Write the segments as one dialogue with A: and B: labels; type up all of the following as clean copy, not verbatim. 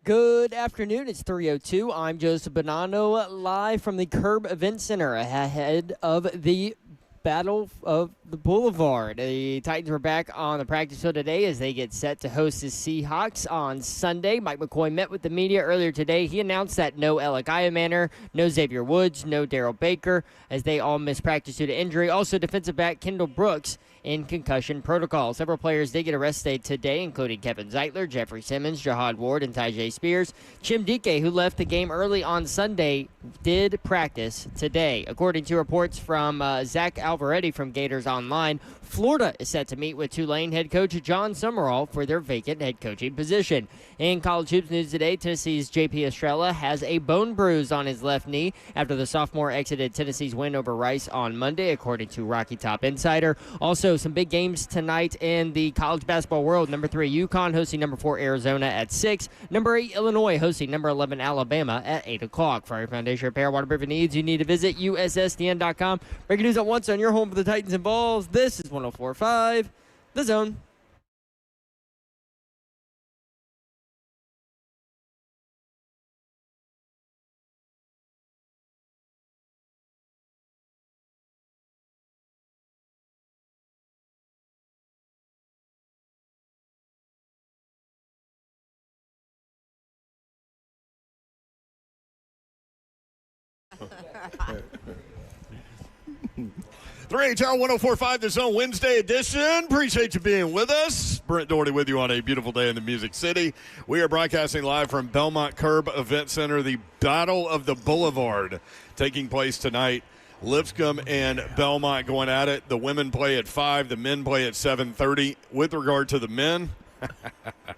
A: Good afternoon. It's 3:02. I'm Joseph Bonanno, live from the Curb Event Center ahead of the Battle of the Boulevard. The Titans were back on the practice field today as they get set to host the Seahawks on Sunday. Mike McCoy met with the media earlier today. He announced that no Alec Manor, no Xavier Woods, no Daryl Baker, as they all missed practice due to injury. Also, defensive back Kendall Brooks in concussion protocol. Several players did get a rest day today, including Kevin Zeitler, Jeffrey Simmons, Jahad Ward, and Tyjae Spears. Chim Dike, who left the game early on Sunday, did practice today. According to reports from Zach Alvaretti from Gators Online, Florida is set to meet with Tulane head coach John Summerall for their vacant head coaching position. In college hoops news today, Tennessee's J.P. Estrella has a bone bruise on his left knee after the sophomore exited Tennessee's win over Rice on Monday, according to Rocky Top Insider. Also, some big games tonight in the college basketball world. Number 3, UConn hosting number 4, Arizona at 6. Number 8, Illinois hosting number 11, Alabama at 8 o'clock. For your foundation repair, waterproofing needs, you need to visit USSTN.com. Breaking news at once on your home for the Titans and Balls. This is 104.5 The Zone.
B: Three HR 104.5 The Zone Wednesday edition. Appreciate you being with us. Brent Doherty with you on a beautiful day in the Music City. We are broadcasting live from Belmont Curb Event Center. The Battle of the Boulevard taking place tonight. Lipscomb and Belmont going at it. The women play at 5. The men play at 7:30. With regard to the men,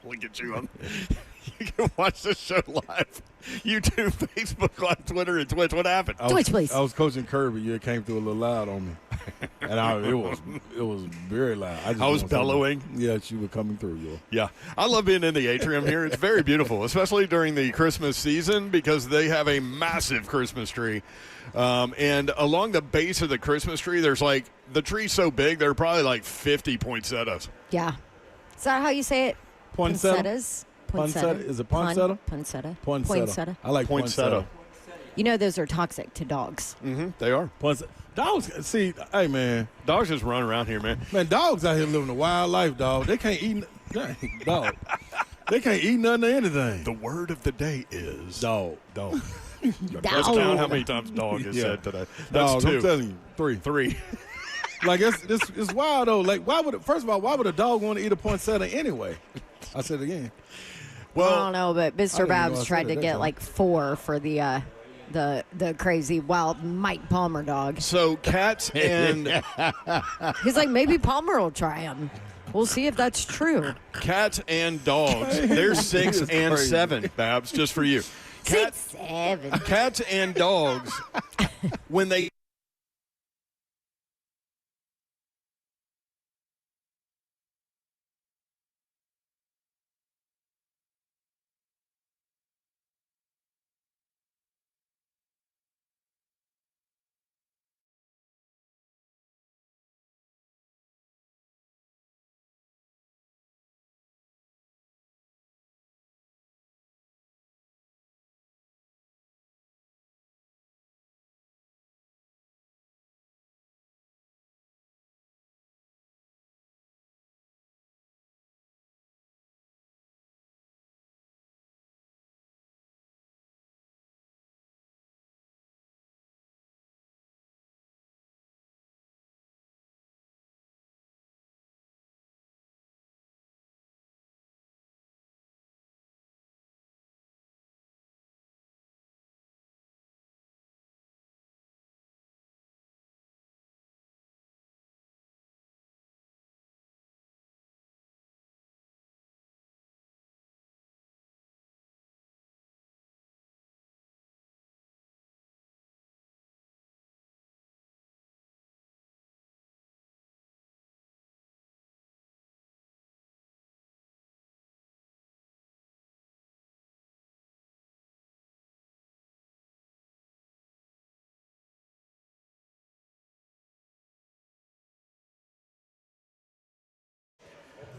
B: look at you. You can watch this show live. YouTube, Facebook Live, Twitter, and Twitch. What happened?
C: Twitch, please. I was coaching Kirby. You came through a little loud on me, and it was very loud.
B: I was bellowing.
C: Yeah, you were coming through.
B: Yeah, I love being in the atrium here. It's very beautiful, especially during the Christmas season because they have a massive Christmas tree. And along the base of the Christmas tree, there's like the tree's so big, there are probably like 50 poinsettias.
D: Yeah. Is that how you say it? Poinsettias?
C: Poinsettia? Is it poinsettia?
D: Poinsettia.
C: I like poinsettia.
D: You know those are toxic to dogs.
B: Mm-hmm. They are.
C: Dogs, see, hey, man.
B: Dogs just run around here, man.
C: Man, dogs out here living a wild life, dog. They can't eat, dog. They can't eat nothing or anything.
B: The word of the day is
C: dog.
B: Let's count how many times dog is said today. That's
C: dog,
B: 2.
C: I'm telling you, 3. Like, it's wild, though. Like, first of all, why would a dog want to eat a poinsettia anyway? I said it again.
D: Well, I don't know, but Mr. Babs tried to get like 4 for the crazy wild Mike Palmer dog.
B: So cats and
D: he's like, maybe Palmer will try him. We'll see if that's true.
B: Cats and dogs. They're 6 and 7, Babs, just for you.
D: 6, 7.
B: Cats and dogs, when they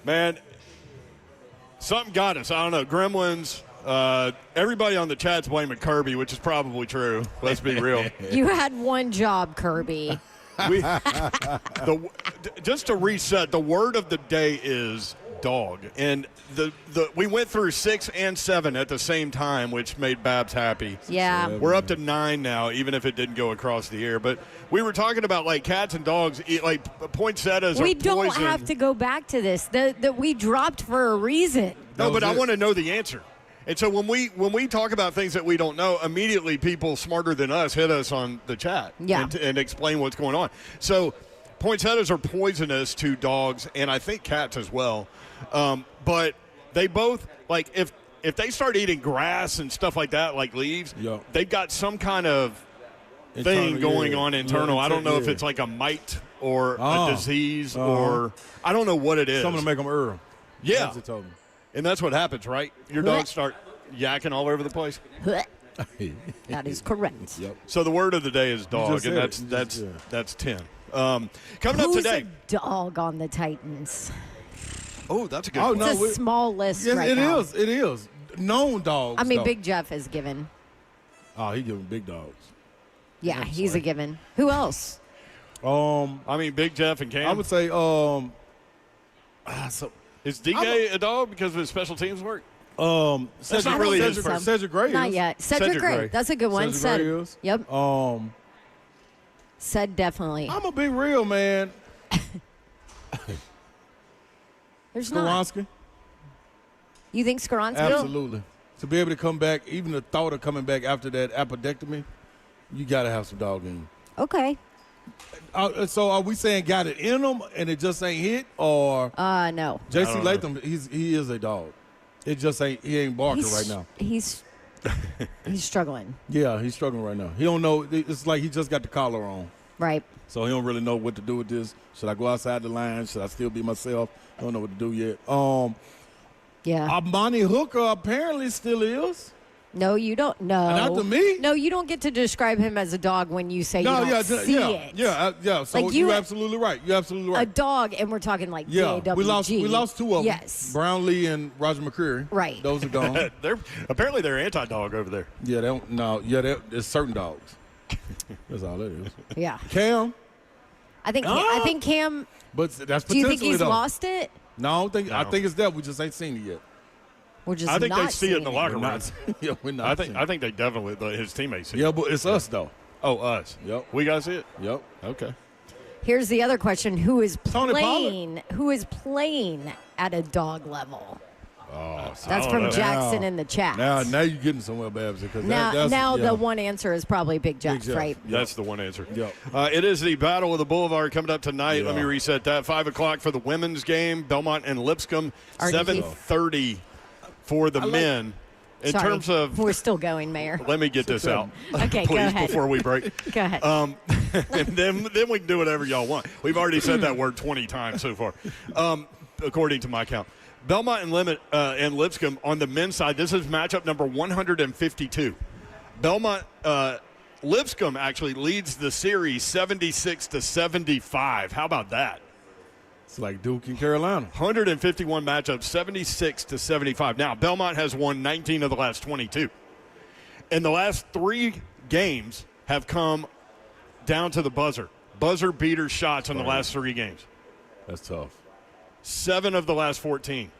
B: Man, something got us. I don't know. Gremlins, Everybody on the chat's blaming Kirby, which is probably true. Let's be real.
D: You had one job, Kirby.
B: Just to reset, the word of the day is dog. And we went through 6 and 7 at the same time, which made Babs happy.
D: Yeah.
B: We're up to 9 now, even if it didn't go across the air. But we were talking about, like, cats and dogs, like poinsettias
D: We
B: are
D: don't
B: poison.
D: have to go back to this. That we dropped for a reason.
B: No, but I want to know the answer. And so when we talk about things that we don't know, immediately people smarter than us hit us on the chat and explain what's going on. So poinsettias are poisonous to dogs and I think cats as well. But they both, like, if they start eating grass and stuff like that, like leaves, they've got some kind of thing going on internal. I don't know if it's like a mite or a disease or I don't know what it is.
C: Something to make them err.
B: Yeah.
C: That's what they told me.
B: And that's what happens, right? Your dogs start yakking all over the place.
D: That is correct.
C: Yep.
B: So the word of the day is dog, and that's 10. Coming up today.
D: Who's a dog on the Titans?
B: Oh, that's a good
C: Oh,
B: one.
C: no,
D: It's a small list
C: Yes,
D: right now.
C: It is. Known dogs.
D: I mean,
C: though.
D: Big Jeff is given.
C: Oh, he giving big dogs.
D: Yeah, he's a given. Who else?
B: I mean, Big Jeff and Cam.
C: I would say
B: Is DK a dog because of his special teams work?
C: Cedric,
B: not really his
C: Cedric,
B: first.
C: Cedric Gray is.
D: Not yet. Cedric Gray. That's a good one.
C: Cedric Gray is.
D: Yep. Said definitely.
C: I'm gonna be real, man.
D: There's not.
C: Skoronski.
D: You think Skoronski?
C: Absolutely. To be able to come back, even the thought of coming back after that appendectomy, you got to have some dog in you.
D: Okay.
C: So are we saying got it in him and it just ain't hit, or
D: No.
C: J.C. Latham? He is a dog. It just ain't. He ain't barking right now.
D: He's struggling.
C: Yeah, he's struggling right now. He don't know. It's like he just got the collar on,
D: Right.
C: so he don't really know what to do with this. Should I go outside the line? Should I still be myself? I don't know what to do yet.
D: Yeah.
C: Amani Hooker apparently still is.
D: No, you don't. No.
C: Not to me.
D: No, you don't get to describe him as a dog when you say you don't see it.
C: Yeah. So
D: Like
C: you're absolutely right. You're absolutely
D: A
C: right.
D: dog, and we're talking like
C: Yeah,
D: DAWG.
C: we lost 2 of them.
D: Yes.
C: Brownlee and Roger McCreary.
D: Right.
C: Those are gone.
B: They're anti-dog over there.
C: Yeah, they don't. No, yeah, it's certain dogs. That's all it is.
D: Yeah.
C: Cam,
D: I think Cam.
C: but that's
D: Do you think
C: potentially
D: he's
C: though.
D: lost it?
C: No, I think it's that. We just ain't seen it yet.
D: We're just
B: I think they
D: not
B: see it in the
D: seeing
B: locker room.
C: Yeah, we're not.
B: I think they definitely his teammates see it.
C: Yeah, but it's us though.
B: Oh, us.
C: Yep.
B: We got to see it.
C: Yep.
B: Okay.
D: Here's the other question: Who is
C: Tony
D: playing? Who is playing at a dog level?
C: Oh,
D: That's from Jackson in the chat.
C: Now you're getting somewhere, Babs. Because
D: Now the one answer is probably Big Jeff, right?
B: That's the one answer.
C: Yep.
B: It is the Battle of the Boulevard coming up tonight.
C: Yeah.
B: Let me reset that. 5 o'clock for the women's game. Belmont and Lipscomb. 7:30 for the men. In
D: Sorry,
B: terms of,
D: we're still going, Mayor.
B: let me get this out,
D: Okay,
B: please,
D: go ahead.
B: before we break.
D: Go ahead.
B: And then we can do whatever y'all want. We've already said that word 20 times so far, according to my count. Belmont and Lipscomb on the men's side. This is matchup number 152. Belmont Lipscomb actually leads the series 76-75. How about that?
C: It's like Duke and Carolina.
B: 151 matchups, 76-75. Now Belmont has won 19 of the last 22. And the last 3 games have come down to the buzzer beater shots in the last 3 games.
C: That's tough.
B: 7 of the last 14.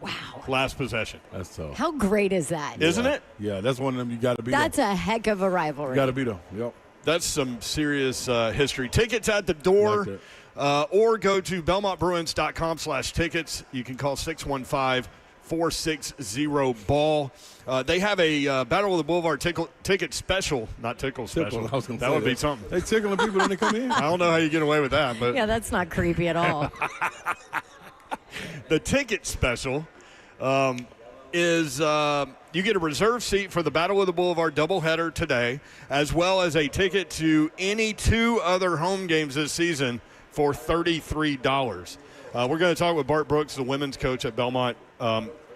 D: Wow.
B: Last possession.
C: That's tough.
D: How great is that?
B: Isn't it?
C: Yeah, that's one of them you got to be.
D: That's a heck of a rivalry.
C: You got to be them. Yep.
B: That's some serious history. Tickets at the door, or go to BelmontBruins.com/tickets. You can call 615-460-BALL. They have a Battle of the Boulevard ticket special, not tickle special.
C: I was gonna
B: that
C: say
B: would be something.
C: They tickling people when they come in.
B: I don't know how you get away with that, but
D: Yeah, that's not creepy at all.
B: the ticket special is you get a reserve seat for the Battle of the Boulevard doubleheader today, as well as a ticket to any 2 other home games this season for $33. We're going to talk with Bart Brooks, the women's coach at Belmont,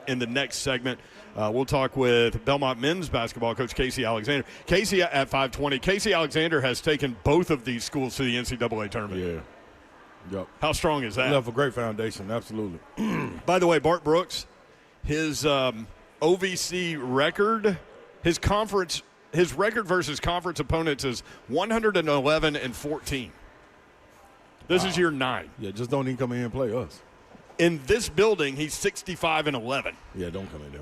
B: in the next segment. We'll talk with Belmont men's basketball coach Casey Alexander. Casey at 5:20. Casey Alexander has taken both of these schools to the NCAA tournament.
C: Yeah. Yep.
B: How strong is that?
C: Left a great foundation. Absolutely.
B: By the way, Bart Brooks, his OVC record. His record versus conference opponents is 111-14. This is year 9.
C: Yeah, just don't even come in here and play us.
B: In this building, he's 65-11.
C: Yeah, don't come in there.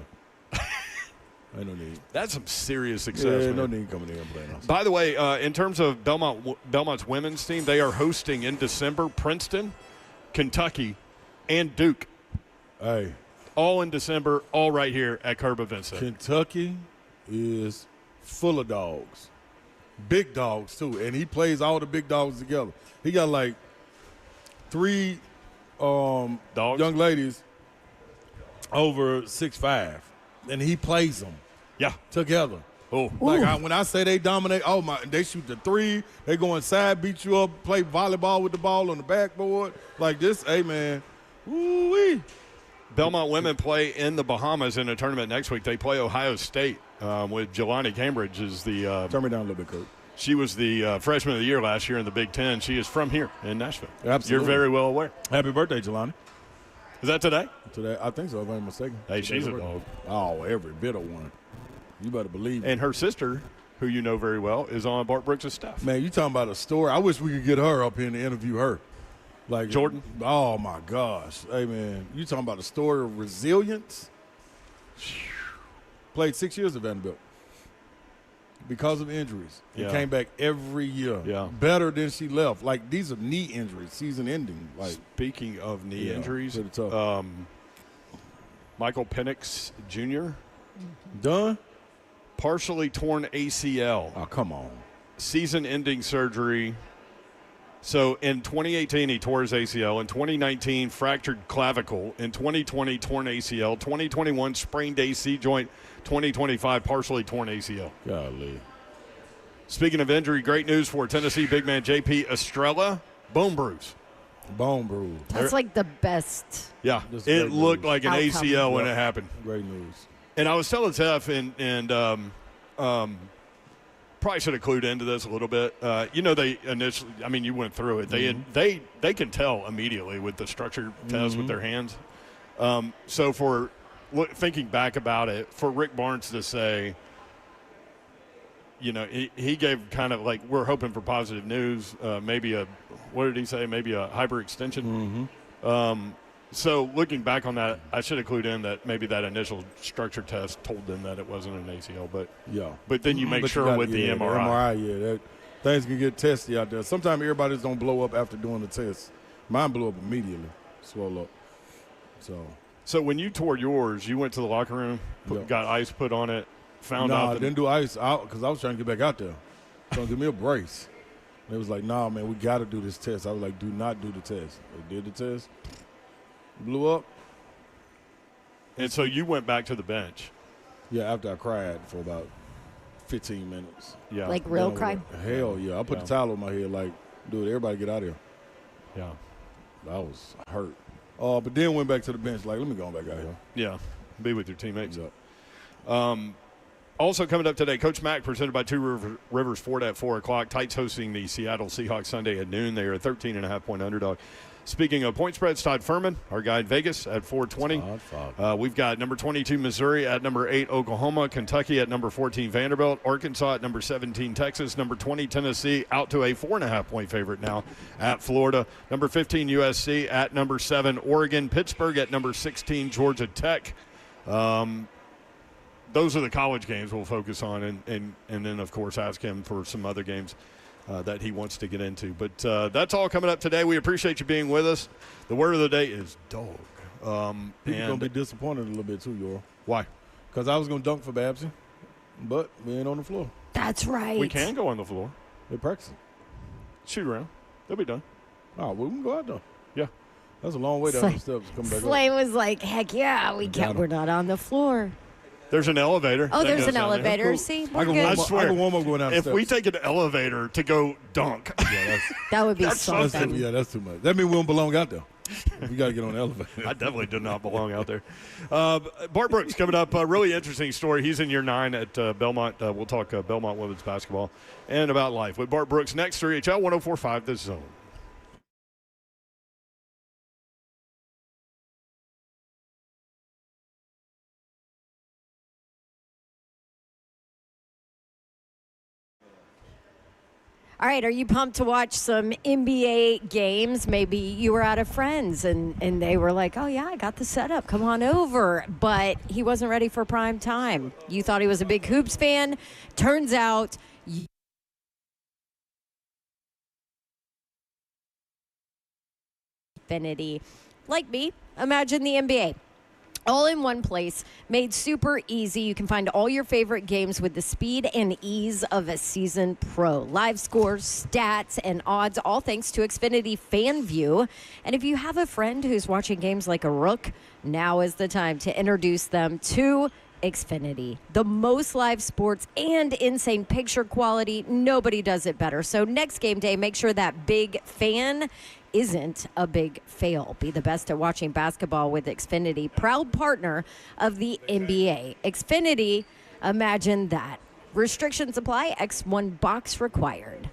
C: I no need.
B: That's some serious success.
C: Yeah,
B: man.
C: no need coming in and playing us.
B: By the way, in terms of Belmont's women's team, they are hosting in December Princeton, Kentucky, and Duke.
C: Hey.
B: All in December, all right here at Curb Event Center.
C: Kentucky is full of dogs. Big dogs, too. And he plays all the big dogs together. He got like 3
B: dogs?
C: Young ladies over 6'5", and he plays them.
B: Yeah.
C: Together.
B: Oh.
C: Like when I say they dominate, they shoot the 3, they go inside, beat you up, play volleyball with the ball on the backboard. Like this, hey, man. Woo-wee.
B: Belmont women play in the Bahamas in a tournament next week. They play Ohio State with Jelani Cambridge.
C: Turn me down a little bit, Kurt.
B: She was the freshman of the year last year in the Big Ten. She is from here in Nashville.
C: Absolutely.
B: You're very well aware.
C: Happy birthday, Jelani.
B: Is that today?
C: Today, I think so, if I'm not mistaken.
B: Hey, she's a dog.
C: Oh, every bit of one. You better believe it.
B: And her sister, who you know very well, is on Bart Brooks' staff.
C: Man, you talking about a story. I wish we could get her up here and interview her. Like
B: Jordan?
C: Oh, my gosh. Hey, man, you talking about a story of resilience? Played 6 years at Vanderbilt because of injuries.
B: Yeah.
C: Came back every year.
B: Yeah.
C: Better than she left. Like, these are knee injuries, season ending. Like,
B: Speaking of knee injuries,
C: pretty tough.
B: Michael Penix Jr.,
C: Done?
B: partially torn ACL.
C: Oh, come on.
B: Season-ending surgery. So in 2018, he tore his ACL. In 2019, fractured clavicle. In 2020, torn ACL. 2021, sprained AC joint. 2025, partially torn ACL.
C: Golly.
B: Speaking of injury, great news for Tennessee big man J.P. Estrella. Bone bruise.
C: Bone bruise.
D: That's like the best.
B: Yeah,
C: This is
B: it
C: great
B: looked
C: news.
B: like an
D: Outcome.
B: ACL when
C: Yeah.
B: it happened.
C: Great news.
B: And I was telling Steph, and probably should have clued into this a little bit. They initially, I mean, you went through it. They can tell immediately with the structure test with their hands. So for thinking back about it, for Rick Barnes to say, he gave kind of like, we're hoping for positive news, maybe what did he say? Maybe a hyperextension. So looking back on that, I should have clued in that maybe that initial structure test told them that it wasn't an ACL, but then you make sure with the MRI.
C: That things can get testy out there. Sometimes everybody just don't blow up after doing the test. Mine blew up immediately, swell up.
B: So when you tore yours, you went to the locker room, got ice put on it, found out.
C: I didn't do ice out because I was trying to get back out there. So give me a brace. They was like, nah, man, we got to do this test. I was like, do not do the test. They did the test. Blew up.
B: And so you went back to the bench.
C: Yeah, after I cried for about 15 minutes.
B: Yeah.
D: Like real
C: Then I
D: cry.
C: went, hell yeah. I put the towel on my head like, dude, everybody get out of here.
B: Yeah.
C: I was hurt. But then went back to the bench like, let me go back out here.
B: Yeah. Be with your teammates.
C: Yeah.
B: Also coming up today, Coach Mack presented by Two Rivers Ford at 4 o'clock. Titans hosting the Seattle Seahawks Sunday at noon. They are a 13.5-point underdog. Speaking of point spreads, Todd Furman, our guy in Vegas at 420. We've got number 22 Missouri at number 8 Oklahoma, Kentucky at number 14 Vanderbilt, Arkansas at number 17 Texas, number 20 Tennessee out to a 4.5-point favorite now at Florida, number 15 USC at number 7 Oregon, Pittsburgh at number 16 Georgia Tech. Those are the college games we'll focus on, and then, of course, ask him for some other games that he wants to get into. But that's all coming up today. We appreciate you being with us. The word of the day is dog.
C: People going to be disappointed a little bit too, Yor.
B: Why?
C: Because I was going to dunk for Babsy, but we ain't on the floor.
D: That's right.
B: We can go on the floor.
C: They're practicing.
B: Shoot around. They'll be done.
C: Oh, we can go out there.
B: Yeah.
C: That's a long way down the steps to come back up.
D: Slay was like, heck yeah, we can't. We're not on the floor.
B: There's an elevator.
D: Oh,
B: that
D: there's
B: goes
D: an
B: down there.
D: elevator.
C: Cool.
D: See,
C: I
D: we're
C: can
D: good.
C: warm up,
B: swear,
C: I can warm up going down the
B: If
C: steps.
B: we take an elevator to go dunk,
D: That would be
C: that's
D: something.
C: that's too much. That means we don't belong out there. We got to get on the elevator.
B: I definitely did not belong out there. Bart Brooks coming up. A really interesting story. He's in year 9 at Belmont. We'll talk Belmont women's basketball and about life with Bart Brooks next. 3HL 104.5 The Zone.
D: All right, are you pumped to watch some NBA games? Maybe you were out of friends and they were like, oh, yeah, I got the setup. Come on over. But he wasn't ready for prime time. You thought he was a big Hoops fan. Turns out infinity. Like me, imagine the NBA. All in one place, made super easy. You can find all your favorite games with the speed and ease of a seasoned pro. Live scores, stats, and odds, all thanks to Xfinity FanView. And if you have a friend who's watching games like a rook, now is the time to introduce them to Xfinity. The most live sports and insane picture quality. Nobody does it better. So next game day, make sure that big fan isn't a big fail. Be the best at watching basketball with Xfinity, proud partner of the NBA. Xfinity, imagine that. Restrictions apply. X1 box required.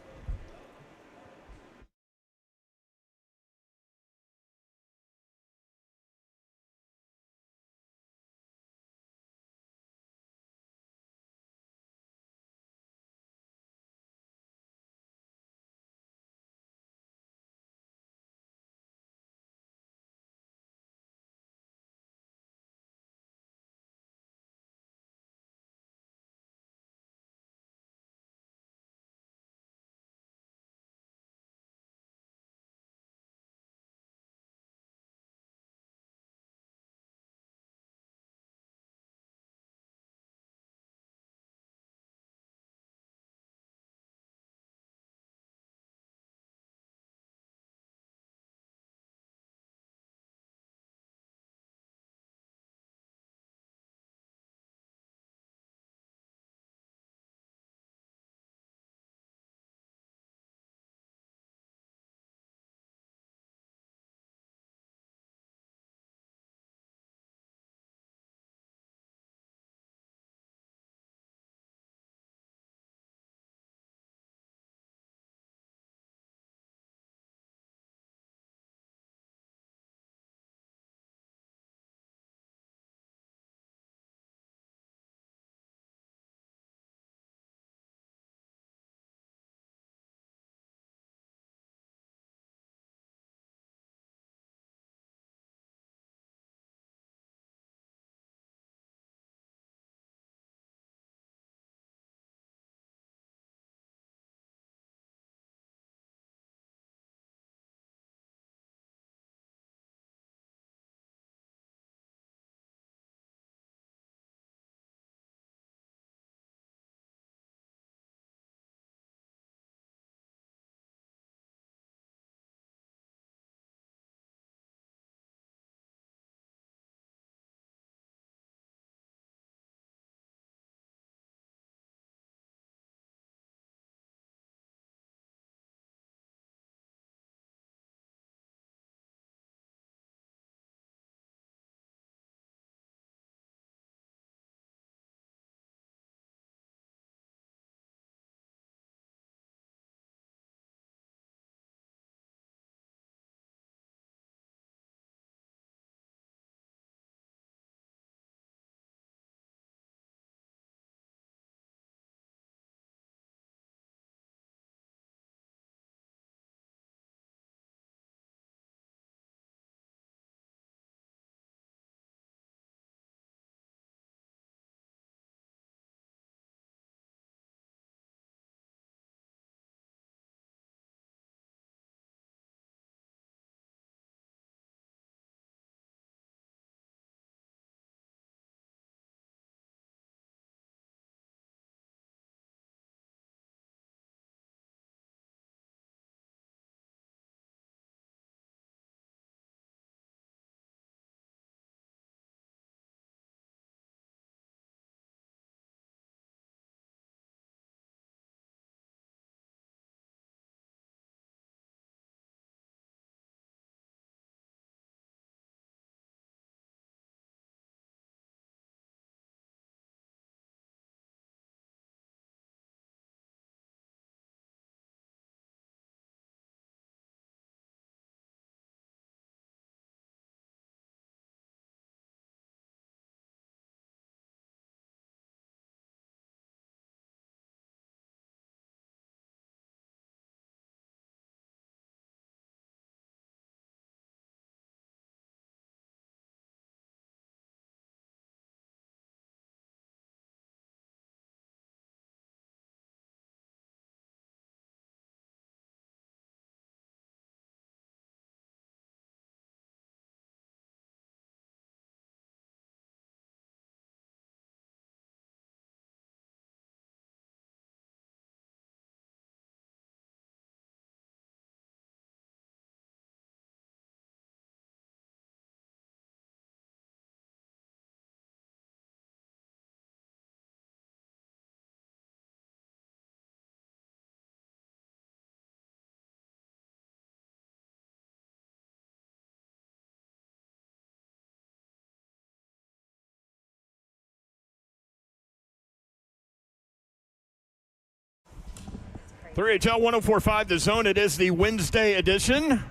B: 3HL 104.5 The Zone. It is the Wednesday edition,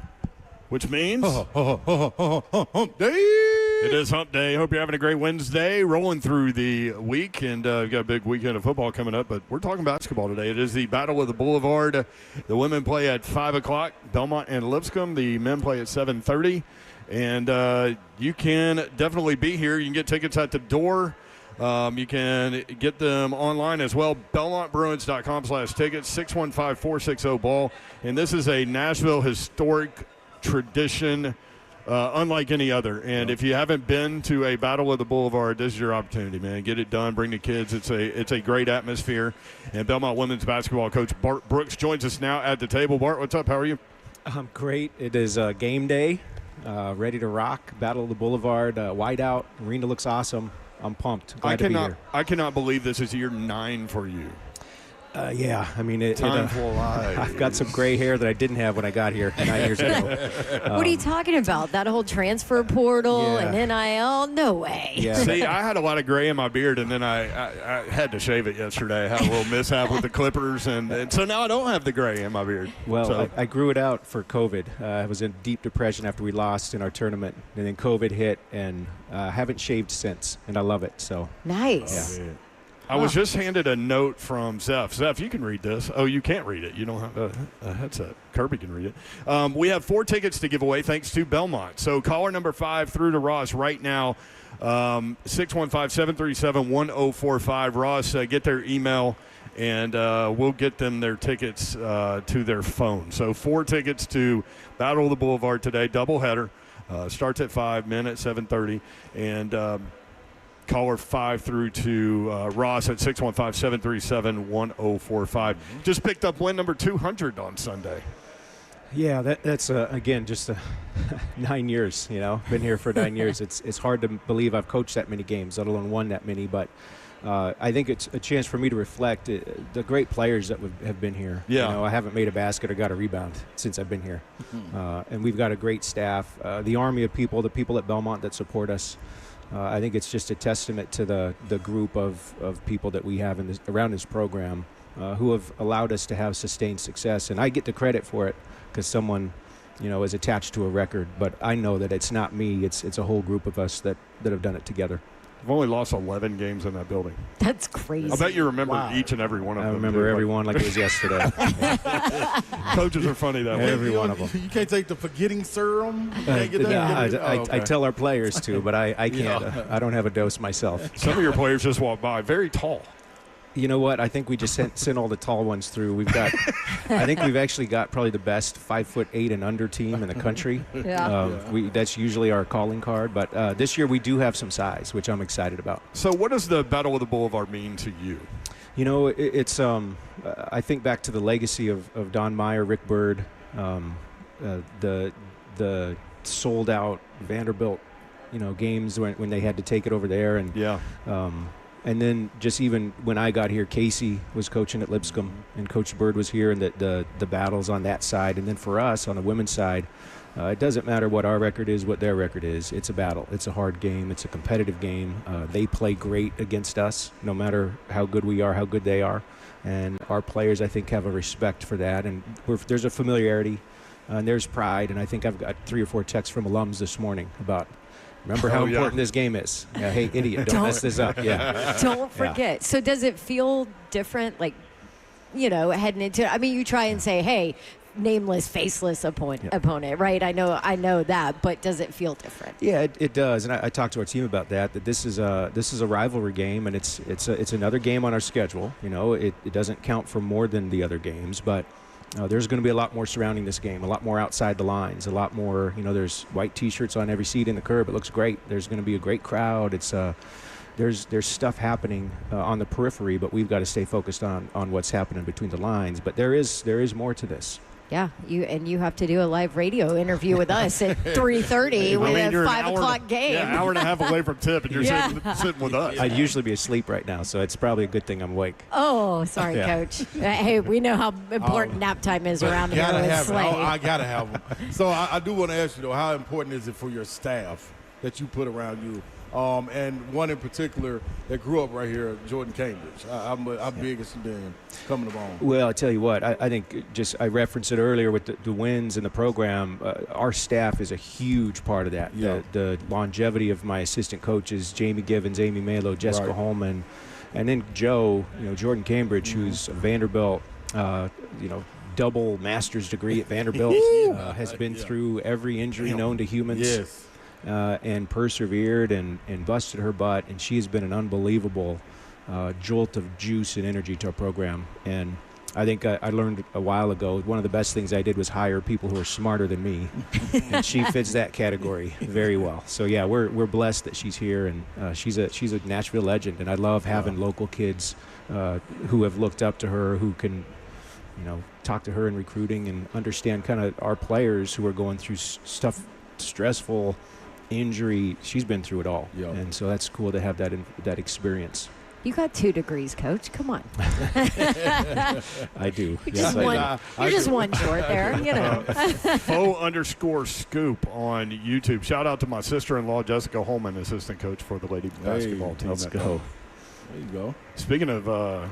B: which means
C: Hump day.
B: it is Hump Day. Hope you're having a great Wednesday, rolling through the week, and we've got a big weekend of football coming up, but we're talking basketball today. It is the Battle of the Boulevard. The women play at 5 o'clock, Belmont and Lipscomb. The men play at 7:30, and you can definitely be here. You can get tickets at the door. You can get them online as well, belmontbruins.com/tickets, 615-460-BALL. And this is a Nashville historic tradition unlike any other. And if you haven't been to a Battle of the Boulevard, this is your opportunity, man. Get it done. Bring the kids. It's a great atmosphere. And Belmont women's basketball coach Bart Brooks joins us now at the table. Bart, what's up? How are you?
E: I'm great. It is game day, ready to rock. Battle of the Boulevard, wide out. Arena looks awesome. I'm pumped. Glad to be here.
B: I cannot believe this is year 9 for you.
E: Yeah, I mean,
B: Time flies.
E: I've got some gray hair that I didn't have when I got here 9 years ago.
D: What are you talking about? That whole transfer portal
E: Yeah.
D: and NIL? No way.
E: Yeah,
B: See, I had a lot of gray in my beard, and then I had to shave it yesterday. I had a little mishap with the clippers, and so now I don't have the gray in my beard.
E: well,
B: So-
E: I grew it out for COVID. I was in deep depression after we lost in our tournament, and then COVID hit, and I haven't shaved since, and I love it. So
D: Nice.
B: I was just handed a note from Zeph. Zeph, you can read this. Oh, you can't read it. You don't have a headset. Kirby can read it. We have 4 tickets to give away thanks to Belmont. So caller number 5 through to Ross right now, 615-737-1045. Ross, get their email, and we'll get them their tickets to their phone. So 4 tickets to Battle of the Boulevard today, doubleheader. Starts at 5, men at 7:30, and caller 5 through to Ross at 615-737-1045. Just picked up win number 200 on Sunday.
E: yeah, that's again just 9 years. You know, been here for 9 years. It's hard to believe I've coached that many games, let alone won that many. But I think it's a chance for me to reflect the great players that have been here.
B: Yeah.
E: You know, I haven't made a basket or got a rebound since I've been here. And we've got a great staff, the army of people, the people at Belmont that support us. I think it's just a testament to the group of people that we have around this program who have allowed us to have sustained success. And I get the credit for it because someone, you know, is attached to a record. But I know that it's not me. It's a whole group of us that have done it together.
B: I've only lost 11 games in that building.
D: That's crazy.
B: I bet you remember
E: Wow.
B: each and every one of them.
E: I remember
B: dude.
E: every one like it was yesterday.
B: Coaches are funny that way.
E: Every one of them.
C: You can't take the forgetting serum. You can't get that?
E: I tell our players to, but I can't. I don't have a dose myself.
B: Some of your players just walk by, very tall.
E: You know what? I think we just sent all the tall ones through. I think we've actually got probably the best 5'8" and under team in the country.
D: Yeah.
E: That's usually our calling card, but this year we do have some size, which I'm excited about.
B: So what does the Battle of the Boulevard mean to you?
E: You know, it's I think back to the legacy of Don Meyer, Rick Byrd, the sold out Vanderbilt, you know, games when they had to take it over there, and
B: Yeah.
E: and then just even when I got here, Casey was coaching at Lipscomb, and Coach Byrd was here, and the battles on that side. And then for us on the women's side, it doesn't matter what our record is, what their record is. It's a battle. It's a hard game. It's a competitive game. They play great against us, no matter how good we are, how good they are. And our players, I think, have a respect for that. And there's a familiarity, and there's pride. And I think I've got 3 or 4 texts from alums this morning about, remember how important this game is. Yeah, hey, idiot, don't mess this up. Yeah.
D: Don't forget. So does it feel different, like, you know, heading into, I mean, you try and say, hey, nameless, faceless opponent, right? I know that, but does it feel different?
E: Yeah, it does, and I talked to our team about that. That this is a rivalry game, and it's another game on our schedule. You know, it doesn't count for more than the other games, but there's going to be a lot more surrounding this game, a lot more outside the lines, a lot more. You know, there's white T-shirts on every seat in the curb. It looks great. There's going to be a great crowd. It's there's stuff happening on the periphery, but we've got to stay focused on what's happening between the lines. But there is more to this.
D: Yeah, you have to do a live radio interview with us at 3:30 with a
B: you're
D: 5
B: an
D: o'clock game.
B: Yeah, an hour and a half away from tip, and you're
D: Yeah.
B: sitting with us.
E: I'd usually be asleep right now, so it's probably a good thing I'm awake.
D: Oh, sorry,
E: Yeah.
D: Coach. Hey, we know how important nap time is around here
C: Gotta
D: with
C: have it.
D: Slade.
C: I gotta have them. So I do want to ask you though, how important is it for your staff that you put around you and one in particular that grew up right here, Jordan Cambridge. How big has he been coming along?
E: Well, I tell you what, I think I referenced it earlier with the wins in the program. Our staff is a huge part of that.
C: Yeah.
E: The longevity of my assistant coaches, Jamie Givens, Amy Malo, Jessica Holman, and then Joe, Jordan Cambridge, who's a Vanderbilt, double master's degree at Vanderbilt, has been through every injury known to humans.
C: Yes.
E: And persevered and busted her butt, and she has been an unbelievable jolt of juice and energy to our program. And I think I learned a while ago, one of the best things I did was hire people who are smarter than me, and she fits that category very well. So yeah, we're blessed that she's here, and she's a Nashville legend, and I love having local kids who have looked up to her, who can talk to her in recruiting and understand kind of our players who are going through stuff, stressful, injury. She's been through it all, and so that's cool to have that experience.
D: You got 2 degrees, Coach. Come on.
E: I do.
D: You're just one short there,
B: Faux_scoop on YouTube. Shout out to my sister-in-law, Jessica Holman, assistant coach for the lady basketball team.
E: Let's go.
C: There you go.
B: Speaking of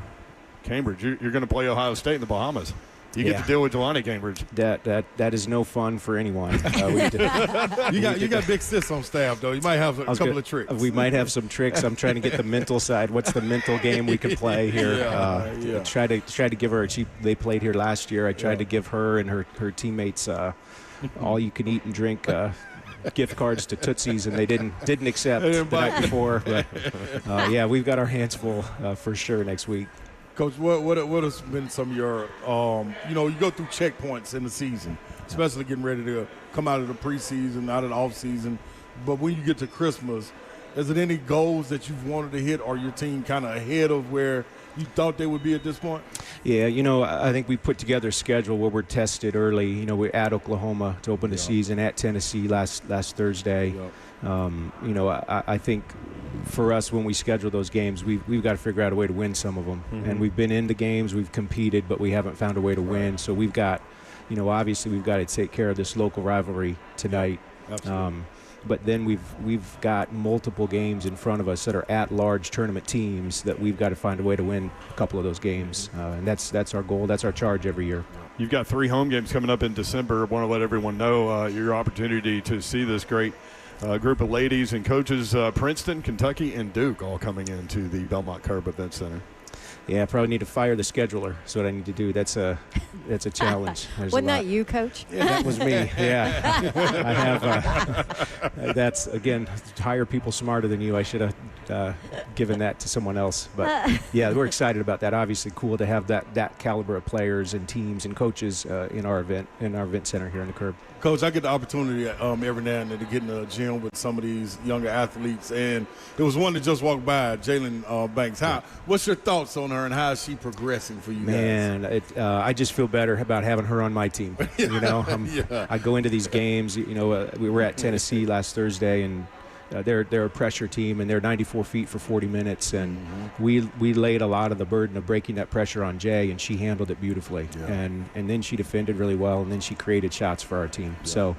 B: Cambridge, you're going to play Ohio State in the Bahamas. You get to deal with Jelani Cambridge.
E: That is no fun for anyone.
C: You got big sis on staff though. You might have a couple of tricks.
E: We might have some tricks. I'm trying to get the mental side. What's the mental game we can play here? Try to give her. They played here last year. I tried to give her and her teammates all you can eat and drink. Gift cards to Tootsie's, and they didn't accept the night before. But we've got our hands full for sure next week.
C: Coach, what has been some of your, you go through checkpoints in the season, especially getting ready to come out of the preseason, out of the offseason. But when you get to Christmas, is it any goals that you've wanted to hit, or your team kind of ahead of where you thought they would be at this point?
E: Yeah, I think we put together a schedule where we're tested early. We're at Oklahoma to open the season, at Tennessee last Thursday. I think for us, when we schedule those games, we've got to figure out a way to win some of them. Mm-hmm. And we've been in the games, we've competed, but we haven't found a way to win. So we've got, obviously we've got to take care of this local rivalry tonight.
C: Absolutely.
E: But then we've got multiple games in front of us that are at-large tournament teams that we've got to find a way to win a couple of those games. And that's our goal. That's our charge every year.
B: You've got 3 home games coming up in December. I want to let everyone know your opportunity to see this great group of ladies and coaches, Princeton, Kentucky, and Duke, all coming into the Belmont Curb Event Center.
E: Yeah, I probably need to fire the scheduler. That's what I need to do. That's a challenge.
D: Wasn't that you, Coach?
E: Yeah, that was me. Yeah, I have. That's again, hire people smarter than you. I should have given that to someone else. But yeah, we're excited about that. Obviously, cool to have that caliber of players and teams and coaches in our event center here in the Curb.
C: Coach, I get the opportunity every now and then to get in the gym with some of these younger athletes, and there was one that just walked by, Jalen Banks. What's your thoughts on her, and how is she progressing for you guys?
E: Man, I just feel better about having her on my team. I go into these games. We were at Tennessee last Thursday, and they're a pressure team, and they're 94 feet for 40 minutes, and we laid a lot of the burden of breaking that pressure on Jay, and she handled it beautifully. And then she defended really well, and then she created shots for our team. So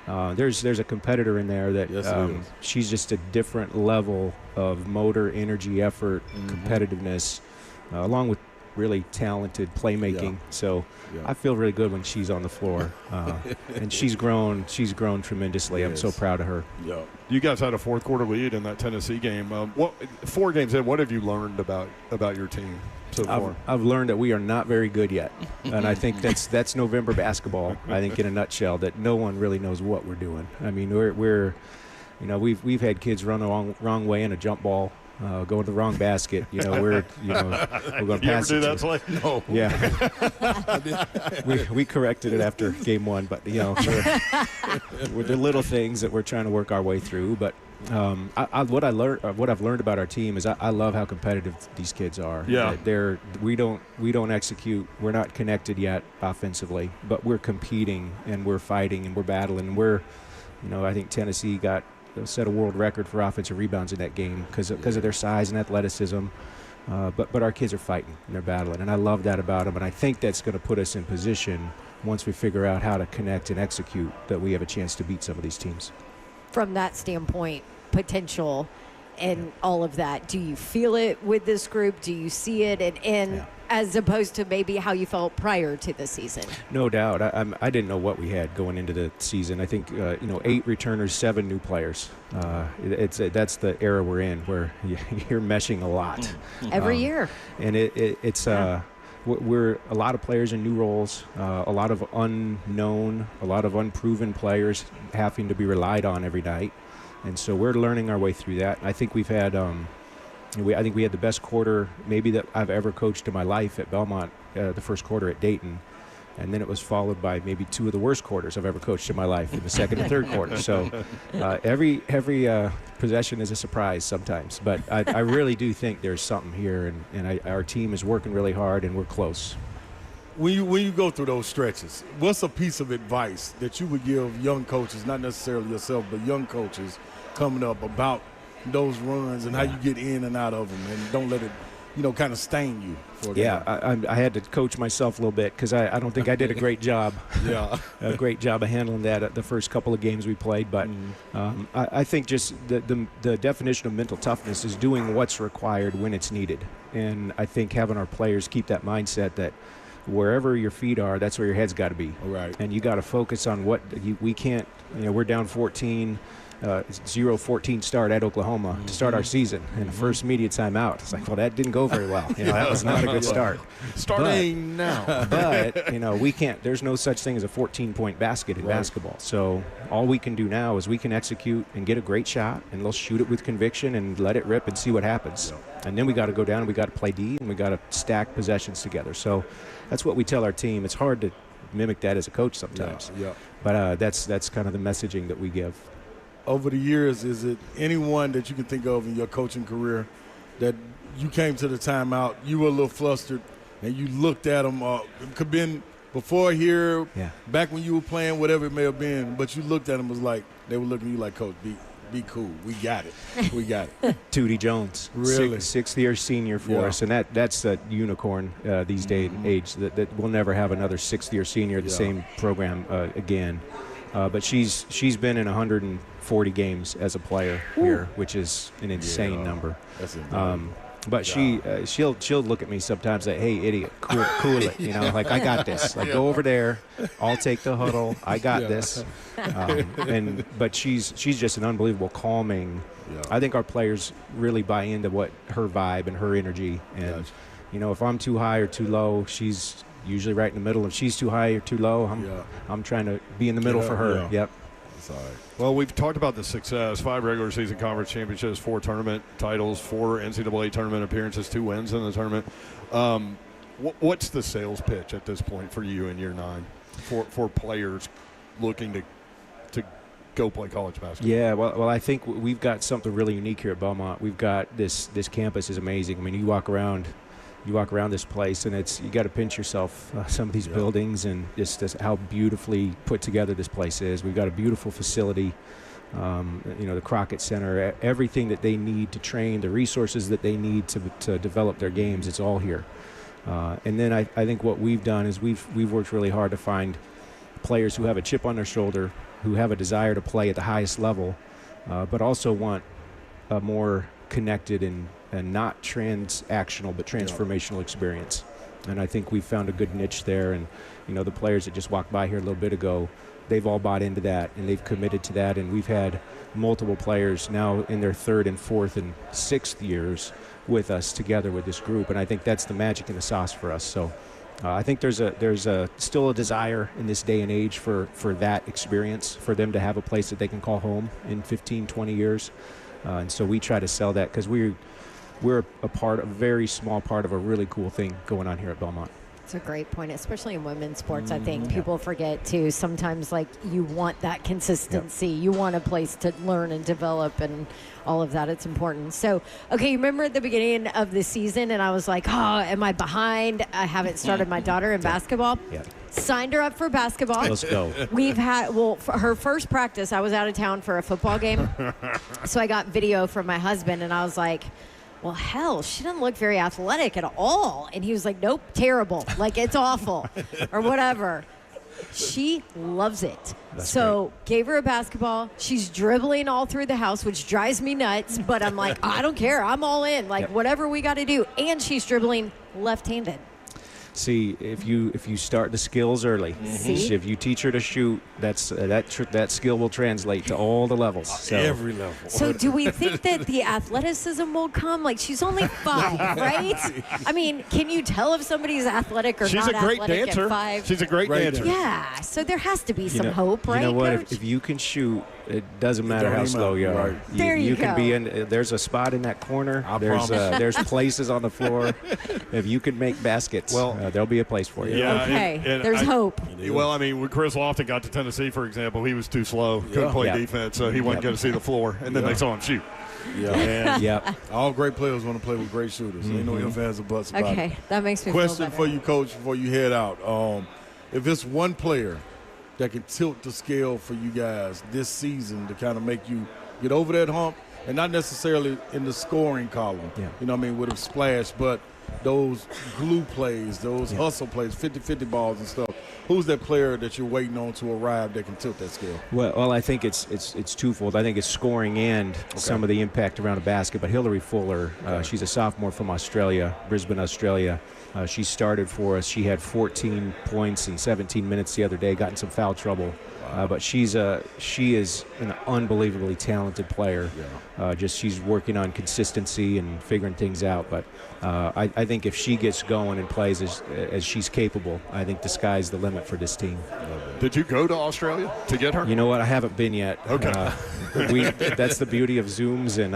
E: there's a competitor in there that she's just a different level of motor, energy, effort, competitiveness, along with really talented playmaking. So I feel really good when she's on the floor, and she's grown tremendously.
C: Yes.
E: I'm so proud of her.
C: Yeah.
B: You guys had a 4th quarter lead in that Tennessee game. 4 games in, what have you learned about your team so far?
E: I've learned that we are not very good yet, and I think that's November basketball. I think in a nutshell, that no one really knows what we're doing. I mean, we've had kids run the wrong way in a jump ball. Go to the wrong basket. We're going to pass it.
B: You ever do that play?
C: No.
E: Yeah. we corrected it after game 1, but we're the little things that we're trying to work our way through. But what I've learned about our team is I love how competitive these kids are.
B: Yeah.
E: We don't execute. We're not connected yet offensively, but we're competing and we're fighting and we're battling. And I think Tennessee set a world record for offensive rebounds in that game because of their size and athleticism. But our kids are fighting and they're battling, and I love that about them. And I think that's going to put us in position once we figure out how to connect and execute, that we have a chance to beat some of these teams.
D: from that standpoint, potential and all of that. Do you feel it with this group? Do you see it? And as opposed to maybe how you felt prior to the season?
E: No doubt. I didn't know what we had going into the season. I think, 8 returners, 7 new players. That's the era we're in where you're meshing a lot.
D: Every year.
E: And we're a lot of players in new roles, a lot of unknown, a lot of unproven players having to be relied on every night. And so we're learning our way through that. I think we've had I think we had the best quarter maybe that I've ever coached in my life at Belmont, the first quarter at Dayton. And then it was followed by maybe 2 of the worst quarters I've ever coached in my life in the second and third quarter. So every possession is a surprise sometimes. But I really do think there's something here, and our team is working really hard, and we're close.
C: When you go through those stretches, what's a piece of advice that you would give young coaches, not necessarily yourself, but young coaches coming up about those runs and how you get in and out of them, and don't let it, kind of stain you for a game?
E: I had to coach myself a little bit because I don't think I did a great job. A great job of handling that at the first couple of games we played. But I think just the definition of mental toughness is doing what's required when it's needed. And I think having our players keep that mindset that wherever your feet are, that's where your head's got to be.
C: Right.
E: And you got to focus on what we can't. We're down 14. 0-14 start at Oklahoma to start our season, and the first media timeout. It's like, well, that didn't go very well. That was not a good start.
B: Starting now.
E: But, we can't. There's no such thing as a 14-point basket in basketball. So all we can do now is we can execute and get a great shot, and they'll shoot it with conviction and let it rip and see what happens. And then we got to go down and we got to play D, and we got to stack possessions together. So that's what we tell our team. It's hard to mimic that as a coach sometimes. But that's kind of the messaging that we give.
C: Over the years, is it anyone that you can think of in your coaching career that you came to the timeout, you were a little flustered, and you looked at them, it could have been before here, back when you were playing, whatever it may have been, but you looked at them, was like, they were looking at you like, Coach, be cool. We got it. We got it.
E: Tootie Jones,
C: really?
E: Sixth-year senior for us, and that's a unicorn these days and age. That we'll never have another sixth-year senior at the same program again. But she's been in 140 games as a player here, which is an insane number.
C: That's
E: but she'll look at me sometimes like, hey, idiot, cool it. Like, I got this. Like, go over there. I'll take the huddle. I got this. But she's just an unbelievable calming. I think our players really buy into what her vibe and her energy. And, if I'm too high or too low, she's usually right in the middle. If she's too high or too low, I'm trying to be in the middle for her. Yep.
C: Sorry.
B: Well, we've talked about the success: 5 regular season conference championships, 4 tournament titles, 4 NCAA tournament appearances, 2 wins in the tournament. What's the sales pitch at this point for you in year 9 for players looking to go play college basketball?
E: Yeah, well, I think we've got something really unique here at Belmont. We've got this campus is amazing. I mean, you walk around this place, and you got to pinch yourself, some of these buildings, and just how beautifully put together this place is. We've got a beautiful facility, the Crockett Center, everything that they need to train, the resources that they need to develop their games, it's all here. And then I think what we've done is we've worked really hard to find players who have a chip on their shoulder, who have a desire to play at the highest level, but also want a more connected and not transactional but transformational experience. And I think we've found a good niche there. And the players that just walked by here a little bit ago, they've all bought into that and they've committed to that. And we've had multiple players now in their 3rd and 4th and 6th years with us together with this group, and I think that's the magic in the sauce for us. So I think there's still a desire in this day and age for that experience, for them to have a place that they can call home in 15, 20 years. And so we try to sell that because we're a very small part of a really cool thing going on here at Belmont.
D: It's a great point, especially in women's sports. I think people forget too. Sometimes, like, you want that consistency. You want a place to learn and develop and all of that. It's important. So, okay, you remember at the beginning of the season, and I was like, oh, am I behind? I haven't started my daughter in basketball.
E: Yeah.
D: Signed her up for basketball.
E: Let's go.
D: We've had, for her first practice, I was out of town for a football game. So I got video from my husband, and I was like, well, hell, she doesn't look very athletic at all. And he was like, nope, terrible. Like, it's awful or whatever. She loves it.
E: That's
D: so gave her a basketball. She's dribbling all through the house, which drives me nuts. But I'm like, I don't care. I'm all in. Like, whatever we got to do. And she's dribbling left-handed.
E: See, if you start the skills early, if you teach her to shoot, that skill will translate to all the levels. So.
C: Every level.
D: So do we think that the athleticism will come? Like, she's only 5, right? I mean, can you tell if somebody's athletic or
B: She's
D: not
B: a great
D: athletic
B: dancer.
D: at 5?
B: She's a great dancer.
D: Yeah, so there has to be some hope, right,
E: You know what?
D: Coach?
E: If you can shoot, it doesn't matter how slow you are.
C: Right.
D: There you
E: can
D: go.
E: be in. There's a spot in that corner. There's places on the floor. If you can make baskets, there'll be a place for you.
B: Yeah,
D: Okay,
B: and
D: there's hope.
B: Well, I mean, when Chris Lofton got to Tennessee, for example, he was too slow, couldn't play defense, so he wasn't going to see the floor, and then they saw him shoot.
C: Yeah. All great players want to play with great shooters. Ain't no ifs, ands, or buts about it.
D: Okay, that makes me
C: Question
D: feel better.
C: for you, Coach, before you head out. If it's one player that can tilt the scale for you guys this season to kind of make you get over that hump, and not necessarily in the scoring column, you know what I mean, with a splash, but those glue plays, those hustle plays, 50-50 balls and stuff. Who's that player that you're waiting on to arrive that can tilt that scale?
E: Well, I think it's twofold. I think it's scoring and some of the impact around a basket. But Hillary Fuller, she's a sophomore from Australia, Brisbane, Australia. She started for us. She had 14 points in 17 minutes the other day, got in some foul trouble. But she is an unbelievably talented player. Just she's working on consistency and figuring things out. But I think if she gets going and plays as she's capable, I think the sky's the limit for this team.
B: Did you go to Australia to get her?
E: You know what? I haven't been yet.
B: Okay.
E: That's the beauty of Zooms and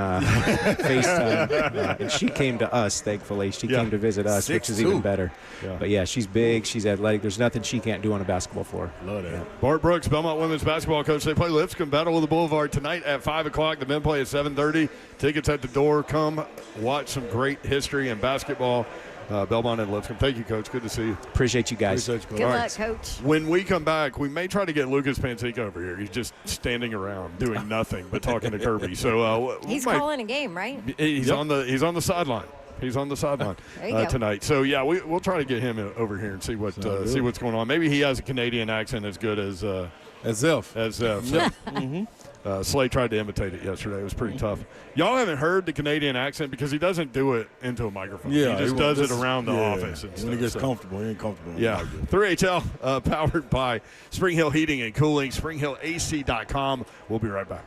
E: FaceTime. And she came to us, thankfully. She came to visit us, which is even better. But, she's big. She's athletic. There's nothing she can't do on a basketball floor.
C: Love that.
B: Bart Brooks, Belmont women's basketball coach. They play Lipscomb, Battle of the Boulevard tonight at 5 o'clock. The men play at 7:30. Tickets at the door. Come watch some great history and basketball. Belmont and Lipscomb. Thank you, Coach. Good to see you.
E: Appreciate you guys.
C: Appreciate you,
D: Good
C: Coach.
D: luck, Coach.
B: When we come back, we may try to get Lucas Panseca over here. He's just standing around doing nothing but talking to Kirby. So
D: He's calling a game, right?
B: He's on the sideline. He's on the sideline tonight. So we'll try to get him over here and see what's going on. Maybe he has a Canadian accent as good as
C: Zeph.
B: Slay tried to imitate it yesterday. It was pretty tough. Y'all haven't heard the Canadian accent because he doesn't do it into a microphone.
C: Yeah,
B: he just does it around the office. And
C: when he gets comfortable, he ain't comfortable.
B: 3HL powered by Spring Hill Heating and Cooling, springhillac.com. We'll be right back.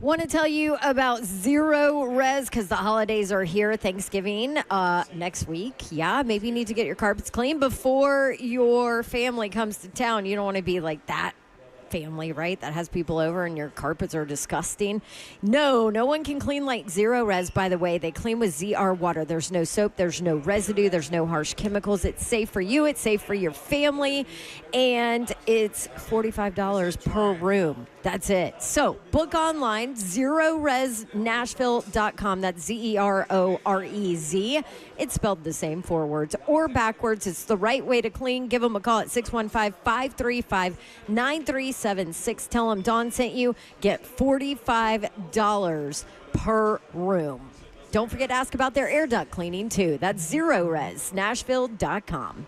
D: Want to tell you about Zero Res because the holidays are here. Thanksgiving next week. Yeah, maybe you need to get your carpets clean before your family comes to town. You don't want to be like that family, right, that has people over and your carpets are disgusting. No one can clean like Zero Res, by the way. They clean with ZR water. There's no soap, there's no residue, there's no harsh chemicals. It's safe for you, it's safe for your family, and it's $45 per room. That's it. So book online, ZeroResNashville.com. That's ZeroRez. It's spelled the same, 4 words or backwards. It's the right way to clean. Give them a call at 615-535-9376. Tell them Dawn sent you. Get $45 per room. Don't forget to ask about their air duct cleaning, too. That's ZeroResNashville.com.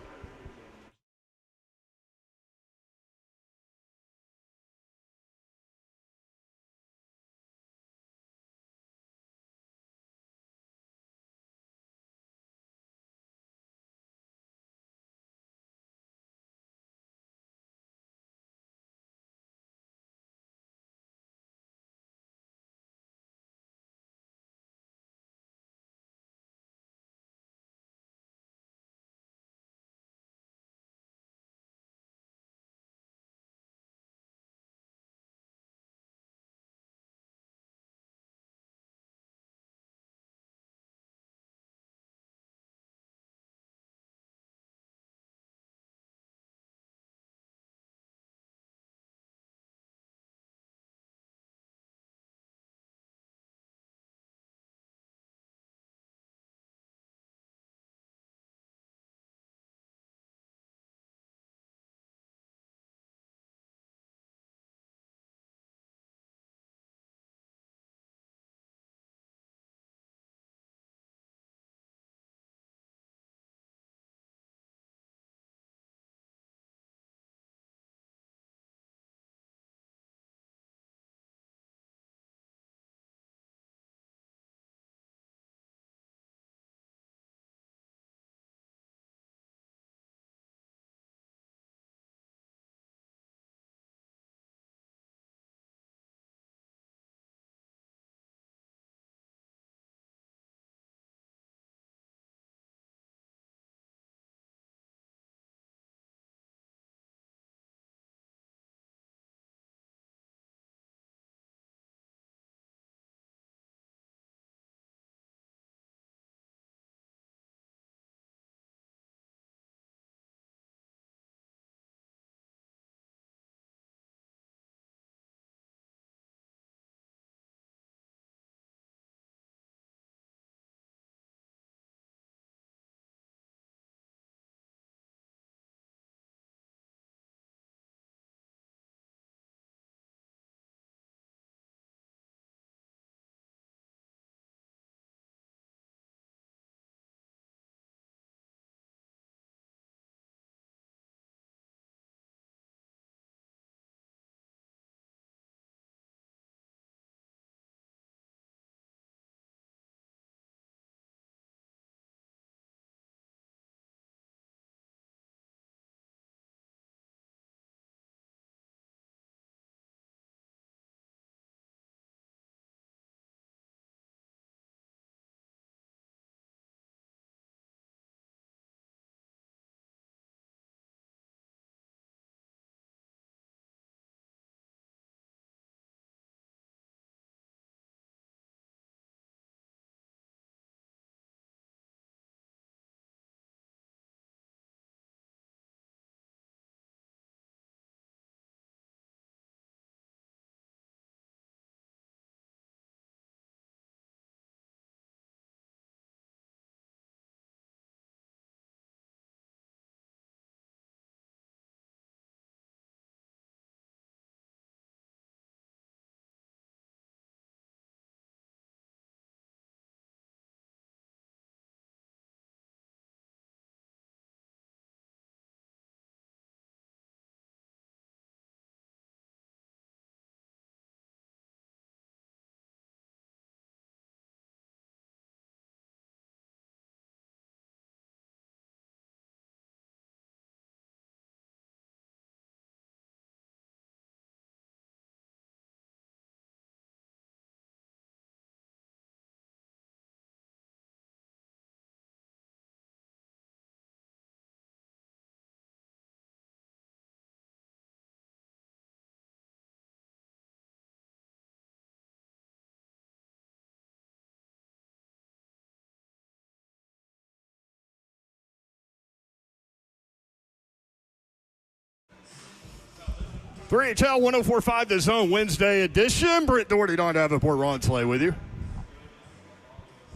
B: 3HL 104.5 The Zone Wednesday edition. Britt Doherty, Don Davenport, Ron Slay with you.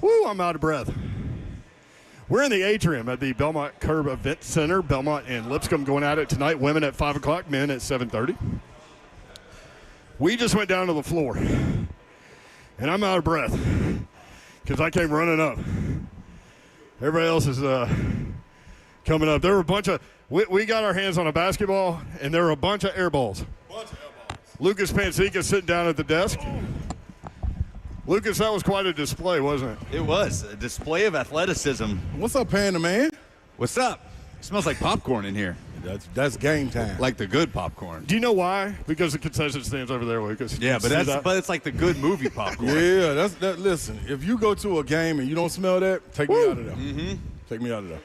B: Woo, I'm out of breath. We're in the atrium at the Belmont Curb Event Center. Belmont and Lipscomb going at it tonight. Women at 5 o'clock, men at 7:30. We just went down to the floor, and I'm out of breath because I came running up. Everybody else is coming up. There were a bunch of we got our hands on a basketball, and there were a bunch of air balls. Lucas Pansica sitting down at the desk. Lucas, that was quite a display, wasn't it?
F: It was a display of athleticism.
C: What's up, Panda Man?
F: What's up? It smells like popcorn in here.
C: That's game time.
F: Like the good popcorn.
B: Do you know why? Because the concession stand's over there, Lucas.
F: Yeah, but it's like the good movie popcorn.
C: Yeah, that. Listen, if you go to a game and you don't smell that, take me out of there. Mm-hmm. Take me out of there.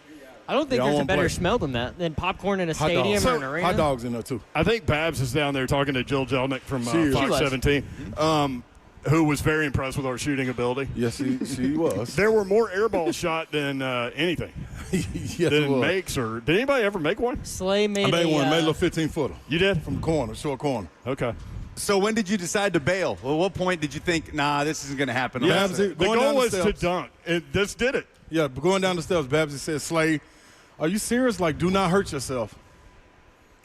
A: I don't think
C: Yeah, I
A: there's a
C: won't
A: better
C: play.
A: smell than that, than popcorn in a
C: Hot
A: stadium
C: dogs.
A: or an arena.
C: Hot dogs in there too.
B: I think Babs is down there talking to Jill Jelnick from
C: She is.
B: Fox
A: She was.
B: 17, who was very impressed with our shooting ability.
C: Yes, she was.
B: There were more air balls shot than anything.
C: Yes, it
B: Than
C: was.
B: makes or did anybody ever make one?
A: Slay made
C: I made
A: a,
C: one. Made a little 15-footer
B: You did?
C: from the corner, short corner.
B: Okay.
F: So when did you decide to bail? Well, what point did you think, nah, this isn't going to happen?
C: Yeah,
F: Let's-
C: Babsy,
B: The
C: going down
B: goal
C: the
B: was to
C: steps.
B: dunk. This did it.
C: Yeah, but going down the steps, Babsy said, "Slay, are you serious? Like, do not hurt yourself.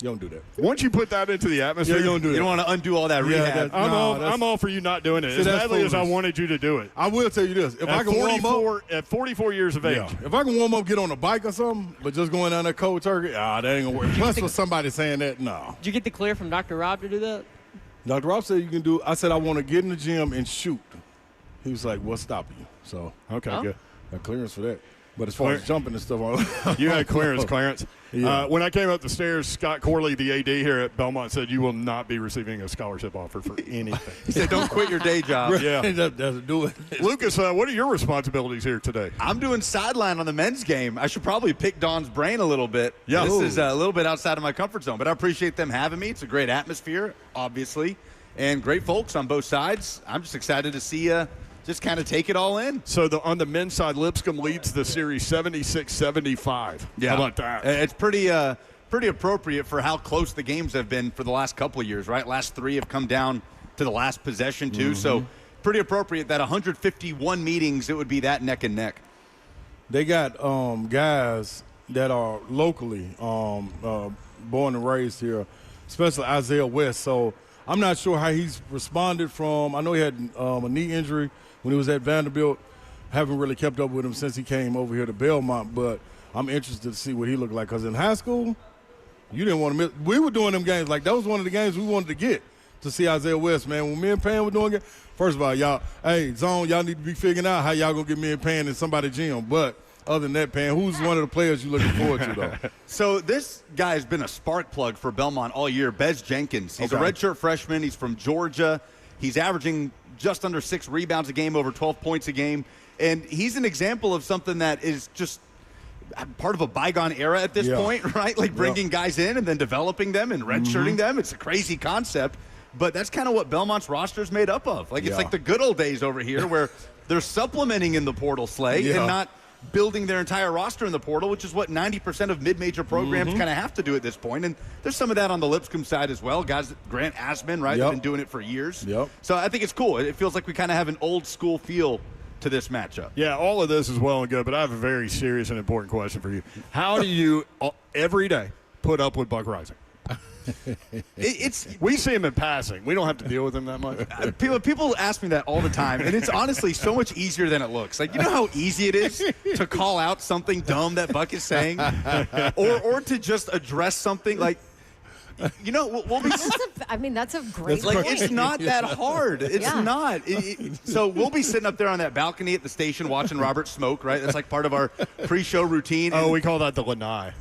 C: You don't do that.
B: Once you put that into the atmosphere,
C: Yeah, you don't do
F: You
C: that.
F: don't want to undo all that
C: Yeah,
F: rehab.
B: I'm all for you not doing it.
C: See,
B: As
C: that's
B: badly as I
C: foolish.
B: wanted you to do it.
C: I will tell you this: if I
B: At
C: can warm up,
B: at 44 years of age.
C: yeah, if I can warm up, get on a bike or something, but just going down that cold turkey, that ain't gonna work. Plus, for somebody saying that, no.
A: Did you get the clear from Dr. Rob to do that?
C: Dr. Rob said you can do. I said I want to get in the gym and shoot. He was like, "What's stopping you?" So
B: Okay,
A: Oh.
B: good.
C: got clearance for that. But as far as jumping and stuff,
B: You had clearance, Clarence.
C: Yeah.
B: When I came up the stairs, Scott Corley, the AD here at Belmont, said you will not be receiving a scholarship offer for anything.
F: He said, don't quit your day job.
B: Yeah.
C: That's do it.
B: Lucas, what are your responsibilities here today?
F: I'm doing sideline on the men's game. I should probably pick Don's brain a little bit.
B: Yeah.
F: This
B: Ooh.
F: is a little bit outside of my comfort zone, but I appreciate them having me. It's a great atmosphere, obviously, and great folks on both sides. I'm just excited to see just kind of take it all in.
B: So on the men's side, Lipscomb leads the series 76-75.
F: Yeah.
B: How about that?
F: It's pretty appropriate for how close the games have been for the last couple of years, right? Last three have come down to the last possession, too. So pretty appropriate that 151 meetings, it would be that neck and neck.
C: They got guys that are locally born and raised here, especially Isaiah West. So I'm not sure how he's responded from. I know he had a knee injury when he was at Vanderbilt. Haven't really kept up with him since he came over here to Belmont, but I'm interested to see what he looked like. Because in high school, you didn't want to miss. We were doing them games. Like, that was one of the games we wanted to get to see Isaiah West, man. When me and Pan were doing it, first of all, y'all, Zone, y'all need to be figuring out how y'all going to get me and Pan in somebody's gym. But other than that, Pan, who's one of the players you looking forward to, though?
F: So this guy has been a spark plug for Belmont all year, Bez Jenkins. He's a
C: Okay.
F: redshirt freshman. He's from Georgia. He's averaging just under 6 rebounds a game, over 12 points a game. And he's an example of something that is just part of a bygone era at this
C: Yeah.
F: point, right? Like bringing guys in and then developing them and redshirting them. It's a crazy concept. But that's kind of what Belmont's roster is made up of. Like, it's
C: Yeah.
F: like the good old days over here where they're supplementing in the portal, Slay,
C: Yeah.
F: and not building their entire roster in the portal, which is what 90% of mid-major programs kind of have to do at this point. And there's some of that on the Lipscomb side as well. Guys, Grant Asman, right?
C: Yep.
F: They've been doing it for years.
C: Yep.
F: So I think it's cool. It feels like we kind of have an old school feel to this matchup.
B: Yeah, all of this is well and good, but I have a very serious and important question for you. How do you every day put up with Buck Rising?
F: It's
B: We see him in passing. We don't have to deal with him that much.
F: people ask me that all the time, and it's honestly so much easier than it looks. Like, you know how easy it is to call out something dumb that Buck is saying, or to just address something like, you know, we'll be.
D: That's a great
F: Like,
D: point.
F: it's not that hard. It's
D: Yeah.
F: not. So we'll be sitting up there on that balcony at the station watching Robert smoke, right? That's like part of our pre-show routine.
B: Oh,
F: And-
B: we call that the lanai.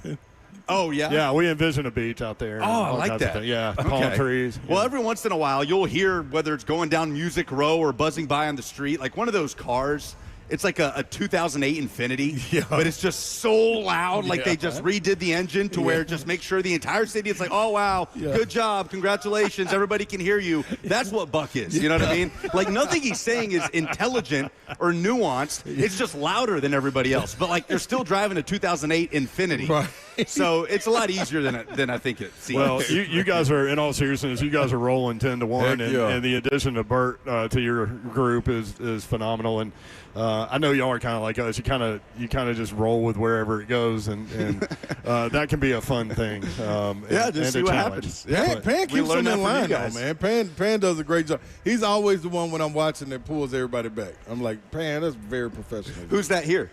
F: oh yeah?
B: Yeah, we envision a beach out there.
F: Oh, I
B: all
F: like
B: kinds of
F: that.
B: things. Yeah, palm
F: Okay.
B: trees.
F: Well, every once in a while, you'll hear whether it's going down Music Row or buzzing by on the street, like one of those cars. It's like a 2008 Infiniti, but it's just so loud. Like they just redid the engine to where it just makes sure the entire city is like, oh, wow, good job, congratulations, everybody can hear you. That's what Buck is, you know what I mean? Like nothing he's saying is intelligent or nuanced. It's just louder than everybody else. But like they're still driving a 2008 Infiniti.
C: Right.
F: So it's a lot easier than I think it seems.
B: Well, you guys are, in all seriousness, you guys are rolling 10-1, and the addition of Bert to your group is phenomenal. And I know y'all are kind of like us. You kind of just roll with wherever it goes, and that can be a fun thing.
F: Just see what happens.
C: Yeah, Pan keeps them in line, though,
F: guys.
C: man. Pan does a great job. He's always the one when I'm watching that pulls everybody back. I'm like, Pan, that's very professional.
F: Who's that here?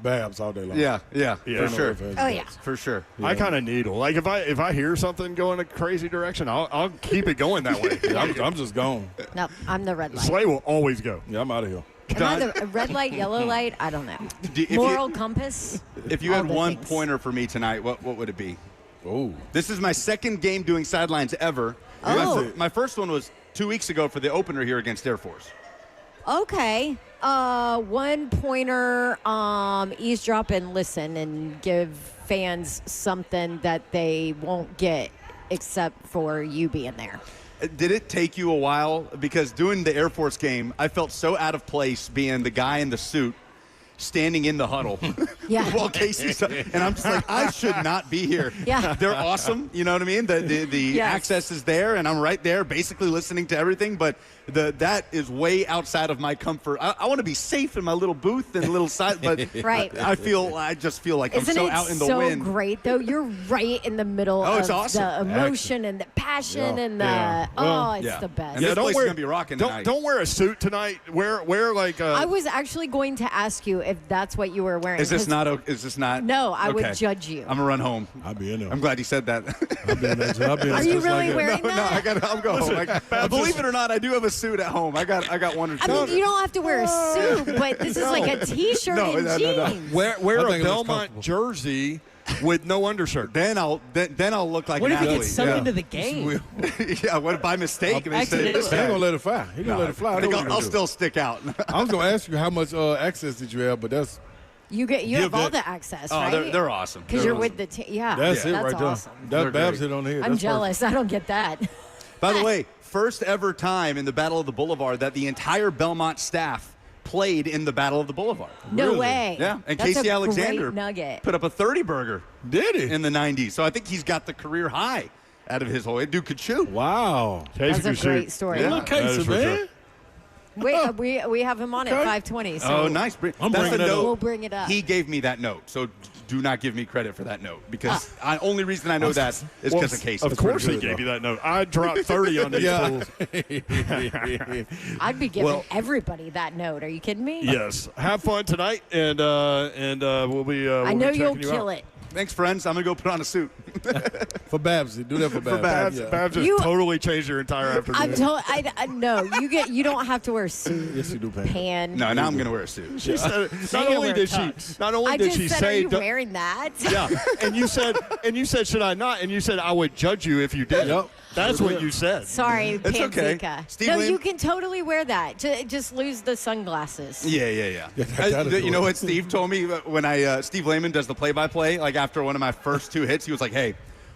C: Babs all day long.
F: Yeah,
B: Yeah.
F: for sure.
D: Oh, yeah.
F: For sure.
B: I kind of needle. Like if I hear something going a crazy direction, I'll keep it going that way.
C: I'm just gone.
D: No, I'm the red light.
B: Slay will always go.
C: Yeah, I'm out of here.
D: Am I the red light, yellow light? I don't know. Moral compass?
F: If you
D: All
F: had
D: the
F: one
D: things.
F: pointer for me tonight, what would it be?
C: Oh.
F: This is my second game doing sidelines ever.
D: Oh.
F: My first one was 2 weeks ago for the opener here against Air Force.
D: Okay. One pointer, eavesdrop and listen and give fans something that they won't get except for you being there.
F: Did it take you a while? Because doing the Air Force game, I felt so out of place being the guy in the suit standing in the huddle.
D: Yeah.
F: While Casey's, and I'm just like, I should not be here.
D: Yeah.
F: They're awesome. You know what I mean? The
D: Yes.
F: access is there, and I'm right there basically listening to everything, but that is way outside of my comfort. I want to be safe in my little booth and little side, but
D: Right.
F: I just feel like
D: Isn't
F: I'm so
D: it
F: out in the
D: so
F: wind.
D: great, though? You're right in the middle
F: Oh,
D: of
F: it's awesome.
D: the emotion and the passion and the, it's
F: Yeah.
D: the best.
F: And this place is gonna be rocking tonight.
B: Don't wear a suit tonight. Wear like.
D: I was actually going to ask you if that's what you were wearing.
F: Is this
D: 'cause-
F: not? Is this not?
D: No, I would
F: Okay.
D: judge you.
F: I'm gonna run home.
C: I'll be in there.
F: I'm glad you said that.
C: I'll be in there. I'll be in
D: Are
C: there
D: you
C: just
D: really
C: like that.
D: wearing
F: No,
D: that?
F: I'm going home. Believe it or not, I do have a suit at home. I got one or two.
D: I mean, you don't have to wear a suit, but this is like a T-shirt
F: No,
D: and
F: no, no.
D: jeans.
B: wear
C: I
B: a
C: think it looks
B: Belmont
C: comfortable.
B: jersey with no undershirt.
F: Then I'll look like
A: What
F: an
A: if he
F: athlete.
A: gets sucked into the game?
F: Yeah, what by mistake? And they said,
A: Accidentally.
F: this
C: He ain't
F: guy.
C: gonna let it fly. He gonna let it fly. I know what he
F: I'll
C: gonna do.
F: still stick out.
C: I was gonna ask you how much access did you have, but that's
D: You
C: Give
D: have all
C: that-
D: the access,
F: Oh,
D: right?
F: they're awesome.
D: Because
F: They're
D: you're
F: awesome.
D: with the team. Yeah,
C: it right there.
D: awesome.
C: That
F: They're
C: Babs
F: great.
C: hit on here.
D: I'm
C: That's
D: jealous. I don't get that.
F: By the way, first ever time in the Battle of the Boulevard that the entire Belmont staff played in the Battle of the Boulevard.
D: No
C: Really?
D: way.
F: Yeah, and
D: That's
F: Casey
D: a
F: Alexander
D: great nugget.
F: put up a 30 burger
C: Did he?
F: in the 90s. So I think he's got the career high out of his whole. Dude could chew.
C: Wow.
B: Casey
D: That's a
B: can
D: great
B: shoot.
D: story.
F: Yeah.
C: Look,
B: that
C: Casey,
B: is for
C: man.
B: sure.
D: Wait, we have him on at 5:20. So
F: Oh, nice.
C: I'm
F: That's
C: bringing
F: a
C: that up.
F: note.
D: We'll bring it up.
F: He gave me that note, so do not give me credit for that note because the only reason I know that is because of Casey.
B: Of course, he
C: good,
B: gave
C: though.
B: you that note. I dropped 30 on these
C: Yeah.
B: fools.
D: I'd be giving
B: Well-
D: everybody that note. Are you kidding me?
B: Yes. Have fun tonight, and we'll be.
D: I know you'll kill it.
F: Thanks, friends. I'm gonna go put on a suit.
C: For Babs, do that for Babs.
B: Babs,
C: Yeah.
B: Babs just
D: You-
B: totally changed your entire afternoon.
D: I'm told. I no. You don't have to wear a suit.
C: Yes, you do, Pan.
D: Pan.
F: No, now I'm gonna wear a suit.
B: She said,
A: gonna
B: not only
A: wear
B: did she,
A: tux.
B: not only
D: I
B: did
D: just
B: she
D: said,
B: say,
D: are you
B: don't-
D: wearing that?
B: yeah, and you said, should I not? And you said, I would judge you if you did.
C: Yep.
B: That's what you said.
D: Sorry,
F: It's okay.
D: Panzika.
F: Steve
D: No,
F: Lam-
D: you can totally wear that. Just lose the sunglasses.
F: Yeah.
C: that'll do
F: You know
C: it.
F: what Steve told me when Steve Lehman does the play-by-play, like after one of my first two hits, he was like, "Hey,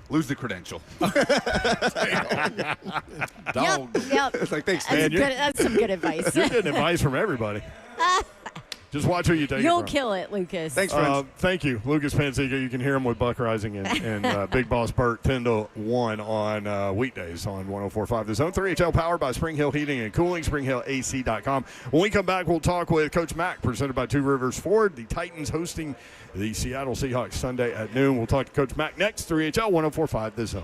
F: lose the credential."
C: Dog.
D: Yep.
F: It's like, thanks,
D: That's,
F: man.
D: good, that's some good advice.
B: You're getting advice from everybody. Just watch who you take it
D: You'll
B: from.
D: kill it, Lucas.
F: Thanks, friends.
B: Thank you, Lucas Panzica. You can hear him with Buck Rising and Big Boss Burt 10 to 1 on weekdays on 104.5 The Zone. 3HL powered by Spring Hill Heating and Cooling, SpringHillAC.com. When we come back, we'll talk with Coach Mack, presented by Two Rivers Ford. The Titans hosting the Seattle Seahawks Sunday at noon. We'll talk to Coach Mack next. 3HL 104.5 The Zone.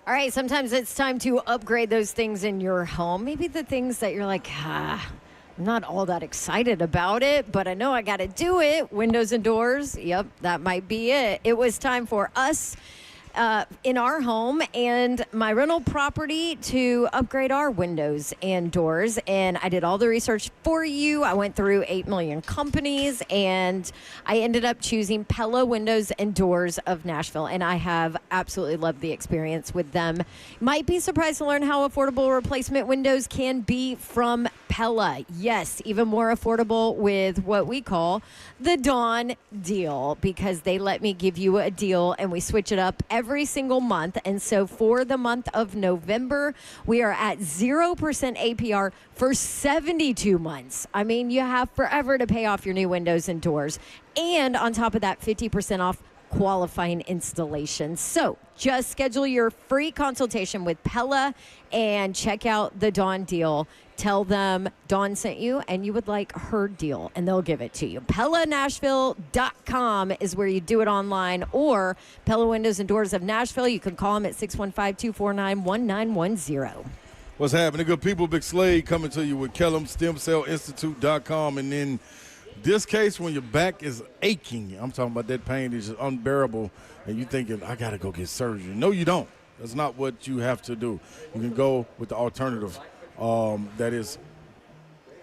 D: All right, sometimes it's time to upgrade those things in your home. Maybe the things that you're like, I'm not all that excited about it, but I know I got to do it. Windows and doors, yep, that might be it. It was time for us in our home and my rental property to upgrade our windows and doors. And I did all the research for you. I went through 8 million companies, and I ended up choosing Pella Windows and Doors of Nashville. And I have absolutely loved the experience with them. Might be surprised to learn how affordable replacement windows can be from Pella. Yes, even more affordable with what we call the Dawn deal, because they let me give you a deal and we switch it up every single month. And so for the month of November, we are at 0% APR for 72 months. I mean, you have forever to pay off your new windows and doors. And on top of that, 50% off qualifying installation. So just schedule your free consultation with Pella and check out the Dawn deal. Tell them Dawn sent you and you would like her deal, and they'll give it to you. PellaNashville.com is where you do it online, or Pella Windows and Doors of Nashville. You can call them at 615-249-1910.
C: What's happening, good people? Big Slade coming to you with KellumStemCellInstitute.com. And in this case, when your back is aching, I'm talking about that pain is just unbearable, and you're thinking, I got to go get surgery. No, you don't. That's not what you have to do. You can go with the alternative that is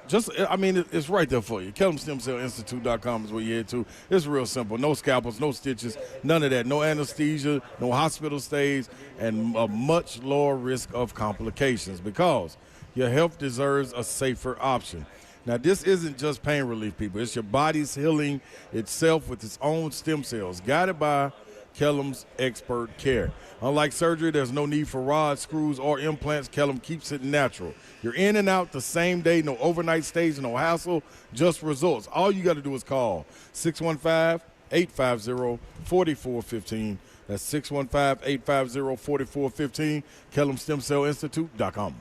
C: just, I mean, it's right there for you. KellumStemCellInstitute.com is where you head to. It's real simple. No scalpels, no stitches, none of that. No anesthesia, no hospital stays, and a much lower risk of complications, because your health deserves a safer option. Now, this isn't just pain relief, people. It's your body's healing itself with its own stem cells, guided by Kellum's expert care. Unlike surgery, there's no need for rods, screws, or implants. Kellum keeps it natural. You're in and out the same day, no overnight stays, no hassle, just results. All you got to do is call 615-850-4415. That's 615-850-4415, KellumStemCellInstitute.com.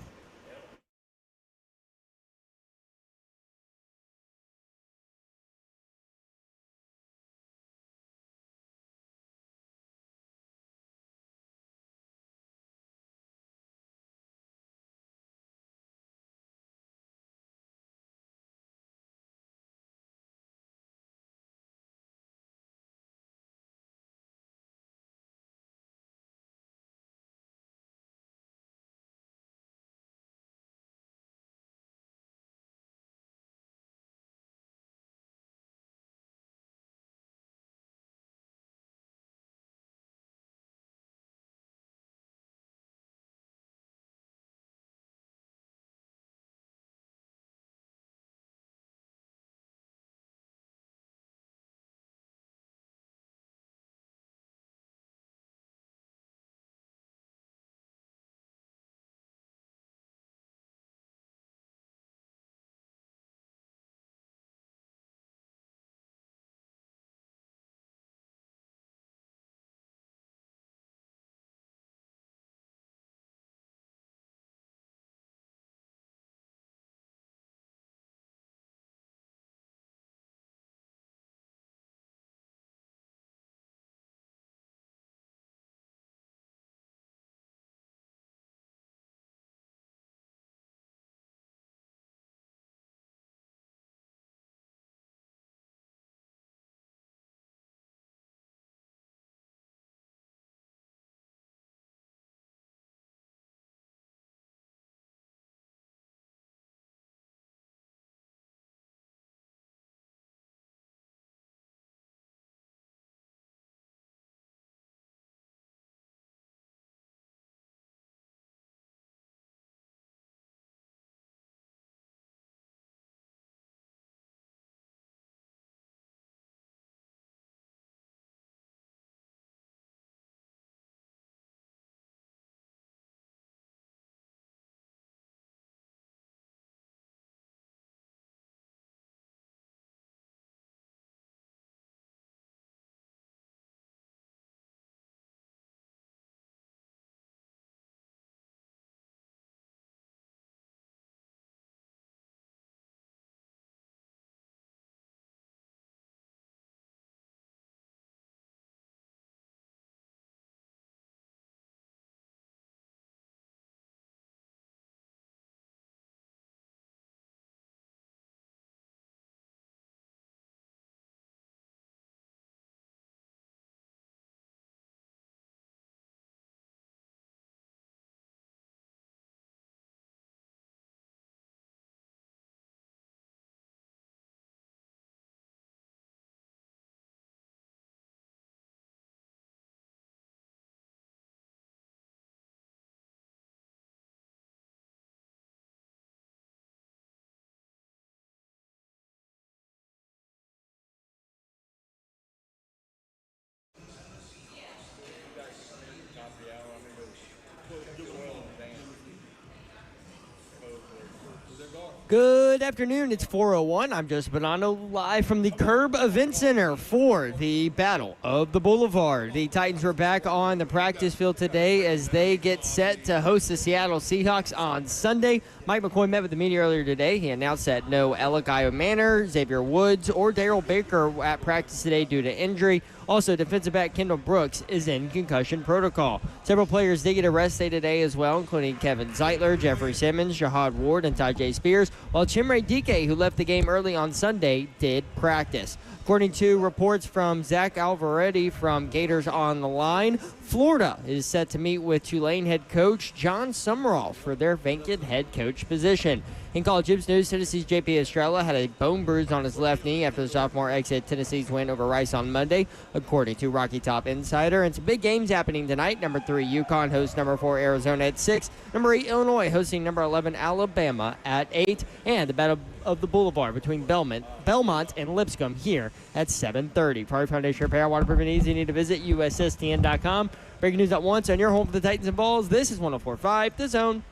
A: Good afternoon. It's 4:01. I'm Joseph Bonanno, live from the Curb Event Center for the Battle of the Boulevard. The Titans were back on the practice field today as they get set to host the Seattle Seahawks on Sunday. Mike McCoy met with the media earlier today. He announced that no Alec Manor, Xavier Woods, or Darrell Baker are at practice today due to injury. Also, defensive back Kendall Brooks is in concussion protocol. Several players did get a rest day today as well, including Kevin Zeitler, Jeffrey Simmons, Jahad Ward, and Tajay Spears, while Chimere Dike, who left the game early on Sunday, did practice. According to reports from Zach Alvaretti from Gators on the Line, Florida is set to meet with Tulane head coach John Summerall for their vacant head coach position. In college hoops news, Tennessee's J.P. Estrella had a bone bruise on his left knee after the sophomore exited Tennessee's win over Rice on Monday, according to Rocky Top Insider. And some big games happening tonight. Number 3, UConn hosts number 4, Arizona at 6. Number 8, Illinois hosting number 11, Alabama at 8. And the Battle of the Boulevard between Belmont and Lipscomb here at 7:30. Prairie Foundation Repair, waterproof and easy. You need to visit USSTN.com. Breaking news at once on your home for the Titans and Balls. This is 104.5 The Zone.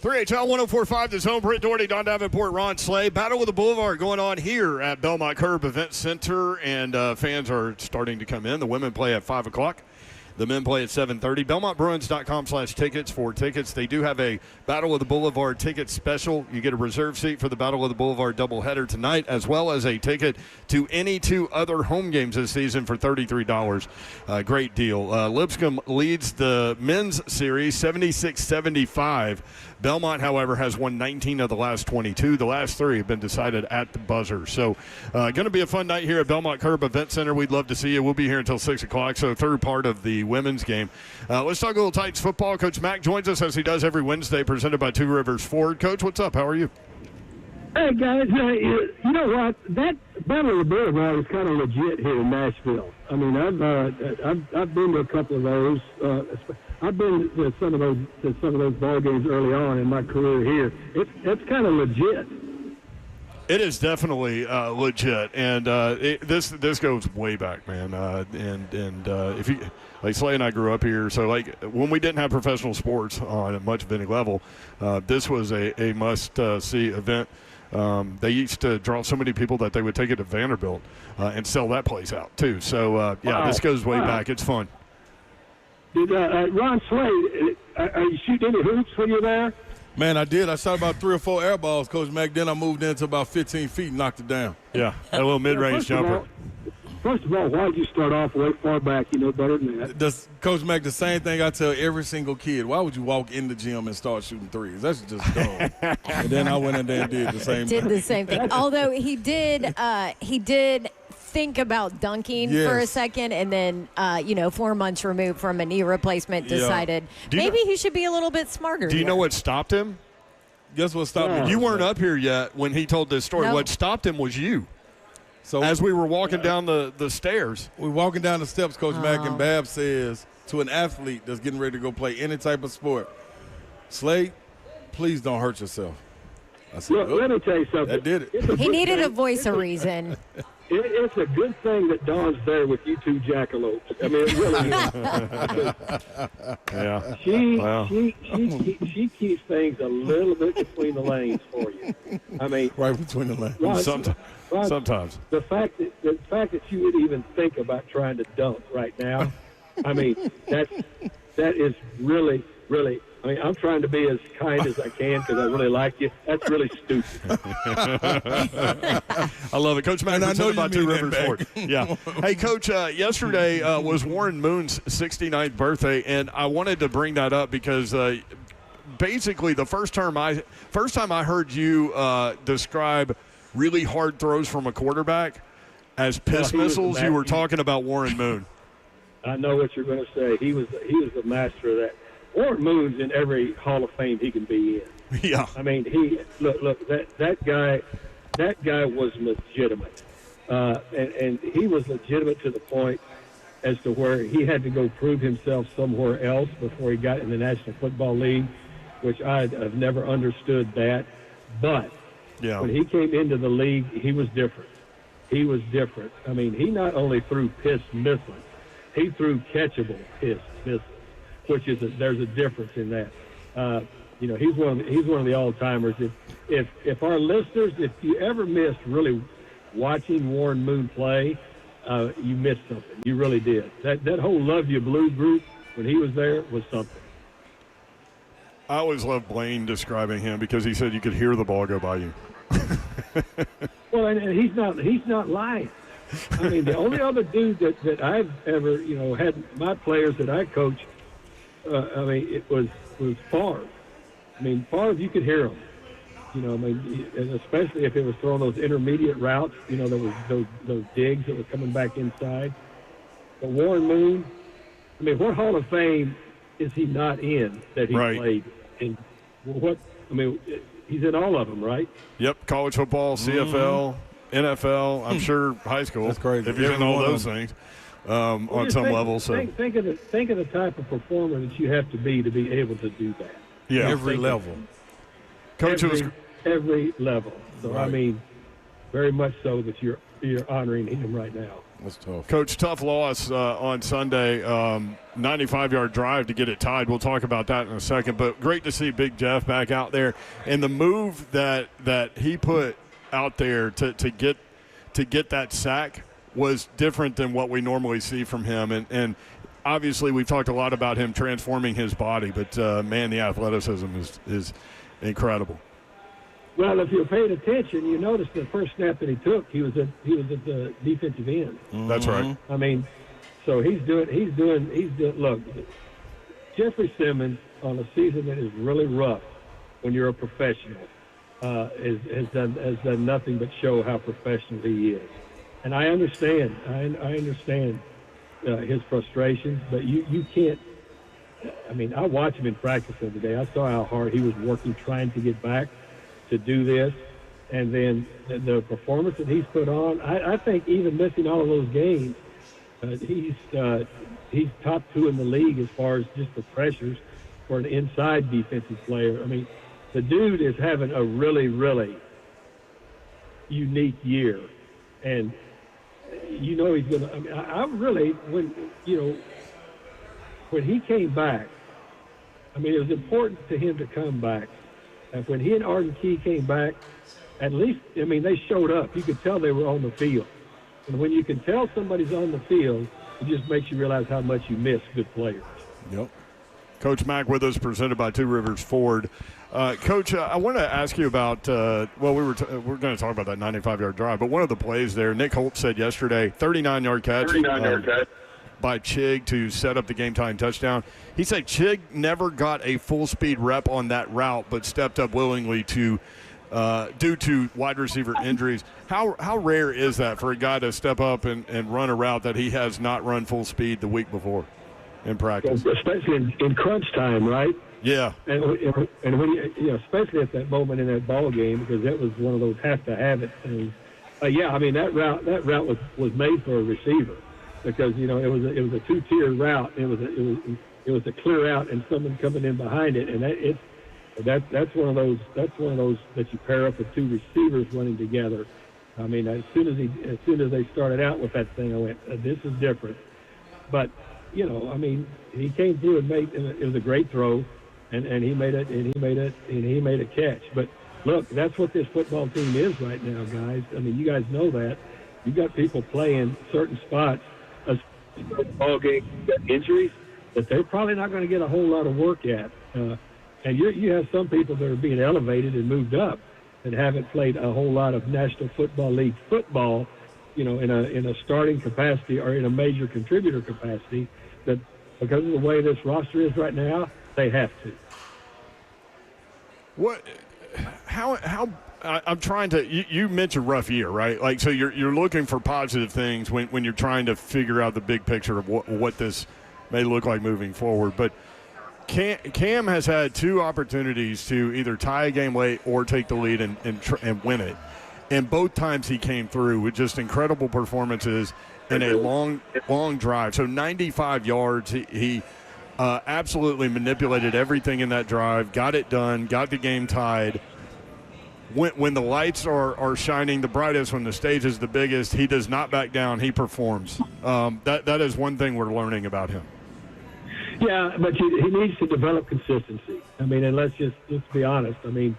B: HL 104.5, The Zone. Britt Doherty, Don Davenport, Ron Slay. Battle of the Boulevard going on here at Belmont Curb Event Center, and fans are starting to come in. The women play at 5 o'clock. The men play at 7:30. BelmontBruins.com/tickets for tickets. They do have a Battle of the Boulevard ticket special. You get a reserve seat for the Battle of the Boulevard doubleheader tonight, as well as a ticket to any 2 other home games this season for $33. Great deal. Lipscomb leads the men's series 76-75. Belmont, however, has won 19 of the last 22. The last 3 have been decided at the buzzer. So going to be a fun night here at Belmont Curb Event Center. We'd love to see you. We'll be here until 6 o'clock, so third part of the women's game. Let's talk a little Titans football. Coach Mack joins us as he does every Wednesday, presented by Two Rivers Ford. Coach, what's up? How are you?
G: Hey, guys, you know what? That Battle of the Boulevard is kind of legit here in Nashville. I mean, I've been to a couple of those. I've been to some of those ball games early on in my career here. It's kind of legit.
B: It is definitely legit, and this goes way back, man. If you like, Slay and I grew up here, so like when we didn't have professional sports on much of any level, this was a must-see event. They used to draw so many people that they would take it to Vanderbilt and sell that place out too. So yeah, this goes way back. It's fun.
G: Did Ron Slay? Are you shooting any hoops when you're there?
C: Man, I did. I shot about 3 or 4 air balls, Coach Mack. Then I moved into about 15 feet and knocked it down.
B: Yeah, a little mid-range jumper.
G: First of all, why did you start off way far back? You know better than that.
C: Coach Mack, the same thing I tell every single kid. Why would you walk in the gym and start shooting threes? That's just dumb. And then I went in there and did the same thing.
D: Did the same thing. Although he did think about dunking for a second, and then 4 months removed from a knee replacement, decided maybe he should be a little bit smarter.
B: Do you know what stopped him?
C: Guess what stopped me?
B: You weren't up here yet when he told this story.
D: No.
B: What stopped him was you.
C: So
B: as we were walking down the stairs.
C: We're walking down the steps, Coach Mack, and Bab says to an athlete that's getting ready to go play any type of sport, Slade, please don't hurt yourself. I said,
G: Look, let me tell you something.
C: That did it.
D: He needed a voice of reason.
G: It's a good thing that Dawn's there with you 2 jackalopes. I mean, it really is.
B: Yeah.
G: She keeps things a little bit between the lanes for you. I mean,
C: right between the lanes.
B: Sometimes.
G: The fact that you would even think about trying to dunk right now, I mean, that is really, really. I mean, I'm trying to be as kind as I can because I really like you. That's really stupid.
B: I love it. Coach Mack, I know about Two Rivers Ford. Yeah. Hey, Coach, yesterday was Warren Moon's 69th birthday, and I wanted to bring that up because basically the first time I heard you describe really hard throws from a quarterback as piss missiles, you were talking about Warren Moon.
G: I know what you're going to say. He was the master of that. Warren Moon's in every Hall of Fame he can be in.
B: Yeah.
G: I mean, that guy was legitimate, and he was legitimate to the point as to where he had to go prove himself somewhere else before he got in the National Football League, which I've never understood that. But when he came into the league, he was different. He was different. I mean, he not only threw piss missiles, he threw catchable piss missiles, which is there's a difference in that. He's one of the all-timers. If our listeners, if you ever missed really watching Warren Moon play, you missed something. You really did. That whole Love You Blue group when he was there was something.
B: I always loved Blaine describing him because he said you could hear the ball go by you.
G: Well, and he's not lying. I mean, the only other dude that I've ever had my players that I coached, it was Favre. I mean, Favre, you could hear him. And especially if it was throwing those intermediate routes, there was those digs that were coming back inside. But Warren Moon, I mean, what Hall of Fame is he not in that he played in? He's in all of them, right?
B: Yep, college football, CFL, NFL, I'm sure high school.
C: That's crazy.
B: If you're in all those things on some level. So
G: think of the type of performer that you have to be able to do that.
B: Yeah,
C: every level.
B: Coach,
G: every level. So
C: right.
G: I mean, very much so that you're honoring him right now.
C: That's tough.
B: Coach, tough loss on Sunday, 95-yard drive to get it tied. We'll talk about that in a second. But great to see Big Jeff back out there. And the move that he put out there to get that sack was different than what we normally see from him. And obviously we've talked a lot about him transforming his body. But, man, the athleticism is incredible.
G: Well, if you're paying attention, you notice the first snap that he took, he was at the defensive end.
B: That's right.
G: I mean, so he's doing. Look, Jeffrey Simmons on a season that is really rough when you're a professional has done nothing but show how professional he is, and I understand. I understand his frustrations, but you can't. I mean, I watched him in practice the other day. I saw how hard he was working trying to get back to do this, and then the performance that he's put on, I think even missing all of those games, he's top 2 in the league as far as just the pressures for an inside defensive player. I mean, the dude is having a really, really unique year, and he's going to. I mean, I really when he came back, I mean, it was important to him to come back. And when he and Arden Key came back, at least, I mean, they showed up. You could tell they were on the field. And when you can tell somebody's on the field, it just makes you realize how much you miss good players.
B: Yep. Coach Mack with us, presented by Two Rivers Ford. Coach, I want to ask you about, we're going to talk about that 95-yard drive, but one of the plays there, Nick Holt said yesterday, 39-yard catch. 39-yard catch. By Chig to set up the game-tying touchdown. He said Chig never got a full-speed rep on that route, but stepped up willingly to due to wide receiver injuries. How rare is that for a guy to step up and run a route that he has not run full speed the week before in practice?
G: Especially in crunch time, right?
B: Yeah.
G: And when especially at that moment in that ball game, because that was one of those have to have it things. I mean that route was made for a receiver. Because it was a 2-tier route. It was a clear out and someone coming in behind it, and that's one of those that you pair up with 2 receivers running together. I mean, as soon as they started out with that thing, I went, this is different. But I mean, he came through and it was a great throw, and he made a catch. But look, that's what this football team is right now, guys. I mean, you guys know that. You've got people playing certain spots. Ball game, injuries that they're probably not going to get a whole lot of work at, and you have some people that are being elevated and moved up that haven't played a whole lot of National Football League football, in a starting capacity or in a major contributor capacity. That because of the way this roster is right now, they have to.
B: How I'm trying to. You mentioned rough year, right? Like, so you're looking for positive things when you're trying to figure out the big picture of what this may look like moving forward. But Cam has had 2 opportunities to either tie a game late or take the lead and win it, and both times he came through with just incredible performances in a long drive. So 95 yards. He absolutely manipulated everything in that drive, got it done, got the game tied. When the lights are shining the brightest, when the stage is the biggest, he does not back down. He performs. That is one thing we're learning about him.
G: Yeah, but he needs to develop consistency. I mean, and let's be honest. I mean,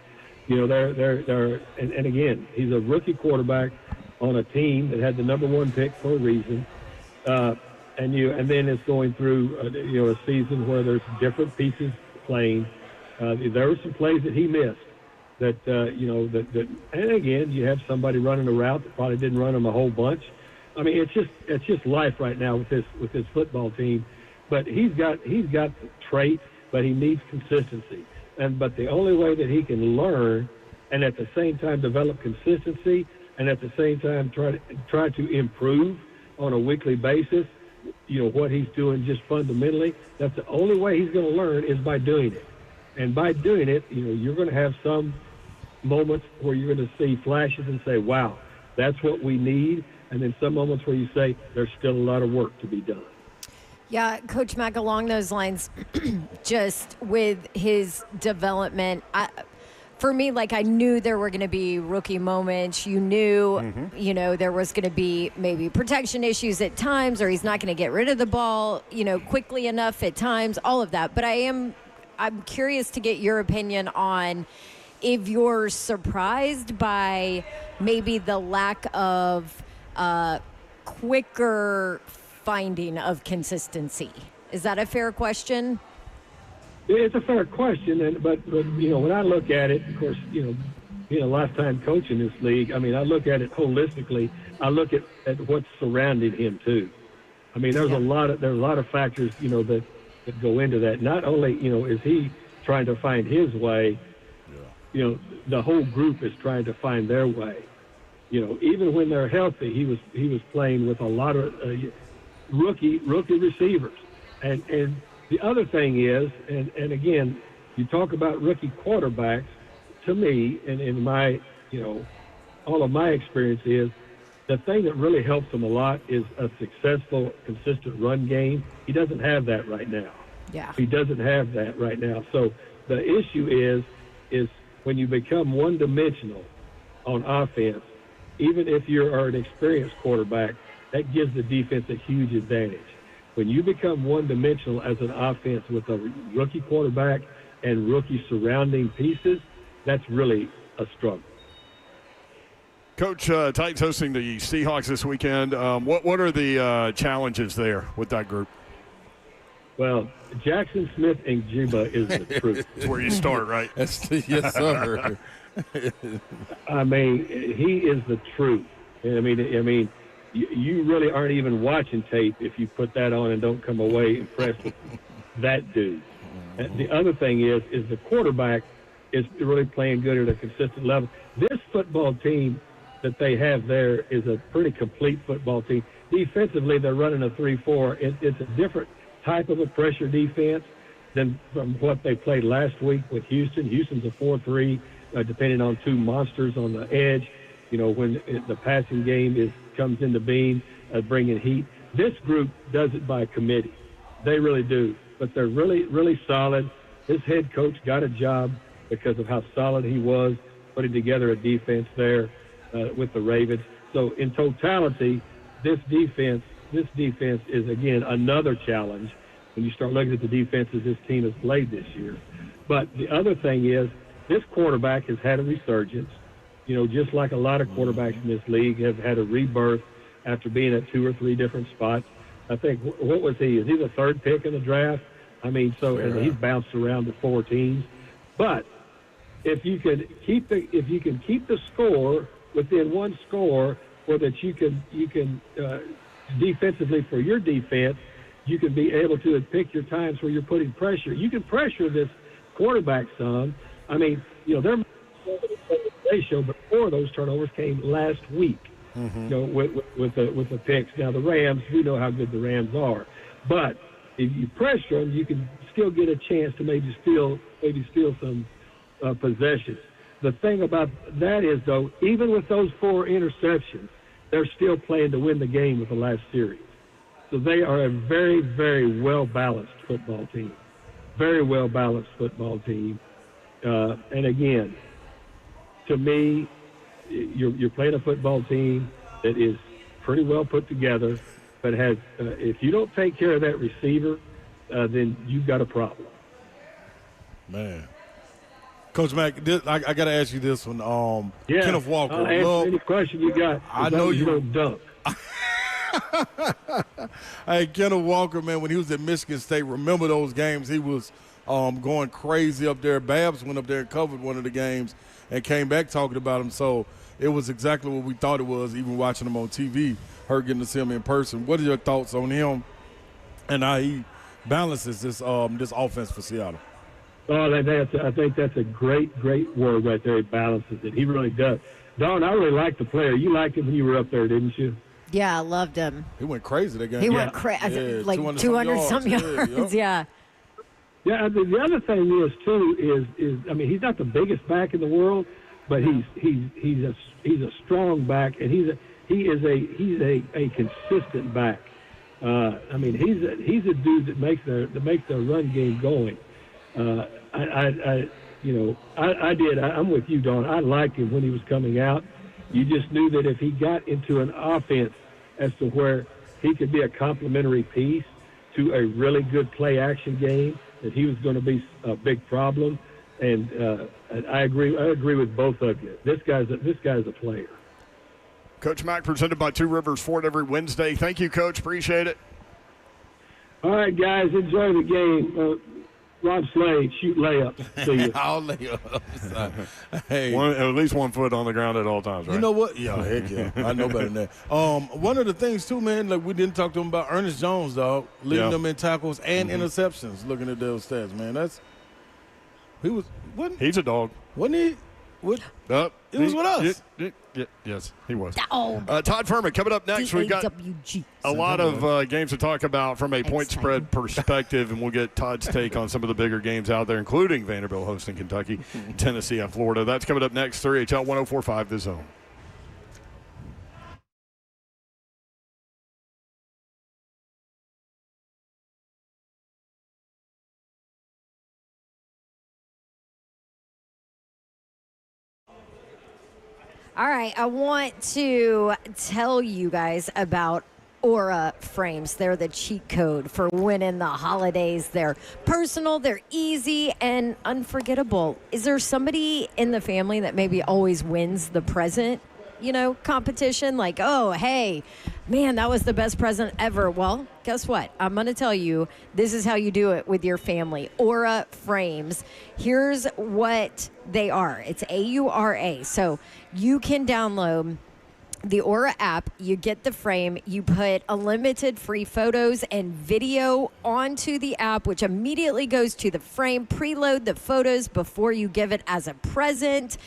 G: they're and again, he's a rookie quarterback on a team that had the number one pick for a reason, and then it's going through a season where there's different pieces playing. There were some plays that he missed that and again, you have somebody running a route that probably didn't run him a whole bunch. I mean, it's just life right now with this football team. But he's got the trait, but he needs consistency. But the only way that he can learn and at the same time develop consistency and at the same time try to improve on a weekly basis, what he's doing just fundamentally, that's the only way he's going to learn is by doing it. And by doing it, you're going to have some moments where you're going to see flashes and say, wow, that's what we need. And then some moments where you say, there's still a lot of work to be done.
D: Yeah, Coach Mack, along those lines, just with his development, for me, I knew there were going to be rookie moments. You knew, there was going to be maybe protection issues at times, or he's not going to get rid of the ball, quickly enough at times, all of that. But I'm curious to get your opinion on if you're surprised by maybe the lack of quicker finding of consistency. Is that a fair question?
G: It's a fair question, but when I look at it, of course, being a lifetime coach in this league, I mean, I look at it holistically. I look at what's surrounding him too. I mean, there's a lot of factors, that go into that. Not only, is he trying to find his way, the whole group is trying to find their way. Even when they're healthy, he was playing with a lot of rookie receivers. And the other thing is, and again, you talk about rookie quarterbacks, to me, and in my, all of my experience is, the thing that really helps him a lot is a successful, consistent run game. He doesn't have that right now.
D: Yeah.
G: He doesn't have that right now. So the issue is when you become one-dimensional on offense, even if you are an experienced quarterback, that gives the defense a huge advantage. When you become one-dimensional as an offense with a rookie quarterback and rookie surrounding pieces, that's really a struggle.
B: Coach, Titans hosting the Seahawks this weekend. What are the challenges there with that group?
G: Well, Jackson Smith and Jiba is the truth.
B: That's where you start, right?
C: Yes, sir.
G: I mean, he is the truth. I mean, you really aren't even watching tape if you put that on and don't come away impressed with that dude. And the other thing is the quarterback is really playing good at a consistent level. This football team that they have there is a pretty complete football team. Defensively, they're running a 3-4. It's a different type of a pressure defense than from what they played last week with Houston. Houston's a 4-3, depending on two monsters on the edge. When the passing game comes into being, bringing heat. This group does it by committee. They really do. But they're really, really solid. His head coach got a job because of how solid he was, putting together a defense there with the Ravens. So in totality, this defense is, again, another challenge when you start looking at the defenses this team has played this year. But the other thing is this quarterback has had a resurgence. Just like a lot of quarterbacks in this league have had a rebirth after being at 2 or 3 different spots. I think, what was he? Is he the 3rd pick in the draft? I mean, and he's bounced around to 4 teams. But if you can keep the score within one score, or that you can defensively for your defense, you can be able to pick your times where you're putting pressure. You can pressure this quarterback some. I mean, they're ratio, but 4 of those turnovers came last week. With the picks. Now the Rams, we know how good the Rams are, but if you pressure them, you can still get a chance to maybe steal some possessions. The thing about that is, though, even with those 4 interceptions, they're still playing to win the game with the last series. So they are a very, very well-balanced football team. Very well-balanced football team. And again, to me, you're playing a football team that is pretty well put together, but has if you don't take care of that receiver, then you've got a problem.
C: Man. Coach Mack, I got to ask you this one. Kenneth Walker.
G: Answer any question you got.
C: I know you
G: don't dunk.
C: Hey, Kenneth Walker, man, when he was at Michigan State, remember those games? He was going crazy up there. Babs went up there and covered one of the games and came back talking about him. So it was exactly what we thought it was, even watching him on TV, her getting to see him in person. What are your thoughts on him and how he balances this offense for Seattle?
G: Oh, I think that's a great word right there. He balances it. He really does. Dawn, I really like the player. You liked him when you were up there, didn't you?
D: Yeah, I loved him.
C: He went crazy that game.
D: He went crazy, like 200-some yards. Yeah.
G: Yeah, the other thing is too is I mean, he's not the biggest back in the world, but he's a strong back, and he's a consistent back. I mean, he's a dude that makes the run game going. I'm with you, Don. I liked him when he was coming out. You just knew that if he got into an offense as to where he could be a complementary piece to a really good play-action game, that he was going to be a big problem. And I agree with both of you. This guy's a player.
B: Coach Mack, presented by Two Rivers Ford every Wednesday. Thank you, Coach. Appreciate it.
G: All right, guys, enjoy the game. Rob Slade, shoot layups. See you.
C: I'll lay up. Hey.
B: At least 1 foot on the ground at all times, right?
C: You know what? Yeah, heck yeah. I know better than that. One of the things, too, man, like we didn't talk to him about Ernest Jones, dog, leading them in tackles and interceptions, looking at those stats, man.
B: He's a dog.
C: Wasn't he? He was with us.
B: Yes, he was.
D: Oh.
B: Todd Furman, coming up next, we got a lot of games to talk about from a point spread perspective, and we'll get Todd's take on some of the bigger games out there, including Vanderbilt hosting Kentucky, Tennessee, and Florida. That's coming up next, 3HL 104.5 The Zone.
D: All right, I want to tell you guys about Aura frames. They're the cheat code for winning the holidays. They're personal, they're easy, and unforgettable. Is there somebody in the family that maybe always wins the present, competition? Like, oh, hey, man, that was the best present ever. Well, guess what? I'm going to tell you, this is how you do it with your family. Aura frames. Here's what they are. It's AURA. So you can download the Aura app, you get the frame, you put unlimited free photos and video onto the app, which immediately goes to the frame. Preload the photos before you give it as a present.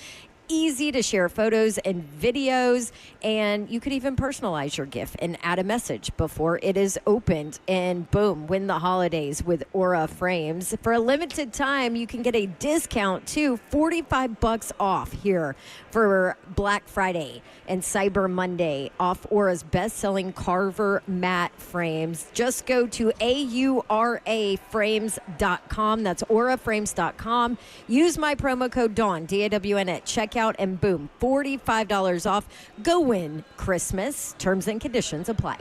D: Easy to share photos and videos, and you could even personalize your gift and add a message before it is opened, and boom, win the holidays with Aura frames. For a limited time, you can get a discount too, $45 off here for Black Friday and Cyber Monday off Aura's best-selling Carver matte frames. Just go to auraframes.com. That's auraframes.com. Use my promo code DAWN, DAWN, at checkout, and boom, $45 off. Go win Christmas. Terms and conditions apply.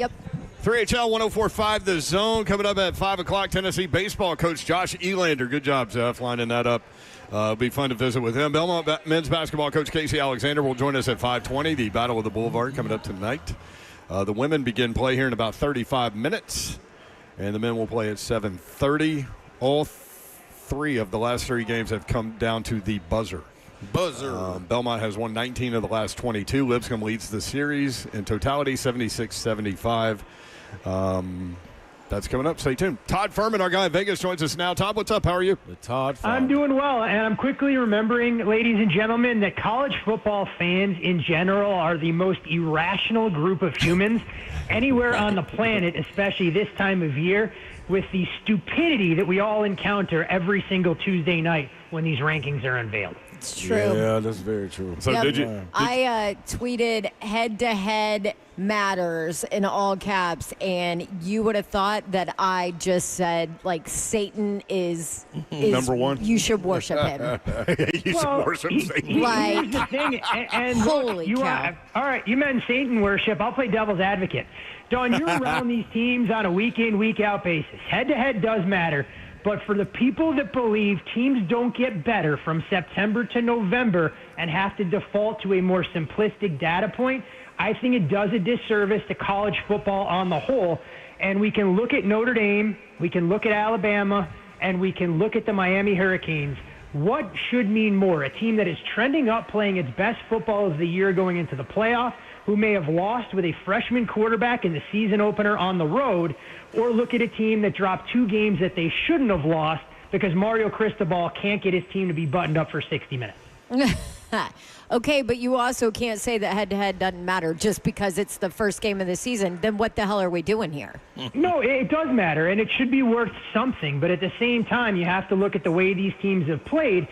D: Yep.
B: 3HL 104.5 The Zone coming up at 5 o'clock. Tennessee baseball coach Josh Elander. Good job, Zeph, lining that up. It'll be fun to visit with him. Belmont men's basketball coach Casey Alexander will join us at 5:20. The Battle of the Boulevard coming up tonight. The women begin play here in about 35 minutes, and the men will play at 7:30. All three of the last 3 games have come down to the buzzer. Belmont has won 19 of the last 22. Lipscomb leads the series in totality, 76-75. That's coming up. Stay tuned. Todd Furman, our guy in Vegas, joins us now. Todd, what's up? How are you?
C: Todd Furman.
H: I'm doing well, and I'm quickly remembering, ladies and gentlemen, that college football fans in general are the most irrational group of humans anywhere on the planet, especially this time of year, with the stupidity that we all encounter every single Tuesday night when these rankings are unveiled.
D: It's true.
C: Yeah, that's very true.
B: So
D: Yep. I tweeted head-to-head matters in all caps, and you would have thought that I just said, like, Satan is
B: number one.
D: You should worship him.
B: You should worship Satan.
H: Here's the thing, and
D: Holy
H: you
D: cow.
H: all right, you meant Satan worship. I'll play devil's advocate. Dawn, you're around these teams on a week-in, week-out basis. Head-to-head does matter. But for the people that believe teams don't get better from September to November and have to default to a more simplistic data point, I think it does a disservice to college football on the whole. And we can look at Notre Dame, we can look at Alabama, and we can look at the Miami Hurricanes. What should mean more? A team that is trending up, playing its best football of the year going into the playoff, who may have lost with a freshman quarterback in the season opener on the road, or look at a team that dropped 2 games that they shouldn't have lost because Mario Cristobal can't get his team to be buttoned up for 60 minutes.
D: Okay, but you also can't say that head-to-head doesn't matter just because it's the first game of the season. Then what the hell are we doing here?
H: No, it does matter, and it should be worth something. But at the same time, you have to look at the way these teams have played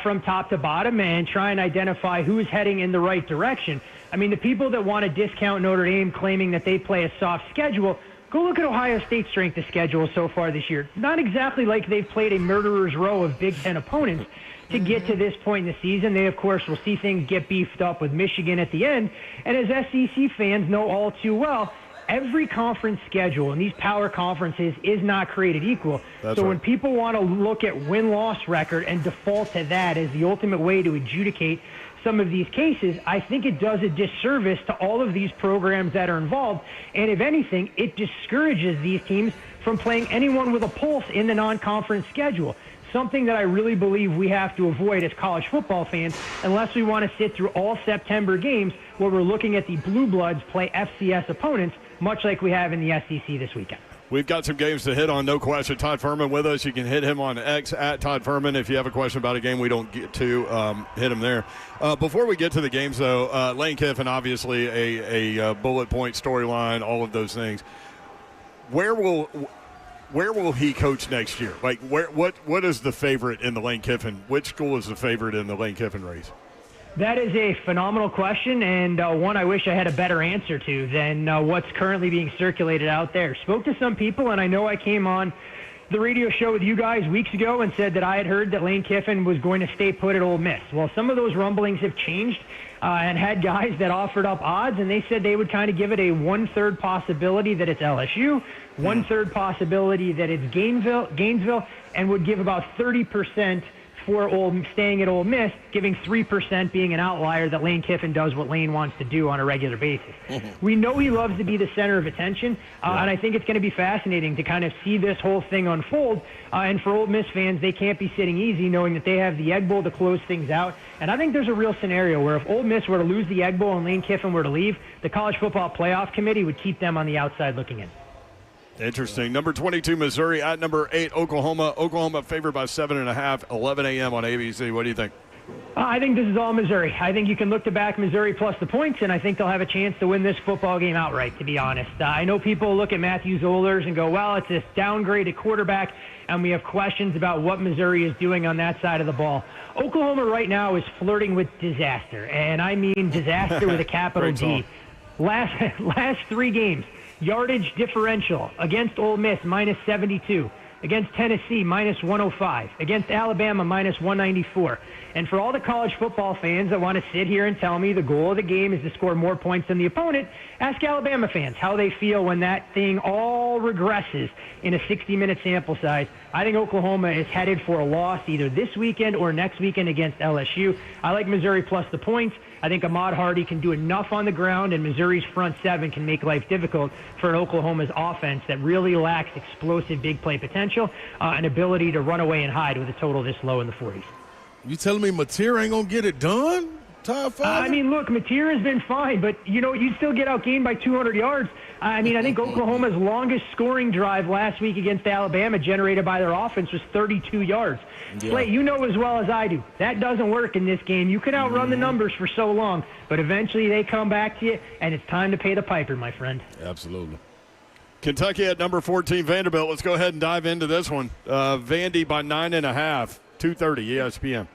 H: from top to bottom and try and identify who's heading in the right direction. I mean, the people that want to discount Notre Dame claiming that they play a soft schedule, go look at Ohio State's strength of schedule so far this year. Not exactly like they've played a murderer's row of Big Ten opponents to get to this point in the season. They, of course, will see things get beefed up with Michigan at the end. And as SEC fans know all too well, every conference schedule in these power conferences is not created equal.
B: That's
H: so
B: right.
H: when people want to look at win-loss record and default to that as the ultimate way to adjudicate some of these cases, I think it does a disservice to all of these programs that are involved. And if anything, it discourages these teams from playing anyone with a pulse in the non-conference schedule. Something that I really believe we have to avoid as college football fans unless we want to sit through all September games where we're looking at the Blue Bloods play FCS opponents, much like we have in the SEC this weekend.
B: We've got some games to hit on, no question. Todd Furman with us. You can hit him on X at Todd Furman. If you have a question about a game we don't get to, hit him there. Before we get to the games, though, Lane Kiffin, obviously a bullet point storyline, all of those things. Where will he coach next year? Like, what is the favorite in the Lane Kiffin? Which school is the favorite in the Lane Kiffin race?
H: That is a phenomenal question, and one I wish I had a better answer to than what's currently being circulated out there. Spoke to some people, and I know I came on the radio show with you guys weeks ago and said that I had heard that Lane Kiffin was going to stay put at Ole Miss. Well, some of those rumblings have changed and had guys that offered up odds, and they said they would kind of give it a 1/3 possibility that it's LSU, 1/3 possibility that it's Gainesville, and would give about 30% for staying at Ole Miss, giving 3% being an outlier that Lane Kiffin does what Lane wants to do on a regular basis. We know he loves to be the center of attention, and I think it's going to be fascinating to kind of see this whole thing unfold. And for Ole Miss fans, they can't be sitting easy knowing that they have the Egg Bowl to close things out. And I think there's a real scenario where if Ole Miss were to lose the Egg Bowl and Lane Kiffin were to leave, the College Football Playoff Committee would keep them on the outside looking in.
B: Interesting. Number 22, Missouri at number 8, Oklahoma. Oklahoma favored by 7.5, 11 a.m. on ABC. What do you think?
H: I think this is all Missouri. I think you can look to back Missouri plus the points, and I think they'll have a chance to win this football game outright, to be honest. I know people look at Matthew Zollers and go, well, it's this downgraded quarterback, and we have questions about what Missouri is doing on that side of the ball. Oklahoma right now is flirting with disaster, and I mean disaster with a capital D. Last 3 games. Yardage differential against Ole Miss, -72. Against Tennessee, minus 105. Against Alabama, minus 194. And for all the college football fans that want to sit here and tell me the goal of the game is to score more points than the opponent, ask Alabama fans how they feel when that thing all regresses in a 60-minute sample size. I think Oklahoma is headed for a loss either this weekend or next weekend against LSU. I like Missouri plus the points. I think Ahmad Hardy can do enough on the ground, and Missouri's front seven can make life difficult for an Oklahoma's offense that really lacks explosive big play potential and ability to run away and hide with a total this low in the 40s.
C: You telling me Mateer ain't going to get it done?
H: I mean, look, Mateer has been fine, but, you still get outgained by 200 yards. I mean, I think Oklahoma's longest scoring drive last week against Alabama generated by their offense was 32 yards. Yeah. Slate, you know as well as I do, that doesn't work in this game. You can outrun the numbers for so long, but eventually they come back to you, and it's time to pay the piper, my friend.
C: Absolutely.
B: Kentucky at number 14, Vanderbilt. Let's go ahead and dive into this one. Vandy by 9.5, 2:30 ESPN.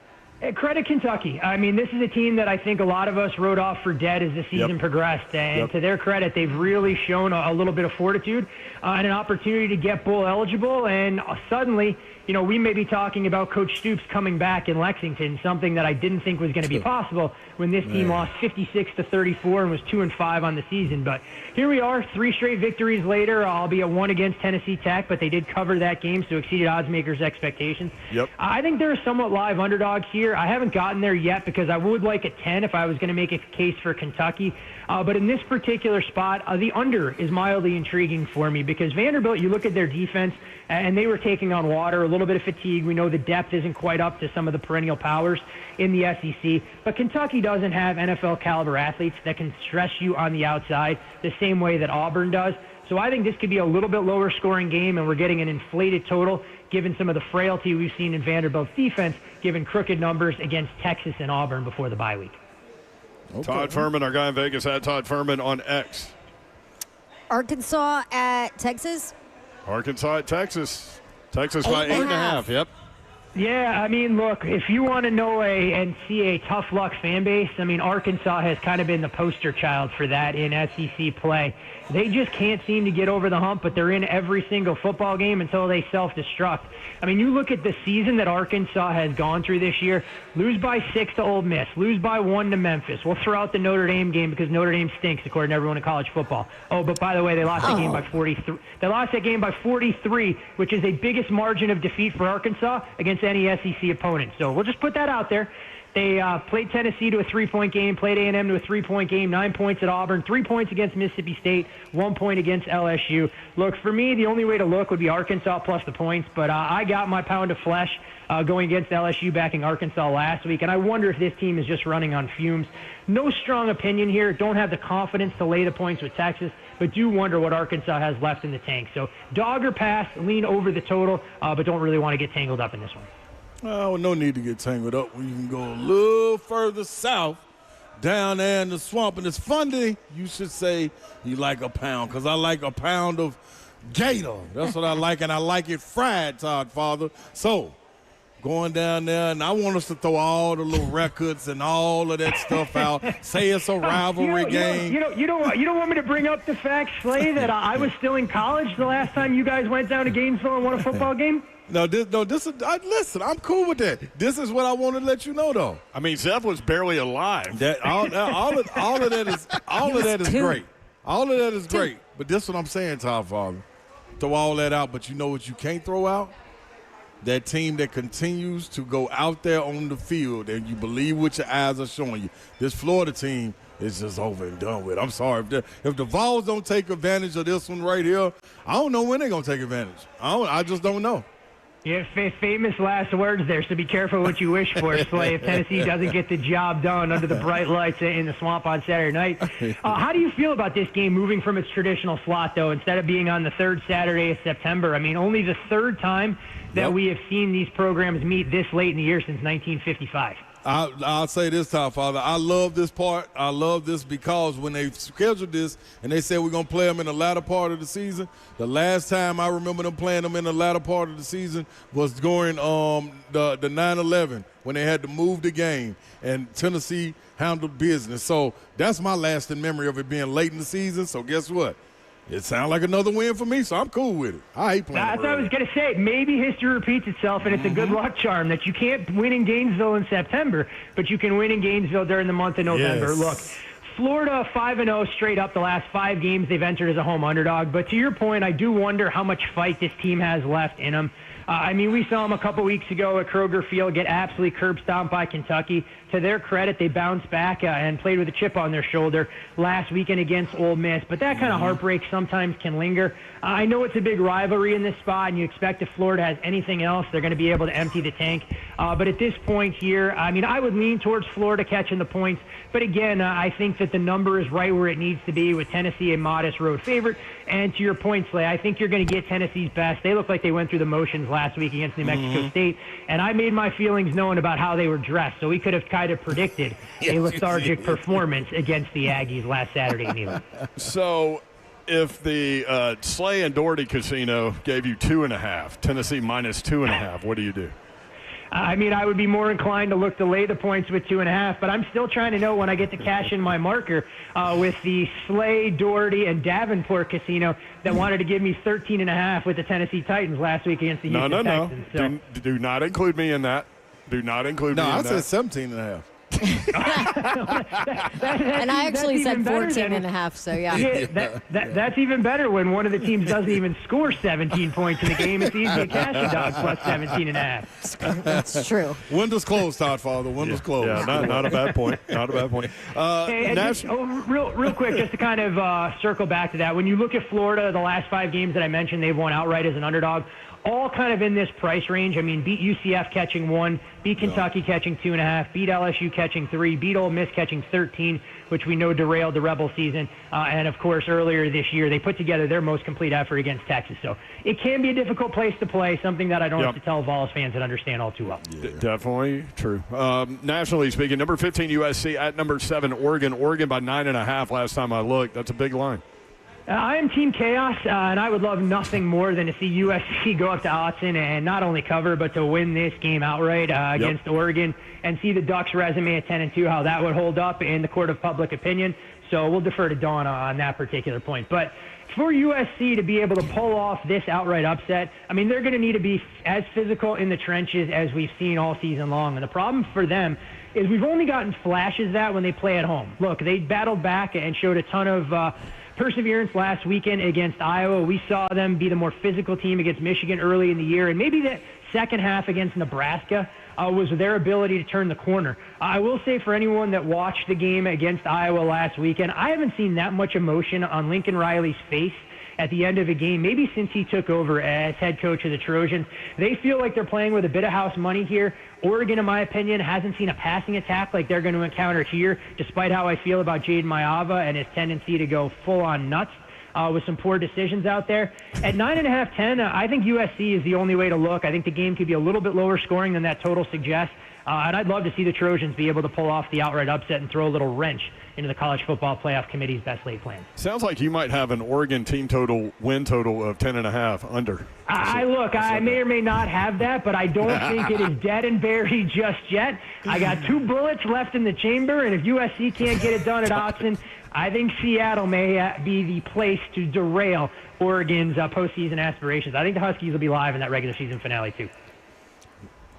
H: Credit Kentucky. I mean, this is a team that I think a lot of us wrote off for dead as the season progressed. And to their credit, they've really shown a little bit of fortitude and an opportunity to get bowl eligible. And suddenly, we may be talking about Coach Stoops coming back in Lexington, something that I didn't think was going to be possible when this team lost 56-34 and was 2-5 on the season. But here we are, 3 straight victories later, albeit one against Tennessee Tech, but they did cover that game, so exceeded oddsmakers' expectations. I think they're a somewhat live underdog here. I haven't gotten there yet because I would like a 10 if I was going to make a case for Kentucky. But in this particular spot, the under is mildly intriguing for me because Vanderbilt, you look at their defense, and they were taking on water, a little bit of fatigue. We know the depth isn't quite up to some of the perennial powers in the SEC. But Kentucky doesn't have NFL-caliber athletes that can stress you on the outside the same way that Auburn does. So I think this could be a little bit lower scoring game, and we're getting an inflated total given some of the frailty we've seen in Vanderbilt's defense, given crooked numbers against Texas and Auburn before the bye week.
B: Okay. Todd Furman, our guy in Vegas, at Todd Furman on X.
D: Arkansas at Texas?
B: Arkansas at Texas. Texas by 8.5. Yep.
H: Yeah, I mean, look, if you want to know and see a tough luck fan base, I mean, Arkansas has kind of been the poster child for that in SEC play. They just can't seem to get over the hump, but they're in every single football game until they self-destruct. I mean, you look at the season that Arkansas has gone through this year, lose by 6 to Ole Miss, lose by 1 to Memphis. We'll throw out the Notre Dame game because Notre Dame stinks, according to everyone in college football. Oh, but by the way, they lost that game by 43. They lost that game by 43, which is the biggest margin of defeat for Arkansas against any SEC opponent. So we'll just put that out there. They played Tennessee to a 3-point game, played A&M to a 3-point game, 9 points at Auburn, 3 points against Mississippi State, 1 point against LSU. Look, for me, the only way to look would be Arkansas plus the points, but I got my pound of flesh going against LSU, backing Arkansas last week, and I wonder if this team is just running on fumes. No strong opinion here. Don't have the confidence to lay the points with Texas, but do wonder what Arkansas has left in the tank. So dog or pass, lean over the total, but don't really want to get tangled up in this one.
C: Oh, no need to get tangled up. We can go a little further south, down there in the swamp. And it's funny you should say you like a pound, because I like a pound of gator. That's what I like, and I like it fried, Todd Father. So, going down there, and I want us to throw all the little records and all of that stuff out. Say it's a rivalry game.
H: You don't want me to bring up the fact, Slay, that I was still in college the last time you guys went down to Gainesville and won a football game?
C: Listen, I'm cool with that. This is what I want to let you know, though.
B: I mean, Zeph was barely alive.
C: All of that is great. All of that is great. But this is what I'm saying, Todd Father. Throw all that out, but you know what you can't throw out? That team that continues to go out there on the field and you believe what your eyes are showing you. This Florida team is just over and done with. I'm sorry. If the Vols don't take advantage of this one right here, I don't know when they're going to take advantage. I just don't know.
H: Yeah, famous last words there, so be careful what you wish for, Slay, if Tennessee doesn't get the job done under the bright lights in the swamp on Saturday night. How do you feel about this game moving from its traditional slot, though, instead of being on the third Saturday of September? I mean, only the third time that we have seen these programs meet this late in the year since 1955.
C: I'll say this, Todd Father. I love this part. I love this because when they scheduled this and they said we're going to play them in the latter part of the season, the last time I remember them playing them in the latter part of the season was during the 9/11 when they had to move the game and Tennessee handled business. So that's my lasting memory of it being late in the season. So guess what? It sounds like another win for me, so I'm cool with it. I hate playing.
H: That's what I was going to say. Maybe history repeats itself, and it's a good luck charm that you can't win in Gainesville in September, but you can win in Gainesville during the month of November.
C: Yes.
H: Look, Florida 5-0 straight up the last 5 games they've entered as a home underdog. But to your point, I do wonder how much fight this team has left in them. I mean, we saw them a couple weeks ago at Kroger Field get absolutely curb stomped by Kentucky. To their credit, they bounced back and played with a chip on their shoulder last weekend against Ole Miss. But that kind of heartbreak sometimes can linger. I know it's a big rivalry in this spot, and you expect if Florida has anything else, they're going to be able to empty the tank. But at this point here, I mean, I would lean towards Florida catching the points. But again, I think that the number is right where it needs to be, with Tennessee a modest road favorite. And to your point, Slay, I think you're going to get Tennessee's best. They look like they went through the motions last week against New Mexico State. And I made my feelings known about how they were dressed. So we could have kind of predicted a lethargic performance against the Aggies last Saturday in Neyland.
B: So if the Slay and Doherty Casino gave you 2.5, Tennessee minus 2.5, what do you do?
H: I mean, I would be more inclined to look to lay the points with 2.5, but I'm still trying to know when I get to cash in my marker with the Slay, Doherty, and Davenport Casino that wanted to give me 13.5 with the Tennessee Titans last week against the Houston Texans.
B: No. Do not include me in that. Do not include me in that.
C: No, I said 17.5.
D: And I actually said 14.5, so yeah.
H: That's even better when one of the teams doesn't even score 17 points in the game. It's easy to cash a dog plus 17.5.
D: That's true.
C: Windows closed, Todd Father. Windows closed.
B: Yeah, not a bad point. Not a bad point.
H: Real quick, just to kind of circle back to that, when you look at Florida, the last 5 games that I mentioned, they've won outright as an underdog. All kind of in this price range. I mean, beat UCF catching 1, beat Kentucky catching 2.5, beat LSU catching 3, beat Ole Miss catching 13, which we know derailed the Rebel season. And, of course, earlier this year, they put together their most complete effort against Texas. So it can be a difficult place to play, something that I don't have to tell Vols fans that understand all too well.
B: Definitely true. Nationally speaking, number 15 USC at number 7 Oregon. Oregon by 9.5 last time I looked. That's a big line.
H: I am Team Chaos, and I would love nothing more than to see USC go up to Autzen and not only cover, but to win this game outright against Oregon, and see the Ducks' resume at 10-2, how that would hold up in the court of public opinion. So we'll defer to Dawn on that particular point. But for USC to be able to pull off this outright upset, I mean, they're going to need to be as physical in the trenches as we've seen all season long. And the problem for them is we've only gotten flashes of that when they play at home. Look, they battled back and showed a ton of perseverance last weekend against Iowa. We saw them be the more physical team against Michigan early in the year, and maybe the second half against Nebraska was their ability to turn the corner. I will say, for anyone that watched the game against Iowa last weekend, I haven't seen that much emotion on Lincoln Riley's face at the end of a game, maybe since he took over as head coach of the Trojans. They feel like they're playing with a bit of house money here. Oregon, in my opinion, hasn't seen a passing attack like they're going to encounter here, despite how I feel about Jaden Maiava and his tendency to go full-on nuts with some poor decisions out there. At 9.5, 10, I think USC is the only way to look. I think the game could be a little bit lower scoring than that total suggests. And I'd love to see the Trojans be able to pull off the outright upset and throw a little wrench into the College Football Playoff Committee's best laid plans.
B: Sounds like you might have an Oregon team win total of 10.5 under.
H: I may or may not have that, but I don't think it is dead and buried just yet. I got 2 bullets left in the chamber, and if USC can't get it done at Autzen, I think Seattle may be the place to derail Oregon's postseason aspirations. I think the Huskies will be live in that regular season finale, too.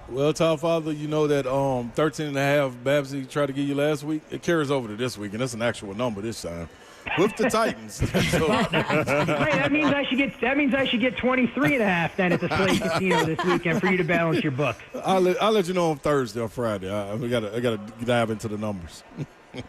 C: Well, Todd Father, you know that 13.5 Babsy tried to give you last week. It carries over to this week, and that's an actual number this time with the Titans. So.
H: That means I should get 23.5 then at the Slate Casino this weekend for you to balance your book.
C: I'll let you know on Thursday or Friday. I gotta dive into the numbers.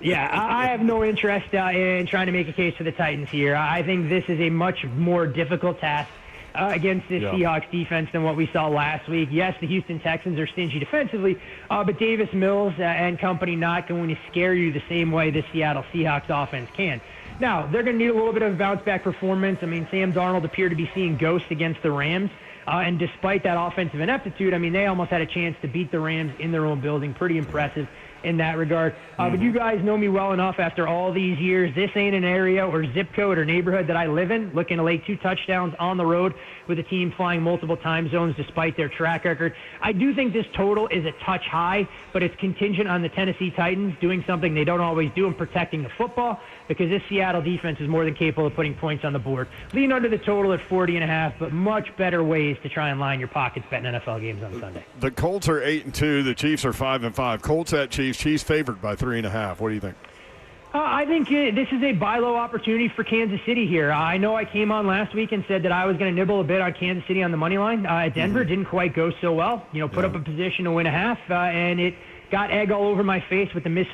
H: Yeah, I have no interest in trying to make a case for the Titans here. I think this is a much more difficult task against this Seahawks defense than what we saw last week. Yes, the Houston Texans are stingy defensively, but Davis Mills and company not going to scare you the same way the Seattle Seahawks offense can. Now, they're going to need a little bit of a bounce-back performance. I mean, Sam Darnold appeared to be seeing ghosts against the Rams. And despite that offensive ineptitude, I mean, they almost had a chance to beat the Rams in their own building. Pretty impressive. in that regard. But you guys know me well enough after all these years. This ain't an area or zip code or neighborhood that I live in. Looking to lay 2 touchdowns on the road with a team flying multiple time zones despite their track record. I do think this total is a touch high, but it's contingent on the Tennessee Titans doing something they don't always do in protecting the football, because this Seattle defense is more than capable of putting points on the board. Lean under the total at 40.5, but much better ways to try and line your pockets betting NFL games on Sunday.
B: The Colts are 8-2. The Chiefs are 5-5. Colts at Chiefs. Chiefs favored by 3.5. What do you think?
H: I think this is a buy low opportunity for Kansas City here. I know I came on last week and said that I was going to nibble a bit on Kansas City on the money line. Denver didn't quite go so well. Put up a position to win a half, and it got egg all over my face with the missed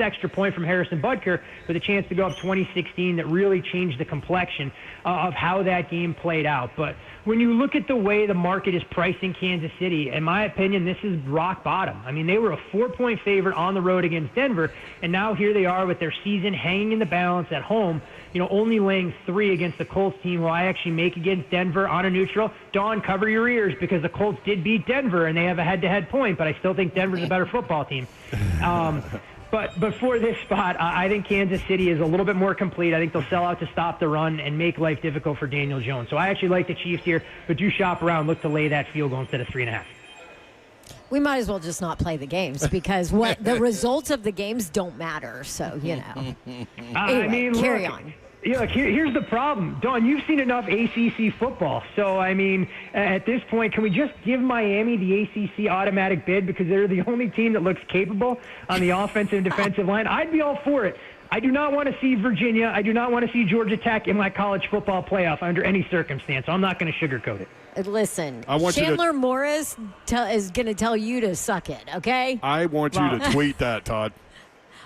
H: extra point from Harrison Butker with a chance to go up 2016 that really changed the complexion of how that game played out. But when you look at the way the market is pricing Kansas City, in my opinion, this is rock bottom. I mean, they were a 4-point favorite on the road against Denver, and now here they are with their season hanging in the balance at home, only laying 3 against the Colts team, who I actually make against Denver on a neutral. Dawn, cover your ears, because the Colts did beat Denver, and they have a head-to-head point, but I still think Denver's a better football team. But for this spot, I think Kansas City is a little bit more complete. I think they'll sell out to stop the run and make life difficult for Daniel Jones. So I actually like the Chiefs here, but do shop around. Look to lay that field goal instead of 3.5.
D: We might as well just not play the games, because the results of the games don't matter. So, anyway, carry on.
H: Yeah, here's the problem. Dawn, you've seen enough ACC football. So, at this point, can we just give Miami the ACC automatic bid because they're the only team that looks capable on the offensive and defensive line? I'd be all for it. I do not want to see Virginia. I do not want to see Georgia Tech in my college football playoff under any circumstance. So I'm not going to sugarcoat it.
D: Listen, Chandler Morris is going to tell you to suck it, okay?
B: I want you to tweet that, Todd.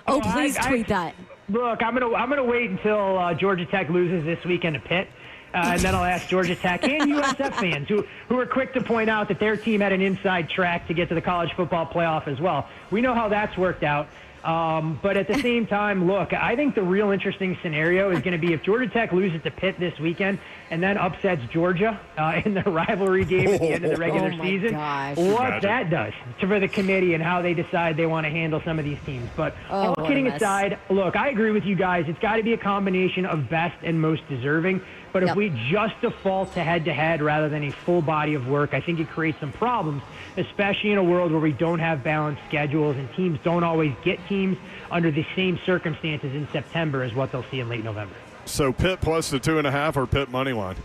D: Oh, please tweet that.
H: Look, I'm gonna wait until Georgia Tech loses this weekend to Pitt, and then I'll ask Georgia Tech and USF fans who are quick to point out that their team had an inside track to get to the college football playoff as well. We know how that's worked out. But at the same time, look, I think the real interesting scenario is going to be if Georgia Tech loses to Pitt this weekend and then upsets Georgia in the rivalry game at the end of the regular season, what that does for the committee and how they decide they want to handle some of these teams. But all kidding aside, look, I agree with you guys. It's got to be a combination of best and most deserving. But if we just default to head-to-head rather than a full body of work, I think it creates some problems, especially in a world where we don't have balanced schedules and teams don't always get teams under the same circumstances in September as what they'll see in late November.
B: So Pitt plus the 2.5 or Pitt money line?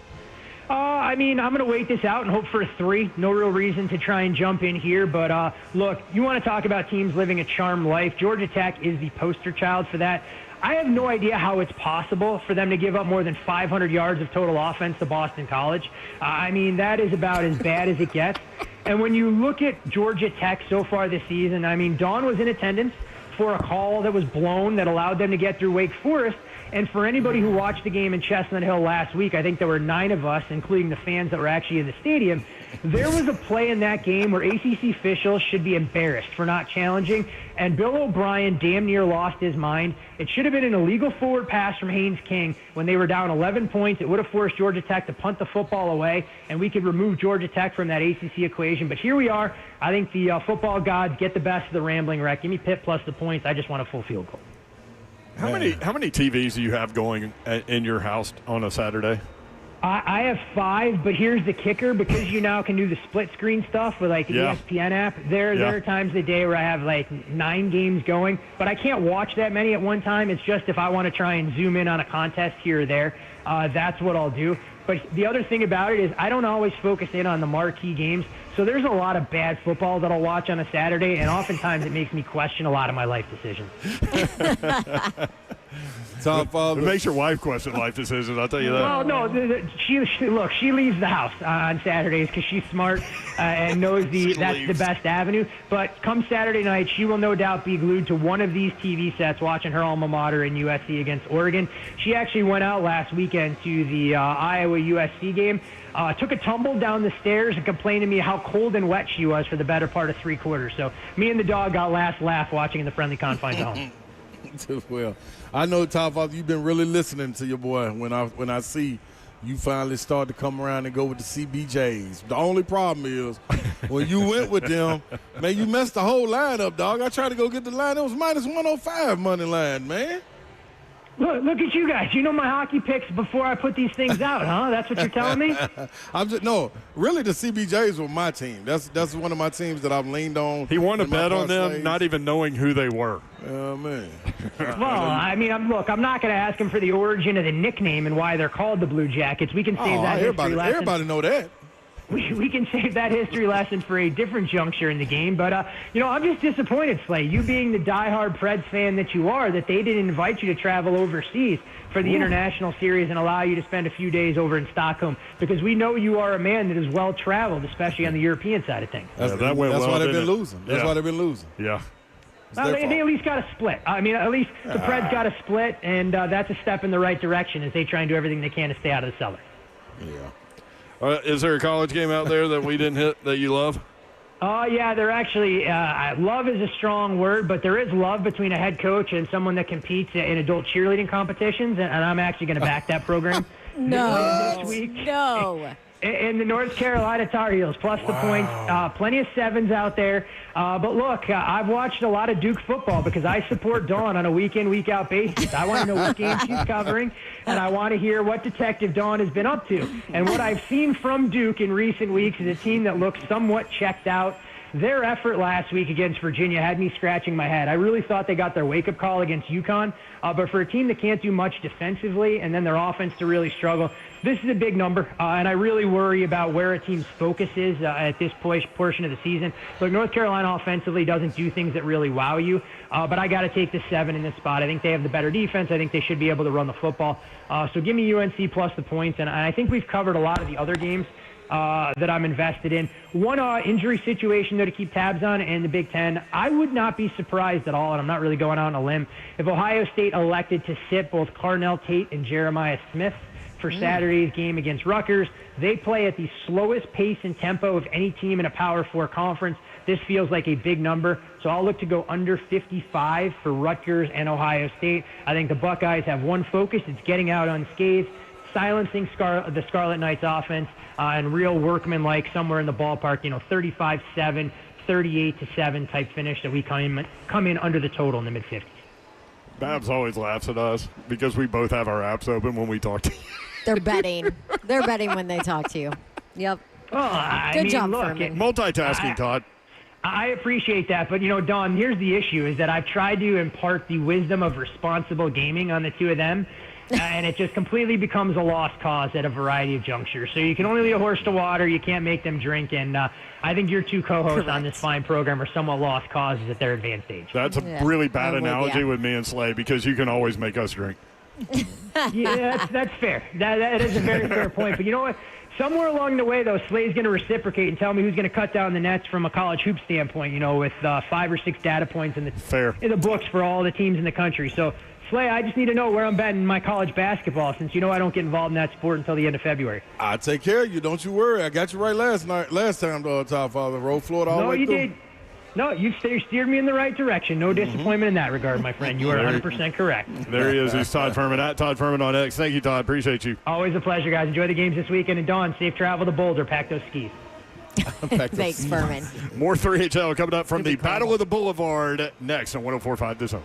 H: I'm going to wait this out and hope for a 3. No real reason to try and jump in here. But, look, you want to talk about teams living a charmed life. Georgia Tech is the poster child for that. I have no idea how it's possible for them to give up more than 500 yards of total offense to Boston College. That is about as bad as it gets. And when you look at Georgia Tech so far this season, Dawn was in attendance for a call that was blown that allowed them to get through Wake Forest. And for anybody who watched the game in Chestnut Hill last week, I think there were 9 of us, including the fans that were actually in the stadium. There was a play in that game where ACC officials should be embarrassed for not challenging, and Bill O'Brien damn near lost his mind. It should have been an illegal forward pass from Haynes King when they were down 11 points. It would have forced Georgia Tech to punt the football away, and we could remove Georgia Tech from that ACC equation. But here we are. I think the football gods get the best of the rambling wreck. Give me Pitt plus the points. I just want a full field goal.
B: How many TVs do you have going in your house on a Saturday?
H: I have 5, but here's the kicker. Because you now can do the split screen stuff with the ESPN app, there are times of the day where I have 9 games going, but I can't watch that many at one time. It's just if I want to try and zoom in on a contest here or there, that's what I'll do. But the other thing about it is I don't always focus in on the marquee games. So there's a lot of bad football that I'll watch on a Saturday, and oftentimes it makes me question a lot of my life decisions.
B: It makes your wife question life decisions, I'll tell you that.
H: Well, no, she leaves the house on Saturdays because she's smart and knows that's the best avenue. But come Saturday night, she will no doubt be glued to one of these TV sets watching her alma mater in USC against Oregon. She actually went out last weekend to the Iowa-USC game. Took a tumble down the stairs and complained to me how cold and wet she was for the better part of 3 quarters. So me and the dog got last laugh watching in the friendly confines of home.
C: Well, I know, Top Father, you've been really listening to your boy when I see you finally start to come around and go with the CBJs. The only problem is when you went with them, man, you messed the whole line up, dog. I tried to go get the line. It was minus 105 money line, man.
H: Look at you guys. You know my hockey picks before I put these things out, huh? That's what you're telling me?
C: No, really the CBJs were my team. That's one of my teams that I've leaned on.
B: He won a bet on them, not even knowing who they were.
C: Oh, man.
H: Well, I mean, I'm not going to ask him for the origin of the nickname and why they're called the Blue Jackets. We can save that history lesson.
C: Everybody know that.
H: We can save that history lesson for a different juncture in the game. But, I'm just disappointed, Slay. You being the diehard Preds fan that you are, that they didn't invite you to travel overseas for the international series and allow you to spend a few days over in Stockholm, because we know you are a man that is well-traveled, especially on the European side of things.
C: That's why they've been losing. That's why they've been losing.
B: Yeah.
H: Well, they at least got a split. I mean, at least the Preds got a split, and that's a step in the right direction as they try and do everything they can to stay out of the cellar.
C: Yeah.
B: Is there a college game out there that we didn't hit that you love?
H: Yeah, they're actually love is a strong word, but there is love between a head coach and someone that competes in adult cheerleading competitions, and I'm actually going to back that program this week.
D: No.
H: In the North Carolina Tar Heels, plus the points. Plenty of sevens out there. But look, I've watched a lot of Duke football because I support Dawn on a week-in, week-out basis. I want to know what game she's covering, and I want to hear what Detective Dawn has been up to. And what I've seen from Duke in recent weeks is a team that looks somewhat checked out. Their effort last week against Virginia had me scratching my head. I really thought they got their wake-up call against UConn, but for a team that can't do much defensively and then their offense to really struggle, this is a big number, and I really worry about where a team's focus is at this portion of the season. Look, North Carolina offensively doesn't do things that really wow you, but I got to take the 7 in this spot. I think they have the better defense. I think they should be able to run the football. So give me UNC plus the points, and I think we've covered a lot of the other games that I'm invested in. One injury situation, though, to keep tabs on in the Big Ten. I would not be surprised at all, and I'm not really going out on a limb, if Ohio State elected to sit both Carnell Tate and Jeremiah Smith for Saturday's game against Rutgers. They play at the slowest pace and tempo of any team in a Power 4 conference. This feels like a big number, so I'll look to go under 55 for Rutgers and Ohio State. I think the Buckeyes have one focus. It's getting out unscathed, silencing the Scarlet Knights offense, and real workmanlike somewhere in the ballpark, 35-7, 38-7 type finish that we come in under the total in the mid-50s.
B: Babs always laughs at us because we both have our apps open when we talk to you.
D: They're betting. They're betting when they talk to you. Yep.
H: Well,
D: Good job,
H: look,
D: Furman.
B: Multitasking, Todd.
H: I appreciate that, but, Don, here's the issue, is that I've tried to impart the wisdom of responsible gaming on the two of them, and it just completely becomes a lost cause at a variety of junctures. So you can only lead a horse to water. You can't make them drink, and I think your two co-hosts on this fine program are somewhat lost causes at their advanced age.
B: That's a really bad analogy with me and Slay because you can always make us drink.
H: Yeah, that's fair. That is a very fair point. But you know what? Somewhere along the way, though, Slay's going to reciprocate and tell me who's going to cut down the nets from a college hoop standpoint, with 5 or 6 data points in the books for all the teams in the country. So, Slay, I just need to know where I'm betting my college basketball since I don't get involved in that sport until the end of February.
C: I'll take care of you. Don't you worry. I got you right last time, Top Father. Roll Florida all the way through.
H: No, you did. No, you steered me in the right direction. No disappointment in that regard, my friend. You are 100% correct.
B: There he is. He's Todd Furman, at Todd Furman on X. Thank you, Todd. Appreciate you.
H: Always a pleasure, guys. Enjoy the games this weekend. And, Dawn, safe travel to Boulder. Pack those skis.
D: Thanks, Furman.
B: More 3HL coming up from the Battle of the Boulevard next on 104.5 The Zone.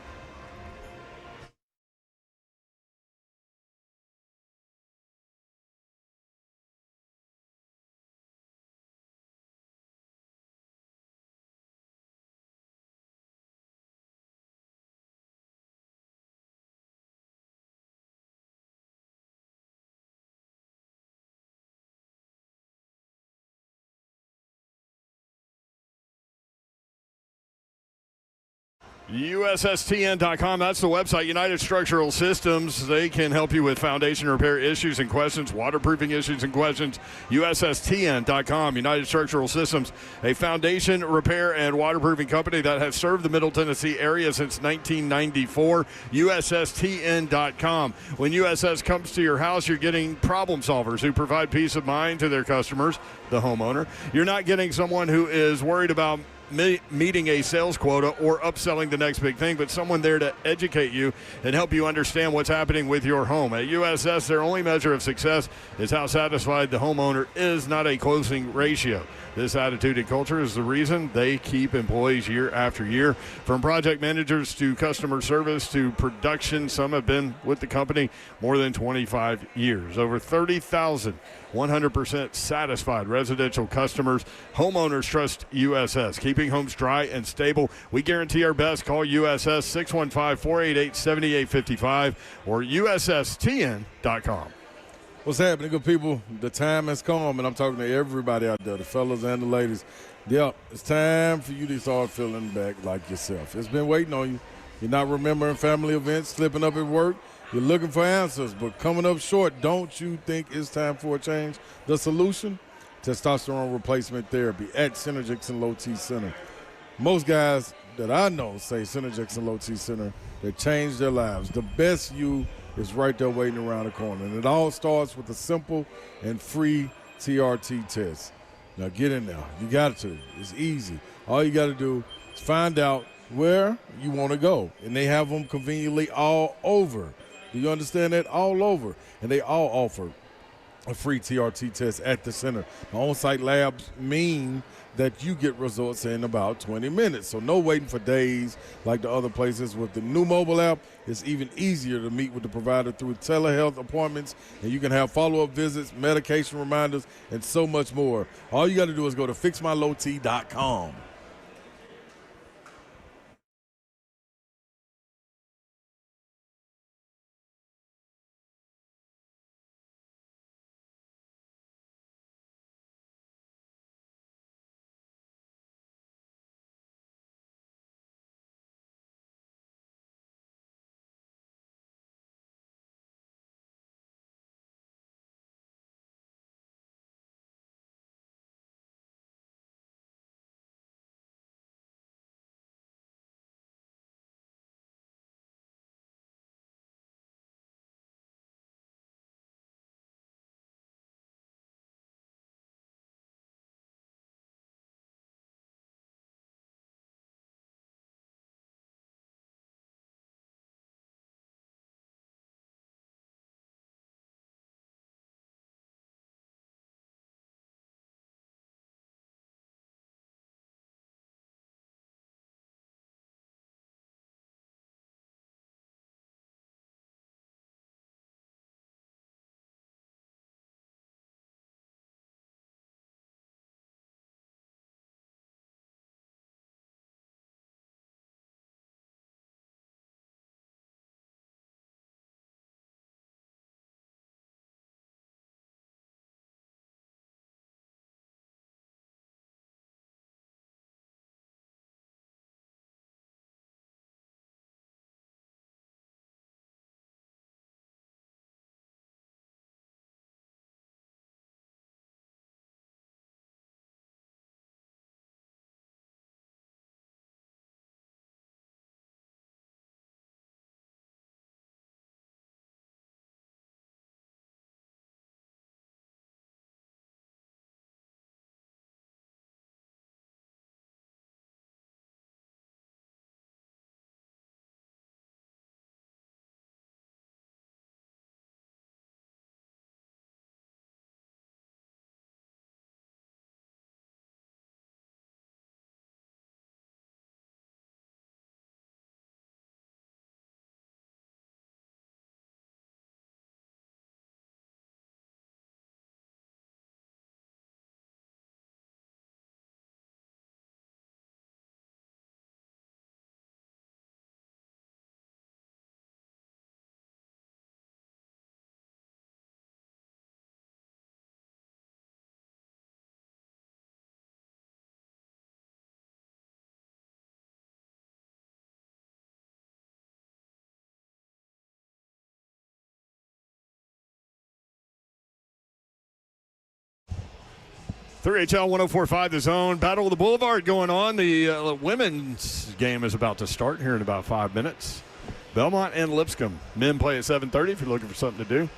B: USSTN.com, that's the website. United Structural Systems, they can help you with foundation repair issues and questions, waterproofing issues and questions. USSTN.com, United Structural Systems, a foundation repair and waterproofing company that has served the Middle Tennessee area since 1994. USSTN.com. When USS comes to your house, you're getting problem solvers who provide peace of mind to their customers, the homeowner. You're not getting someone who is worried about meeting a sales quota or upselling the next big thing, but someone there to educate you and help you understand what's happening with your home. At USS, their only measure of success is how satisfied the homeowner is, not a closing ratio. This attitude and culture is the reason they keep employees year after year. From project managers to customer service to production, some have been with the company more than 25 years. Over 30,000 100% satisfied residential customers. Homeowners trust USS, keeping homes dry and stable. We guarantee our best. Call USS 615-488-7855 or USSTN.com.
C: What's happening, good people? The time has come, and I'm talking to everybody out there, the fellas and the ladies. Yep, it's time for you to start feeling back like yourself. It's been waiting on you. You're not remembering family events, slipping up at work. You're looking for answers, but coming up short. Don't you think it's time for a change? The solution? Testosterone replacement therapy at Synergix and Low T Center. Most guys that I know say Synergix and Low T Center, they changed their lives. The best you is right there waiting around the corner. And it all starts with a simple and free TRT test. Now get in there. You got to. It's easy. All you got to do is find out where you want to go. And they have them conveniently all over. Do you understand that? All over. And they all offer a free TRT test at the center. The on-site labs mean that you get results in about 20 minutes. So no waiting for days like the other places. With the new mobile app, it's even easier to meet with the provider through telehealth appointments, and you can have follow-up visits, medication reminders, and so much more. All you got to do is go to fixmylowt.com.
B: HL 104.5 The Zone. Battle of the Boulevard going on. The women's game is about to start here in about 5 minutes. Belmont and Lipscomb. Men play at 7:30 if you're looking for something to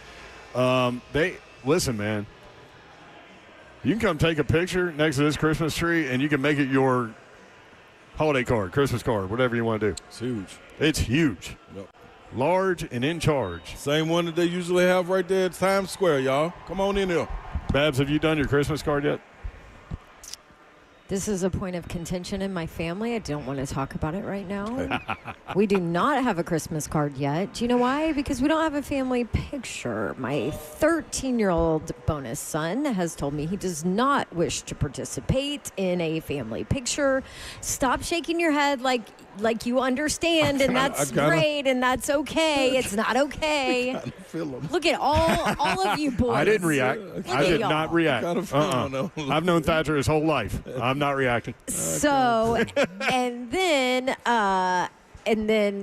B: do. Listen, man. You can come take a picture next to this Christmas tree, and you can make it your holiday card, Christmas card, whatever you want to do.
C: It's huge.
B: It's huge.
C: Yep.
B: Large and in charge.
C: Same one that they usually have right there at Times Square, y'all. Come on in here.
B: Babs, have you done your Christmas card yet?
D: This is a point of contention in my family. I don't want to talk about it right now. We do not have a Christmas card yet. Do you know why? Because we don't have a family picture. My 13-year-old bonus son has told me he does not wish to participate in a family picture. Stop shaking your head like you understand, and that's great, and that's okay. It's not okay. Look at all of you boys.
B: I didn't react. I did not react. I've known Thatcher his whole life. I'm not reacting.
D: So, and then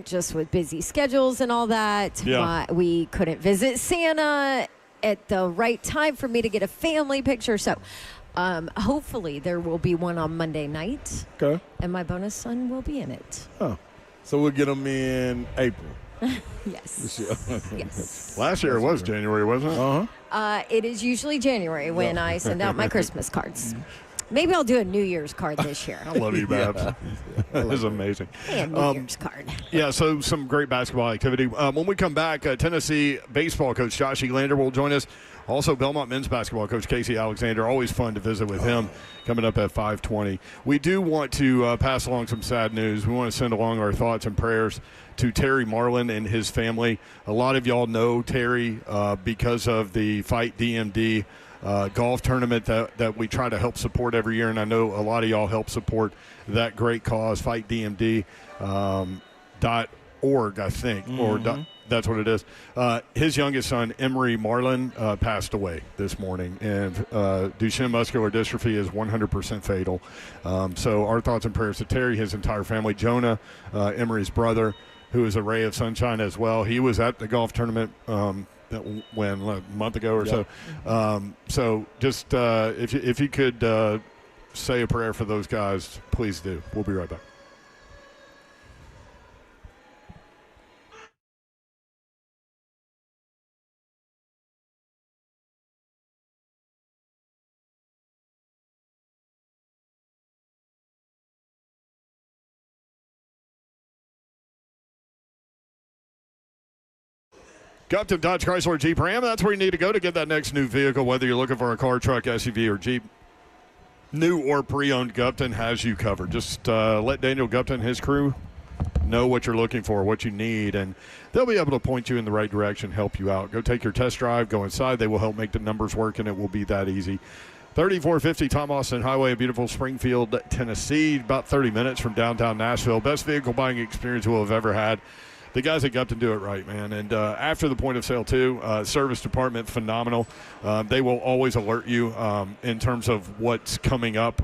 D: just with busy schedules and all that, we couldn't visit Santa at the right time for me to get a family picture. So, hopefully there will be one on Monday night.
C: Okay.
D: And my bonus son will be in it.
C: Oh. So we'll get them in April.
D: Yes. Yes.
B: Last year it was January, wasn't it?
C: Uh-huh.
D: It is usually January when I send out my Christmas cards. Maybe I'll do a New Year's card this year.
B: I love you, Babs. That is amazing.
D: And New Year's card.
B: Yeah, so some great basketball activity. When we come back, Tennessee baseball coach Josh Eglander will join us. Also, Belmont men's basketball coach Casey Alexander. Always fun to visit with him coming up at 5:20. We do want to pass along some sad news. We want to send along our thoughts and prayers to Terry Marlin and his family. A lot of y'all know Terry because of the Fight DMD golf tournament that we try to help support every year, and I know a lot of y'all help support that great cause, FightDMD.org, I think, or that's what it is. His youngest son, Emery Marlin, passed away this morning, and Duchenne muscular dystrophy is 100% fatal. So our thoughts and prayers to Terry, his entire family. Jonah, Emery's brother, who is a ray of sunshine as well. He was at the golf tournament when a month ago or so. So just if you could say a prayer for those guys, please do. We'll be right back. Gupton Dodge Chrysler Jeep Ram, that's where you need to go to get that next new vehicle, whether you're looking for a car, truck, SUV, or Jeep. New or pre-owned, Gupton has you covered. Just let Daniel Gupton and his crew know what you're looking for, what you need, and they'll be able to point you in the right direction, help you out. Go take your test drive, go inside. They will help make the numbers work, and it will be that easy. 3450 Tom Austin Highway in beautiful Springfield, Tennessee, about 30 minutes from downtown Nashville. Best vehicle buying experience we'll have ever had. The guys at Gupton do it right, man. And after the point of sale, too, service department, phenomenal. They will always alert you in terms of what's coming up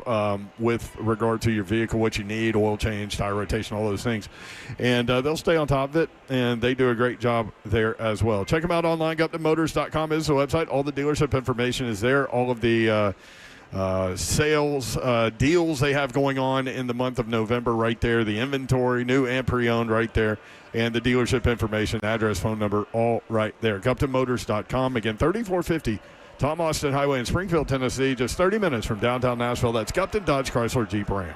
B: with regard to your vehicle, what you need, oil change, tire rotation, all those things. And they'll stay on top of it, and they do a great job there as well. Check them out online. GuptonMotors.com is the website. All the dealership information is there. All of the sales deals they have going on in the month of November right there. The inventory, new and pre-owned right there. And the dealership information, address, phone number, all right there. GuptonMotors.com. Again, 3450 Tom Austin Highway in Springfield, Tennessee. Just 30 minutes from downtown Nashville. That's Gupton Dodge Chrysler Jeep Ram.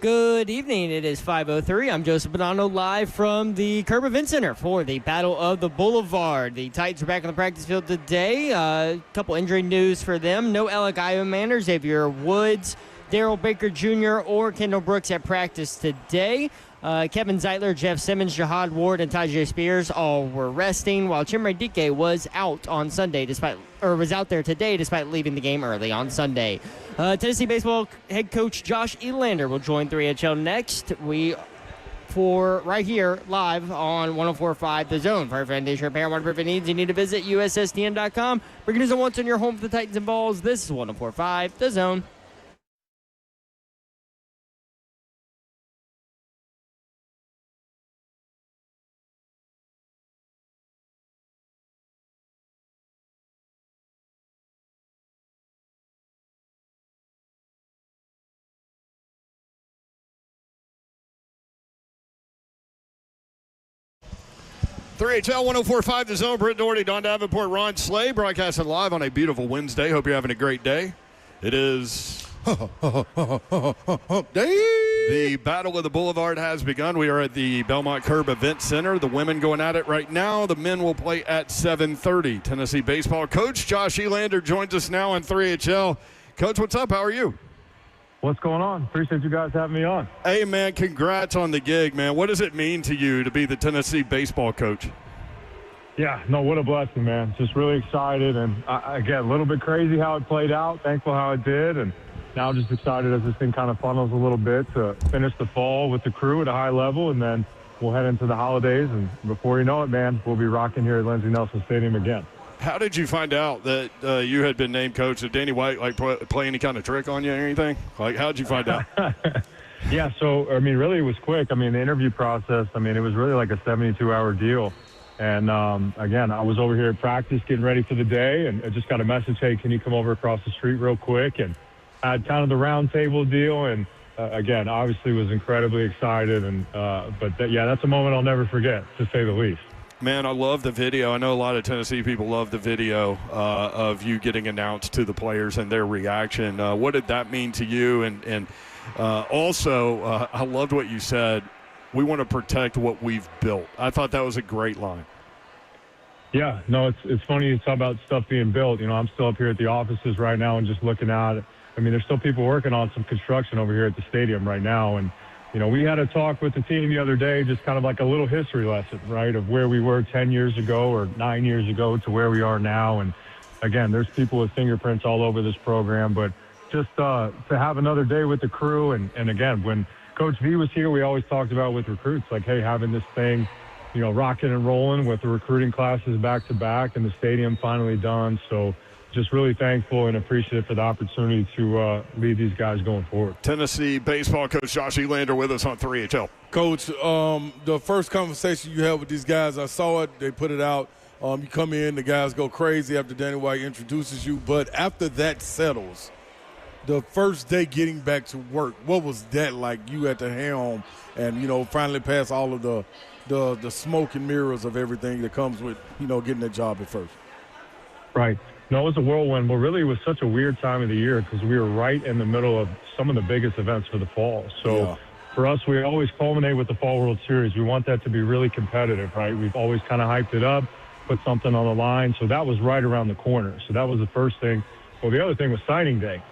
A: Good evening. It is 5:03. I'm Joseph Bonanno live from the Curb Event Center for the Battle of the Boulevard. The Titans are back on the practice field today. A couple injury news for them. No Alec Ironmander, Xavier Woods, Daryl Baker Jr., or Kendall Brooks at practice today. Kevin Zeitler, Jeff Simmons, Jihad Ward, and Tajay Spears all were resting, while Chimere Dike was out on Sunday was out there today despite leaving the game early on Sunday. Tennessee baseball head coach Josh Elander will join 3HL next. For right here live on 104.5 The Zone. For foundation repair and waterproofing needs, you need to visit USSTN.com. Breaking news on what's in your home for the Titans and Balls. This is 104.5 The Zone.
B: .3HL 104.5 The Zone. Britt Doherty, Don Davenport, Ron Slay, broadcasting live on a beautiful Wednesday. Hope you're having a great day. It is the Battle of the Boulevard has begun. We are at the Belmont Curb Event Center. The women going at it right now. The men will play at 7:30. Tennessee baseball coach Josh Elander joins us now on 3HL. Coach, what's up? How are you?
I: What's going on? Appreciate you guys having me on.
B: Hey, man, congrats on the gig, man. What does it mean to you to be the Tennessee baseball coach?
I: Yeah, no, what a blessing, man. Just really excited. And, again, a little bit crazy how it played out. Thankful how it did. And now just excited as this thing kind of funnels a little bit to finish the fall with the crew at a high level. And then we'll head into the holidays. And before you know it, man, we'll be rocking here at Lindsey Nelson Stadium again.
B: How did you find out that you had been named coach? Did Danny White play any kind of trick on you or anything? How did you find out?
I: Yeah, so, really it was quick. The interview process, it was really like a 72-hour deal. And, again, I was over here at practice getting ready for the day, and I just got a message, hey, can you come over across the street real quick? And I had kind of the round table deal, and, again, obviously was incredibly excited. And that's a moment I'll never forget, to say the least.
B: Man, I love the video. I know a lot of Tennessee people love the video of you getting announced to the players and their reaction. What did that mean to you? And also, I loved what you said. We want to protect what we've built. I thought that was a great line.
I: Yeah, no, it's funny you talk about stuff being built. I'm still up here at the offices right now and just looking out. There's still people working on some construction over here at the stadium right now. And we had a talk with the team the other day, just kind of like a little history lesson, right, of where we were 10 years ago or 9 years ago to where we are now. And, again, there's people with fingerprints all over this program. But just to have another day with the crew, and again, when Coach V was here, we always talked about with recruits, like, hey, having this thing, rocking and rolling with the recruiting classes back-to-back and the stadium finally done. So just really thankful and appreciative for the opportunity to lead these guys going forward.
B: Tennessee baseball coach Josh Elander with us on 3HL.
C: Coach, the first conversation you had with these guys, I saw it. They put it out. You come in, the guys go crazy after Danny White introduces you. But after that settles, the first day getting back to work, what was that like? You at the helm and, finally past all of the smoke and mirrors of everything that comes with, getting that job at first.
I: Right. No, it was a whirlwind. Well, really, it was such a weird time of the year because we were right in the middle of some of the biggest events for the fall. So for us, we always culminate with the Fall World Series. We want that to be really competitive, right? We've always kind of hyped it up, put something on the line. So that was right around the corner. So that was the first thing. Well, the other thing was signing day,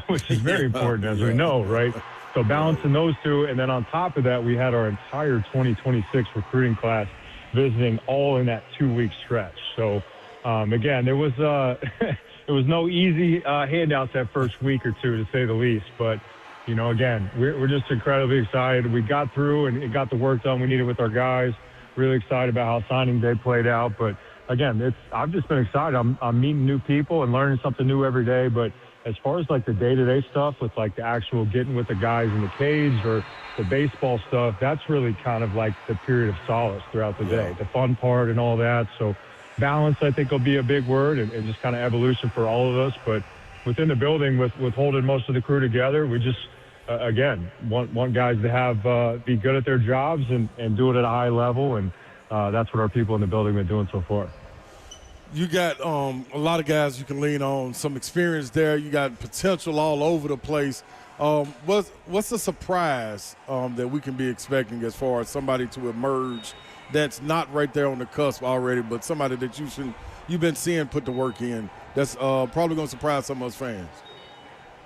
I: which is very important, as we know, right? So balancing those two. And then on top of that, we had our entire 2026 recruiting class visiting all in that 2-week stretch. So, again, there was no easy handouts that first week or two, to say the least. But, again, we're just incredibly excited. We got through and got the work done we needed with our guys. Really excited about how signing day played out. But, again, I've just been excited. I'm meeting new people and learning something new every day. But as far as, like, the day-to-day stuff with, like, the actual getting with the guys in the cage or the baseball stuff, that's really kind of like the period of solace throughout the day, the fun part and all that. So balance, I think, will be a big word and just kind of evolution for all of us. But within the building, with holding most of the crew together, we just, again, want guys to have be good at their jobs and do it at a high level. And that's what our people in the building have been doing so far.
C: You got a lot of guys you can lean on, some experience there. You got potential all over the place. What's the surprise that we can be expecting as far as somebody to emerge that's not right there on the cusp already, but somebody that you've been seeing put the work in that's probably going to surprise some of us fans?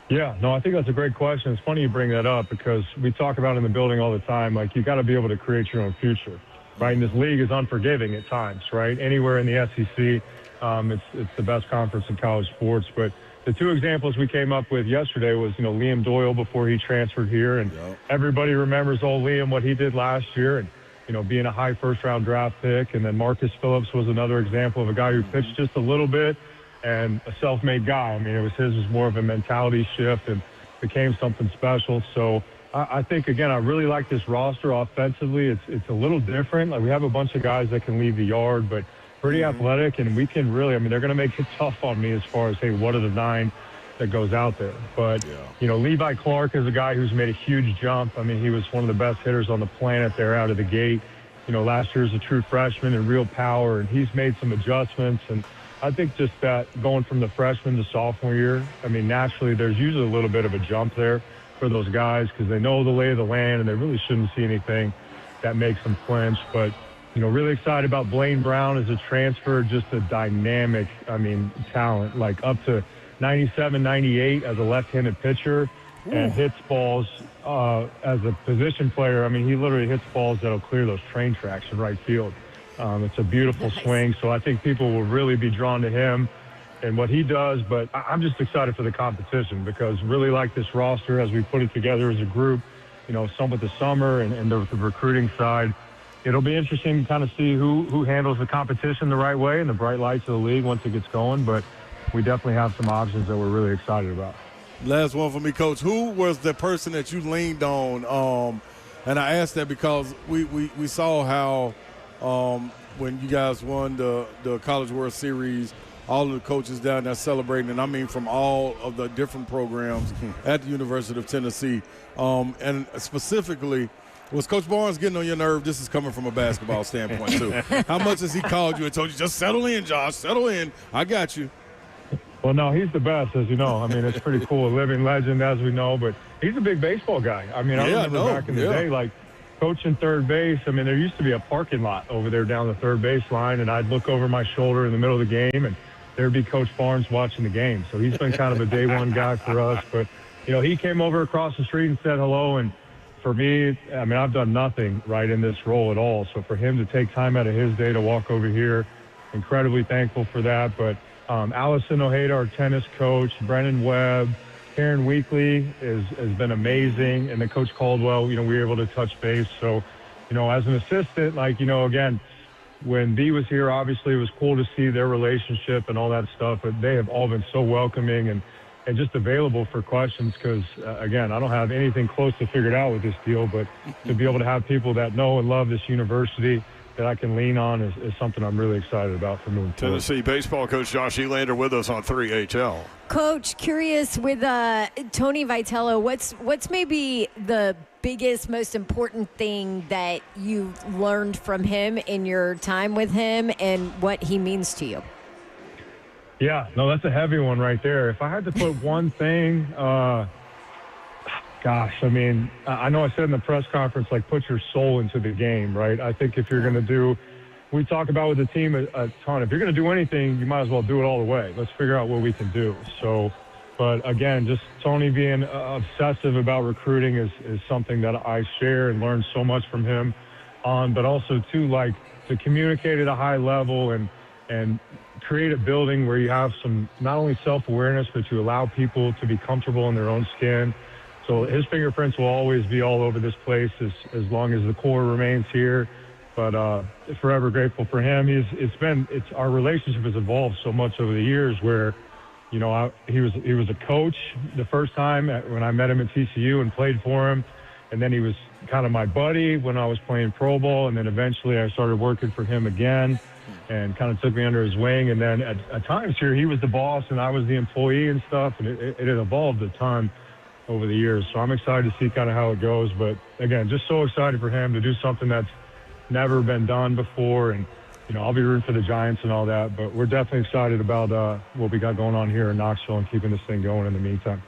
I: Yeah, no, I think that's a great question. It's funny you bring that up because we talk about in the building all the time, like you got to be able to create your own future, right? And this league is unforgiving at times, right? Anywhere in the SEC, it's the best conference in college sports. But the two examples we came up with yesterday was, Liam Doyle before he transferred here. And everybody remembers old Liam, what he did last year and, being a high first-round draft pick. And then Marcus Phillips was another example of a guy who pitched just a little bit and a self-made guy. I mean, it was more of a mentality shift and became something special. So I think, again, I really like this roster offensively. It's a little different. Like we have a bunch of guys that can leave the yard, but pretty athletic, and we can really, they're going to make it tough on me as far as, hey, what are the 9 that goes out there? But, Levi Clark is a guy who's made a huge jump. I mean, he was one of the best hitters on the planet there out of the gate. Last year was a true freshman and real power, and he's made some adjustments. And I think just that going from the freshman to sophomore year, naturally there's usually a little bit of a jump there for those guys because they know the lay of the land and they really shouldn't see anything that makes them flinch. But, really excited about Blaine Brown as a transfer, just a dynamic, talent, like up to 97, 98 as a left-handed pitcher and hits balls as a position player. He literally hits balls that'll clear those train tracks in right field. It's a beautiful swing, so I think people will really be drawn to him and what he does. But I'm just excited for the competition because really like this roster as we put it together as a group, some with the summer and the recruiting side. It'll be interesting to kind of see who handles the competition the right way and the bright lights of the league once it gets going. But we definitely have some options that we're really excited about.
C: Last one for me, Coach. Who was the person that you leaned on? And I asked that because we saw how when you guys won the College World Series, all of the coaches down there celebrating, and from all of the different programs at the University of Tennessee. And specifically, was Coach Barnes getting on your nerve? This is coming from a basketball standpoint, too. How much has he called you and told you, just settle in, Josh, settle in. I got you.
I: Well, no, he's the best, as you know. It's pretty cool. A living legend, as we know, but he's a big baseball guy. I remember back in the day, like, coaching third base. There used to be a parking lot over there down the third base line, and I'd look over my shoulder in the middle of the game, and there'd be Coach Barnes watching the game. So he's been kind of a day one guy for us. But, he came over across the street and said hello, and for me, I've done nothing right in this role at all. So for him to take time out of his day to walk over here, incredibly thankful for that. But Allison Ojeda, our tennis coach, Brennan Webb, Karen Weekly has been amazing. And then Coach Caldwell, we were able to touch base. So, as an assistant, again, when B was here, obviously it was cool to see their relationship and all that stuff. But they have all been so welcoming and just available for questions because, again, I don't have anything close to figured out with this deal. But to be able to have people that know and love this university that I can lean on is something I'm really excited about for moving forward.
B: Tennessee baseball coach Josh Elander with us on 3HL.
D: Coach, curious with Tony Vitello, what's maybe the biggest, most important thing that you learned from him in your time with him and what he means to you?
I: Yeah, no, that's a heavy one right there. If I had to put one thing, gosh, I know I said in the press conference, put your soul into the game, right? I think if you're going to do, we talk about with the team a ton, if you're going to do anything, you might as well do it all the way. Let's figure out what we can do. So, but again, just Tony being obsessive about recruiting is something that I share and learn so much from him on, but also too, to communicate at a high level and create a building where you have some, not only self-awareness, but you allow people to be comfortable in their own skin. So his fingerprints will always be all over this place as long as the core remains here. But forever grateful for him. Our relationship has evolved so much over the years where, he was a coach the first time when I met him at TCU and played for him. And then he was kind of my buddy when I was playing pro ball. And then eventually I started working for him again and kind of took me under his wing. And then at times here, he was the boss and I was the employee and stuff. And it had evolved a ton over the years. So I'm excited to see kind of how it goes. But again, just so excited for him to do something that's never been done before. And, I'll be rooting for the Giants and all that, but we're definitely excited about what we got going on here in Knoxville and keeping this thing going in the meantime.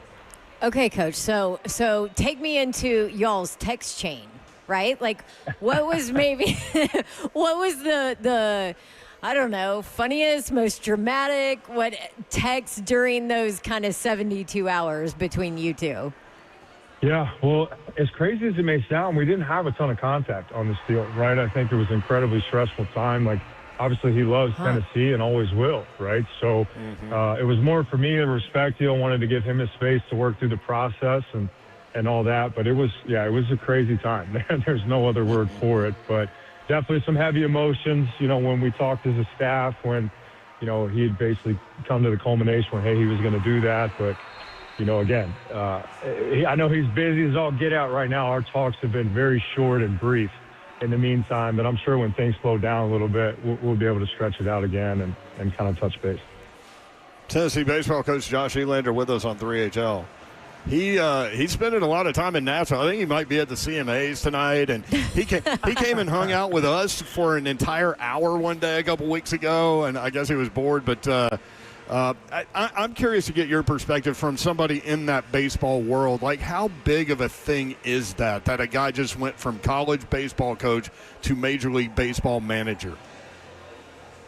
D: Okay, Coach. So take me into y'all's text chain, right? Like, what was what was the I don't know, funniest, most dramatic, what text during those kind of 72 hours between you two?
I: Yeah, well, as crazy as it may sound, we didn't have a ton of contact on this deal, right? I think it was an incredibly stressful time. Like, obviously, he loves Tennessee and always will, right? So it was more for me to respect. I wanted to give him his space to work through the process and all that. But it was a crazy time. There's no other word for it. But definitely some heavy emotions, when we talked as a staff, when, he had basically come to the culmination when, hey, he was going to do that. But, again, I know he's busy as all get out right now. Our talks have been very short and brief in the meantime, but I'm sure when things slow down a little bit, we'll be able to stretch it out again and kind of touch base.
B: Tennessee baseball coach Josh Elander with us on 3HL. He's spending a lot of time in Nashville. I think he might be at the CMAs tonight, and he came and hung out with us for an entire hour one day a couple weeks ago, and I guess he was bored, but I'm curious to get your perspective from somebody in that baseball world. Like, how big of a thing is that a guy just went from college baseball coach to Major League Baseball manager?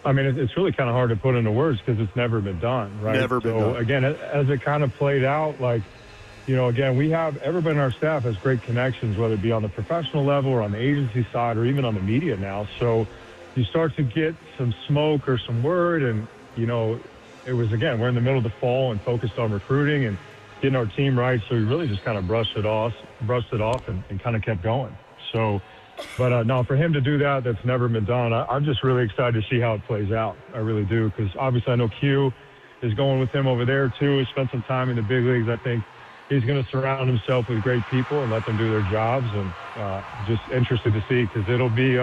I: I mean, it's really kind of hard to put into words because it's never been done, right?
B: Never been done.
I: Again, as it kind of played out, like, again, everybody on our staff has great connections, whether it be on the professional level or on the agency side or even on the media now. So you start to get some smoke or some word, and, it was, again, we're in the middle of the fall and focused on recruiting and getting our team right. So we really just kind of brushed it off and kind of kept going. So, but no, for him to do that's never been done. I'm just really excited to see how it plays out. I really do. Because obviously I know Q is going with him over there too. He spent some time in the big leagues. I think he's going to surround himself with great people and let them do their jobs, and just interested to see, because it'll be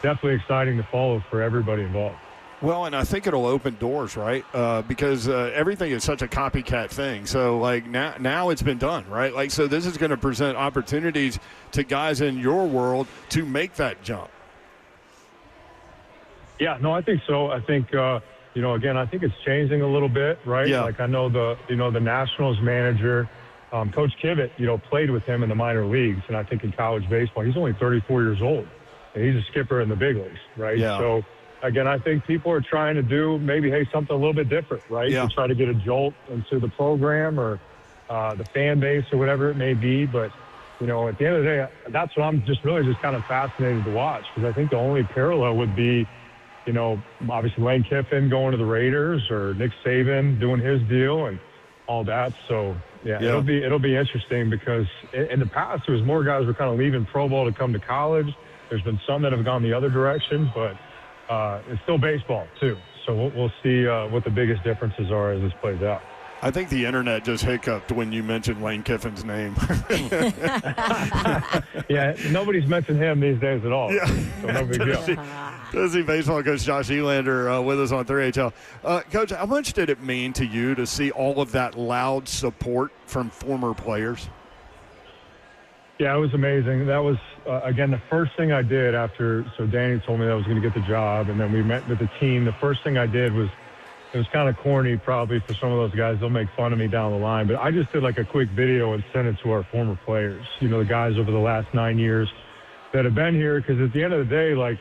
I: definitely exciting to follow for everybody involved.
B: Well, and I think it'll open doors, right? Because everything is such a copycat thing. So, like, now it's been done, right? Like, so this is going to present opportunities to guys in your world to make that jump.
I: Yeah, no, I think so. I think, again, I think it's changing a little bit, right?
B: Yeah.
I: Like, I know the Nationals manager, Coach Kivett, played with him in the minor leagues, and I think in college baseball, he's only 34 years old, and he's a skipper in the big leagues, right?
B: Yeah.
I: So, again, I think people are trying to do maybe, something a little bit different, right?
B: Yeah.
I: To try to get a jolt into the program or the fan base or whatever it may be. But, at the end of the day, that's what I'm just kind of fascinated to watch, because I think the only parallel would be, obviously Lane Kiffin going to the Raiders or Nick Saban doing his deal and all that. So, yeah. It'll be interesting, because in the past there was more guys who were kind of leaving pro ball to come to college. There's been some that have gone the other direction, but it's still baseball too. So we'll see what the biggest differences are as this plays out.
B: I think the internet just hiccuped when you mentioned Lane Kiffin's name.
I: Yeah, nobody's mentioned him these days at all.
B: Yeah.
I: So no big deal.
B: Tennessee baseball coach Josh Elander with us on 3HL. Coach, how much did it mean to you to see all of that loud support from former players?
I: Yeah, it was amazing. That was, again, the first thing I did after, so Danny told me that I was going to get the job, and then we met with the team. The first thing I did was, it was kind of corny probably for some of those guys. They'll make fun of me down the line, but I just did like a quick video and sent it to our former players, the guys over the last 9 years that have been here, because at the end of the day, like,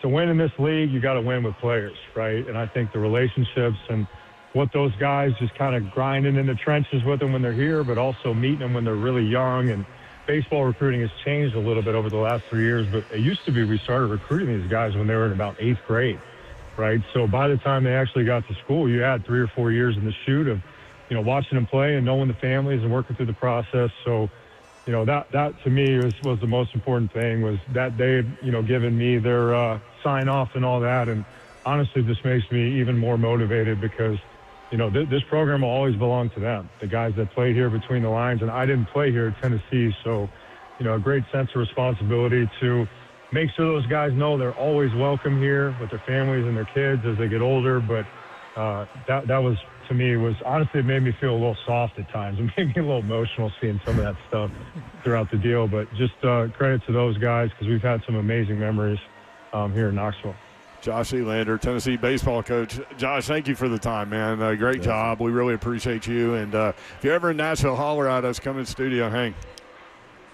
I: to win in this league, you got to win with players, right? And I think the relationships and what those guys just kind of grinding in the trenches with them when they're here, but also meeting them when they're really young. And baseball recruiting has changed a little bit over the last 3 years, but it used to be we started recruiting these guys when they were in about 8th grade, right? So by the time they actually got to school, you had 3 or 4 years in the chute of, watching them play and knowing the families and working through the process. So, that to me was the most important thing, was that they had, given me their sign off and all that. And honestly, this makes me even more motivated, because, this program will always belong to them, the guys that played here between the lines. And I didn't play here at Tennessee. So, a great sense of responsibility to make sure those guys know they're always welcome here with their families and their kids as they get older. But that was, to me, was honestly, it made me feel a little soft at times. It made me a little emotional seeing some of that stuff throughout the deal. But just credit to those guys, because we've had some amazing memories here in Knoxville.
B: Josh Elander, Tennessee baseball coach. Josh, thank you for the time, man. Great job. We really appreciate you. And if you're ever in Nashville, holler at us. Come in studio, hang.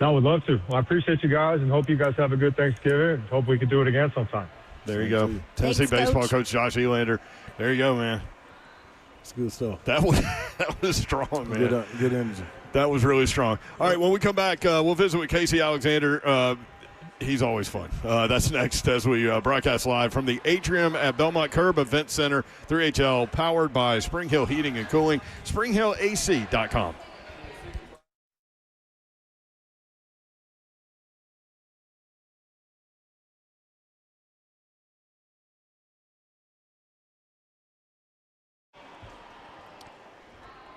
I: No, would love to. Well, I appreciate you guys and hope you guys have a good Thanksgiving. Hope we can do it again sometime.
B: There you go. Tennessee baseball coach Josh Elander. There you go, man.
C: It's good stuff.
B: That was strong, man.
C: Good energy.
B: That was really strong. All right, when we come back, we'll visit with Casey Alexander. He's always fun. That's next as we broadcast live from the atrium at Belmont Curb Event Center, 3HL, powered by Spring Hill Heating and Cooling, springhillac.com.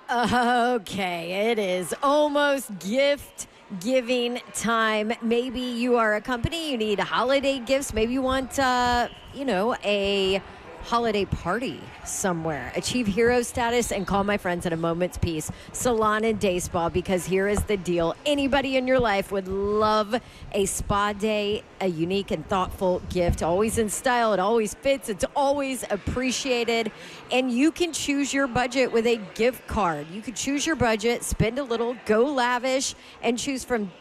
D: Okay, it is almost gift giving time. Maybe you are a company, you need holiday gifts. Maybe you want, a holiday party somewhere. Achieve hero status and call my friends at A Moment's Peace Salon and Day Spa, because here is the deal. Anybody in your life would love a spa day, a unique and thoughtful gift, always in style. It always fits. It's always appreciated. And you can choose your budget with a gift card. You could choose your budget, spend a little, go lavish, and choose from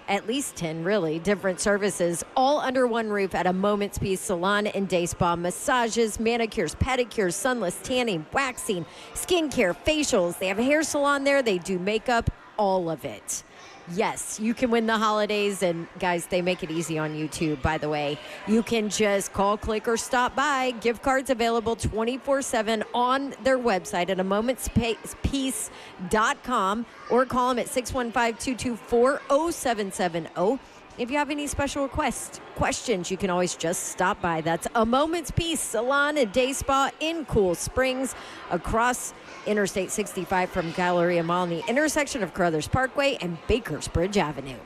D: at least 10 really, different services, all under one roof at A Moment's Peace Salon and Day Spa. Massages, manicures, pedicures, sunless tanning, waxing, skincare, facials. They have a hair salon there. They do makeup, all of it. Yes, you can win the holidays, and guys, they make it easy on you too, by the way. You can just call, click, or stop by. Gift cards available 24/7 on their website at amomentspeace.com, or call them at 615-224-0770. If you have any special questions, you can always just stop by. That's A Moment's Peace Salon and Day Spa in Cool Springs, across Interstate 65 from Galleria Mall, in the intersection of Carruthers Parkway and Bakersbridge Avenue.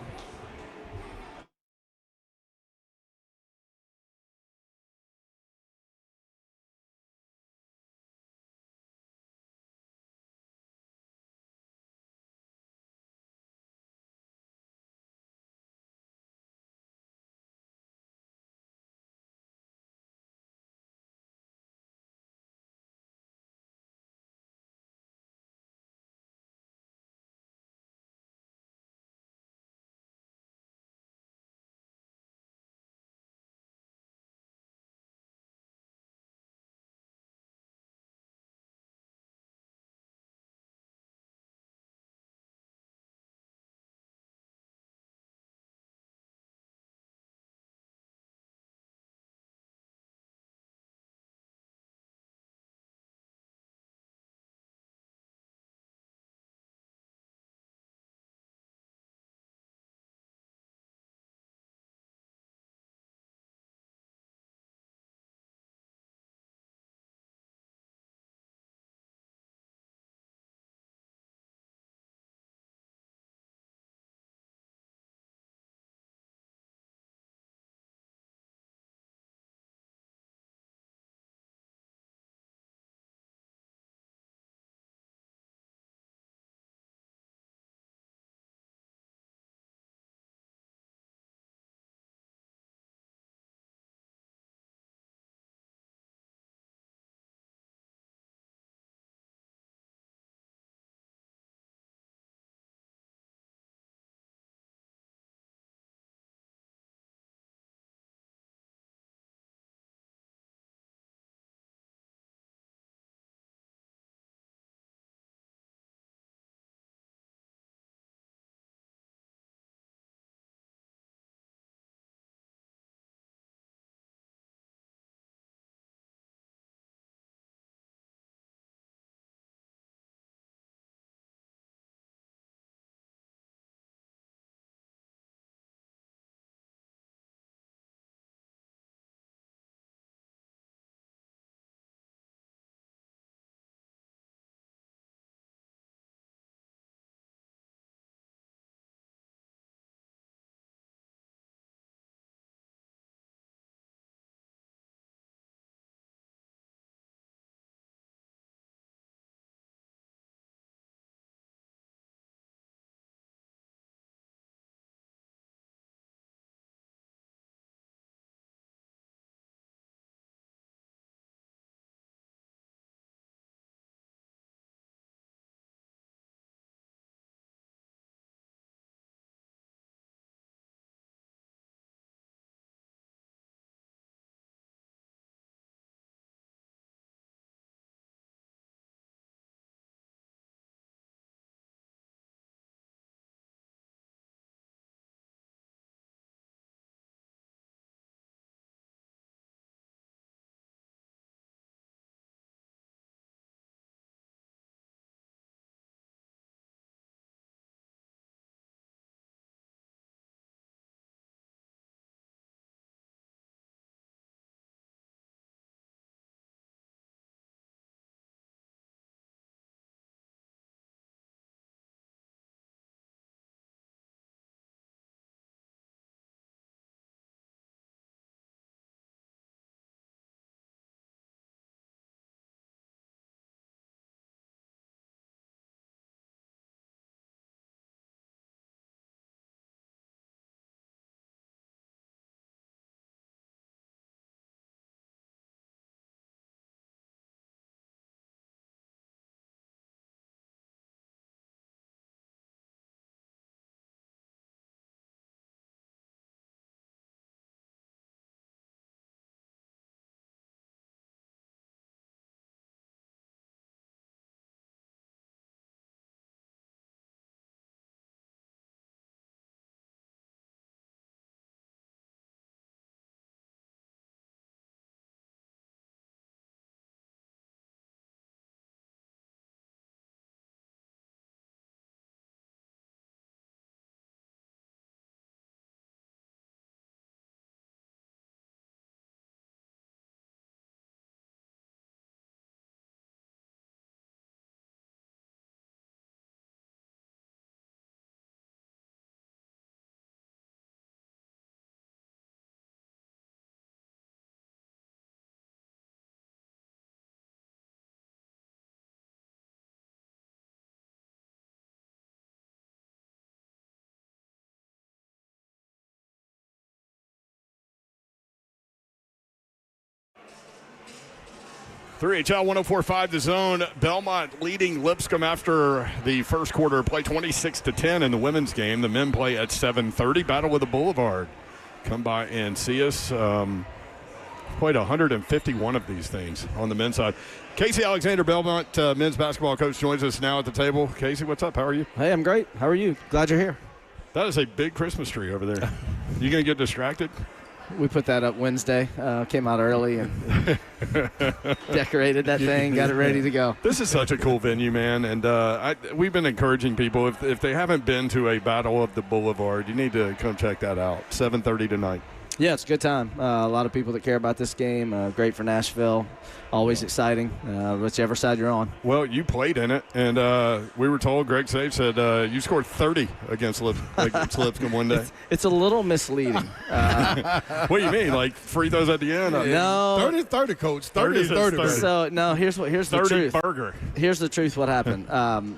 B: 3HL 104.5 The Zone. Belmont leading Lipscomb after the first quarter play 26-10 in the women's game. The men play at 7:30. Battle with the Boulevard. Come by and see us. Played 151 of these things on the men's side. Casey Alexander, Belmont men's basketball coach, joins us now at the table. Casey, what's up? How are you?
J: Hey, I'm great. How are you? Glad you're here.
B: That is a big Christmas tree over there. You going to get distracted?
J: We put that up Wednesday. Came out early and decorated that thing, got it ready to go.
B: This is such a cool venue, man. And we've been encouraging people, if they haven't been to a Battle of the Boulevard, you need to come check that out. 7:30 tonight.
J: Yeah, it's a good time. A lot of people that care about this game. Great for Nashville. Always exciting, whichever side you're on.
B: Well, you played in it, and we were told, Greg Save said, you scored 30 against Lipscomb one day.
J: It's a little misleading.
B: What do you mean? Like free throws at the end?
J: No.
C: 30 is 30, Coach. 30 is 30.
J: So, no, here's the
B: 30
J: truth.
B: burger.
J: Here's the truth what happened.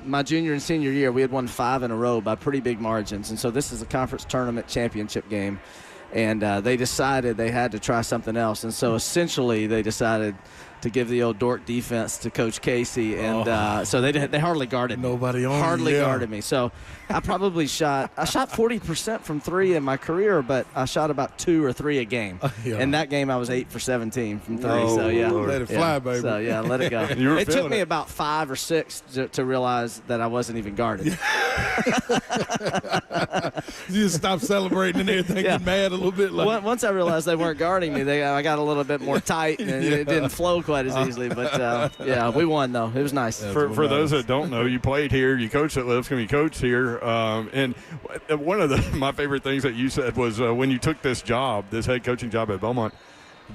J: My junior and senior year, we had won 5 in a row by pretty big margins. And so this is a conference tournament championship game. And they decided they had to try something else. And so essentially they decided to give the old dork defense to Coach Casey. And so they hardly guarded me.
C: Nobody on
J: Hardly
C: you, yeah.
J: guarded me. So I probably shot 40% from 3 in my career, but I shot about 2 or 3 a game.
C: Yeah.
J: In that game, I was 8 for 17 from 3.
B: Oh,
J: so, yeah.
B: Lord.
C: Let it fly, baby.
J: So, yeah, let it go.
B: You were
J: It took
B: feeling
J: me
B: it.
J: about 5 or 6 to realize that I wasn't even guarded.
C: You just stop celebrating and everything,
J: Yeah.
C: get mad a little bit. Like,
J: Once I realized they weren't guarding me, I got a little bit more tight, and it didn't flow quite as easily. But, yeah, we won, though. It was nice.
B: For those that don't know, you played here, you coached at Lipscomb, you coached here, and one of my favorite things that you said was when you took this head coaching job at Belmont,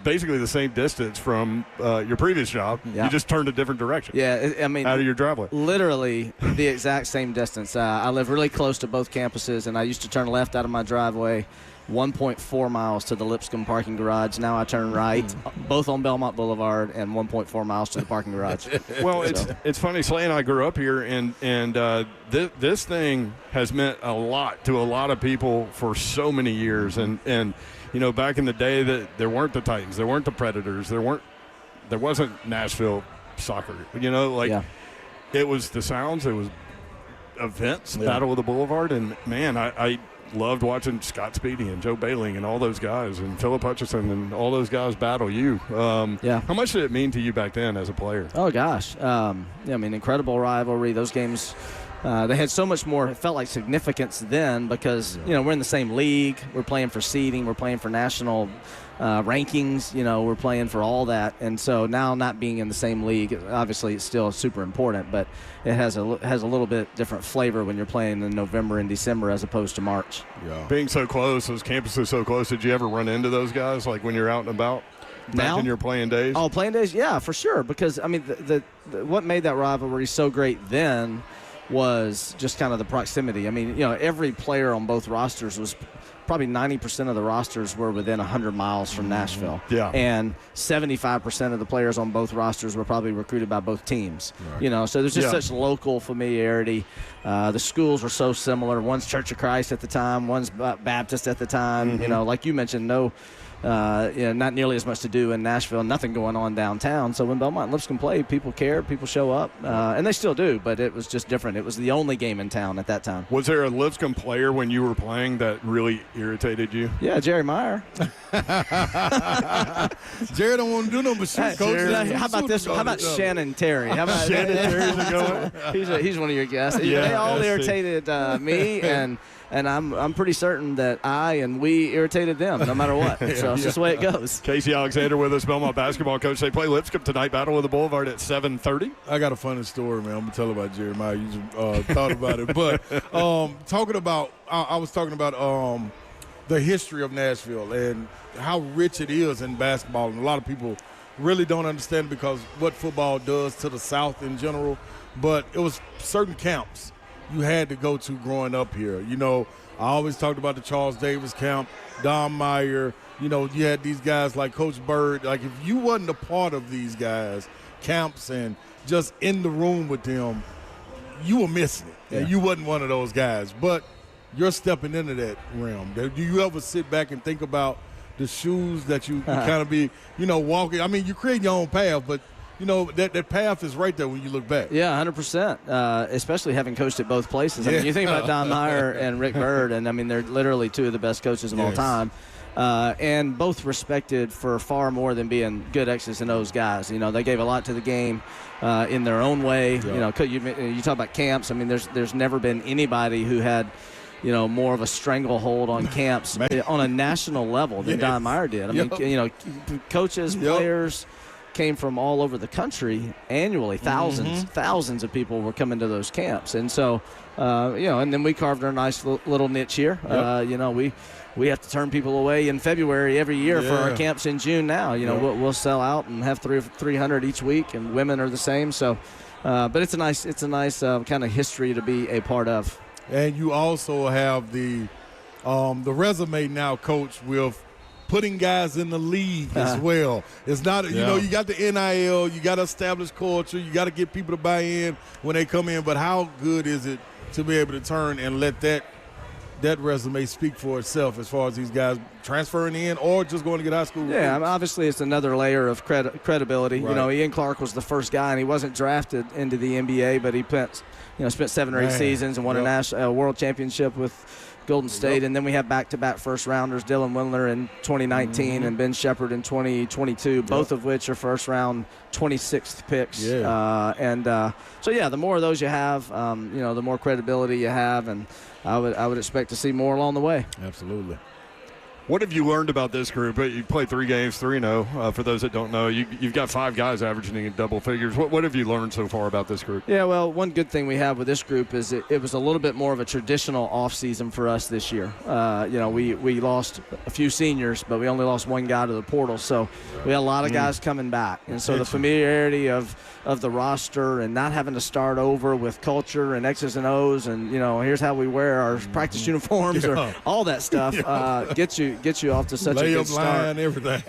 B: basically the same distance from your previous job,
J: Yeah.
B: you just turned a different direction.
J: Yeah, I mean,
B: out of your driveway.
J: literally the exact same distance. I live really close to both campuses, and I used to turn left out of my driveway 1.4 miles to the Lipscomb parking garage. Now I turn right, both on Belmont Boulevard, and 1.4 miles to the parking garage.
B: Well, it's funny. Slay and I grew up here, and this thing has meant a lot to a lot of people for so many years. And you know, back in the day, that there weren't the Titans, there weren't the Predators, there wasn't Nashville soccer. You know, It was the Sounds, it was events, Battle of the Boulevard, and man, I loved watching Scott Speedy and Joe Bailing and all those guys, and Philip Hutchison and all those guys battle you. How much did it mean to you back then as a player?
J: Oh, gosh. I mean, incredible rivalry. Those games, they had so much more, it felt like, significance then because, you know, we're in the same league. We're playing for seeding. We're playing for national rankings. You know, we're playing for all that. And so now not being in the same league, obviously it's still super important, but it has a little bit different flavor when you're playing in November and December as opposed to March.
C: yeah.
B: Being so close, those campuses so close, did you ever run into those guys, like when you're out and about back
J: Now?
B: in your playing days?
J: Oh, playing days? Yeah, for sure. Because, I mean, the what made that rivalry so great then was just kind of the proximity. I mean, you know, every player on both rosters was probably 90% of the rosters were within 100 miles from Nashville.
B: Yeah.
J: And 75% of the players on both rosters were probably recruited by both teams.
C: Right.
J: You know, so there's just
B: Yeah.
J: such local familiarity. The schools were so similar. One's Church of Christ at the time, one's Baptist at the time. You know, like you mentioned, not nearly as much to do in Nashville, nothing going on downtown. So when Belmont and Lipscomb played, people cared, people show up, and they still do, but it was just different. It was the only game in town at that time.
B: Was there a Lipscomb player when you were playing that really irritated you?
J: Yeah, Jerry Meyer.
C: Jerry don't want to do no but shoot, Coach.
J: How about this? How about Shannon Terry? How about
B: Shannon Terry's a good one.
J: He's one of your guests.
B: Yeah,
J: They all
B: that's
J: irritated me, and I'm pretty certain that we irritated them no matter what. So it's just the way it goes.
B: Casey Alexander with us, Belmont basketball coach. They play Lipscomb tonight, Battle of the Boulevard at 7:30.
C: I got a funny story, man. I'm going to tell about Jeremiah. You just thought about it. But I was talking about the history of Nashville and how rich it is in basketball. And a lot of people really don't understand because what football does to the South in general. But it was certain camps you had to go to growing up here. You know, I always talked about the Charles Davis camp, Don Meyer. You know, you had these guys like Coach Bird. Like, if you wasn't a part of these guys' camps and just in the room with them, you were missing it. And you wasn't one of those guys. But you're stepping into that realm. Do you ever sit back and think about the shoes that you kind of be, you know, walking? I mean, you create your own path, but that path is right there when you look back.
J: Yeah, 100%. Especially having coached at both places. I mean, you think about Don Meyer and Rick Byrd, and I mean, they're literally two of the best coaches of all time. And both respected for far more than being good X's and O's guys. They gave a lot to the game in their own way. You talk about camps. I mean, there's never been anybody who had more of a stranglehold on camps on a national level than Don Meyer did. I mean, coaches, players came from all over the country annually. Thousands of people were coming to those camps. And so, and then we carved our nice little niche here. We have to turn people away in February every year for our camps in June now. We'll sell out and have 300 each week, and women are the same. So, but it's a nice kind of history to be a part of.
C: And you also have the resume now, Coach, with putting guys in the league as well. It's not, you got the NIL, you got to establish culture, you got to get people to buy in when they come in. But how good is it to be able to turn and let that resume speak for itself as far as these guys transferring in or just going to get high school recruits?
J: Yeah, obviously it's another layer of credibility. Right. Ian Clark was the first guy, and he wasn't drafted into the NBA, but he spent 7 or 8 seasons and won a world championship with Golden State. And then we have back-to-back first-rounders, Dylan Windler in 2019 and Ben Shepherd in 2022, both of which are first-round 26th picks. So, the more of those you have, the more credibility you have, and I would expect to see more along the way.
C: Absolutely.
B: What have you learned about this group? You played 3 games, 3-0. For those that don't know, you've got 5 guys averaging in double figures. What have you learned so far about this group?
J: Yeah, well, one good thing we have with this group is it was a little bit more of a traditional offseason for us this year. We lost a few seniors, but we only lost 1 guy to the portal. So we had a lot of guys coming back. And so the familiarity of the roster and not having to start over with culture and X's and O's and, here's how we wear our practice uniforms or all that stuff gets you off to such a good start.
C: Line, everything.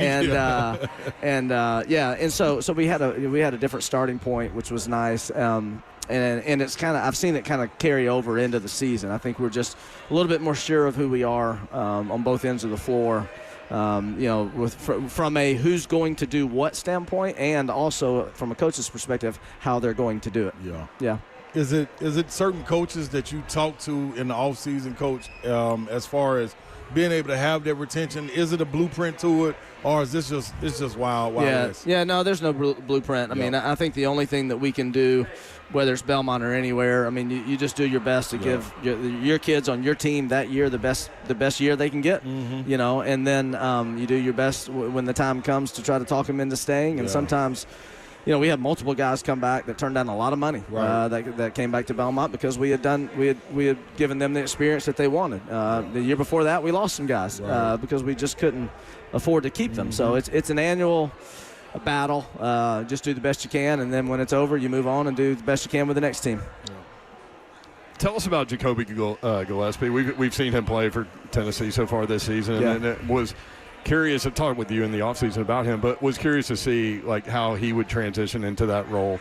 J: And so we had a different starting point, which was nice. And it's I've seen it kind of carry over into the season. I think we're just a little bit more sure of who we are on both ends of the floor. From a who's going to do what standpoint, and also from a coach's perspective, how they're going to do it. Yeah.
C: Is it certain coaches that you talk to in the offseason, Coach, as far as being able to have that retention? Is it a blueprint to it, or is this just wild west?
J: Yeah, no, there's no blueprint. I mean, I think the only thing that we can do, whether it's Belmont or anywhere, I mean, you just do your best to give your kids on your team that year the best year they can get, and then you do your best when the time comes to try to talk them into staying. And sometimes, we had multiple guys come back that turned down a lot of money that came back to Belmont because we had given them the experience that they wanted. The year before that, we lost some guys because we just couldn't afford to keep them. So it's an annual battle. Just do the best you can, and then when it's over, you move on and do the best you can with the next team.
B: Tell us about Jacoby Gillespie. We've seen him play for Tennessee so far this season, and it was curious to talk with you in the offseason about him, but was curious to see how he would transition into that role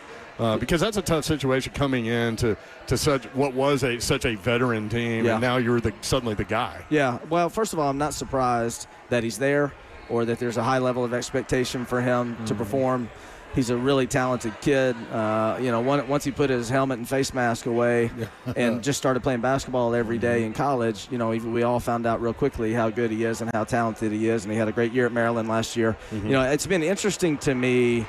B: because that's a tough situation coming into such a veteran team, and now you're suddenly the guy.
J: Yeah, well, first of all, I'm not surprised that he's there or that there's a high level of expectation for him to perform. He's a really talented kid. Once he put his helmet and face mask away and just started playing basketball every day in college, we all found out real quickly how good he is and how talented he is. And he had a great year at Maryland last year. It's been interesting to me,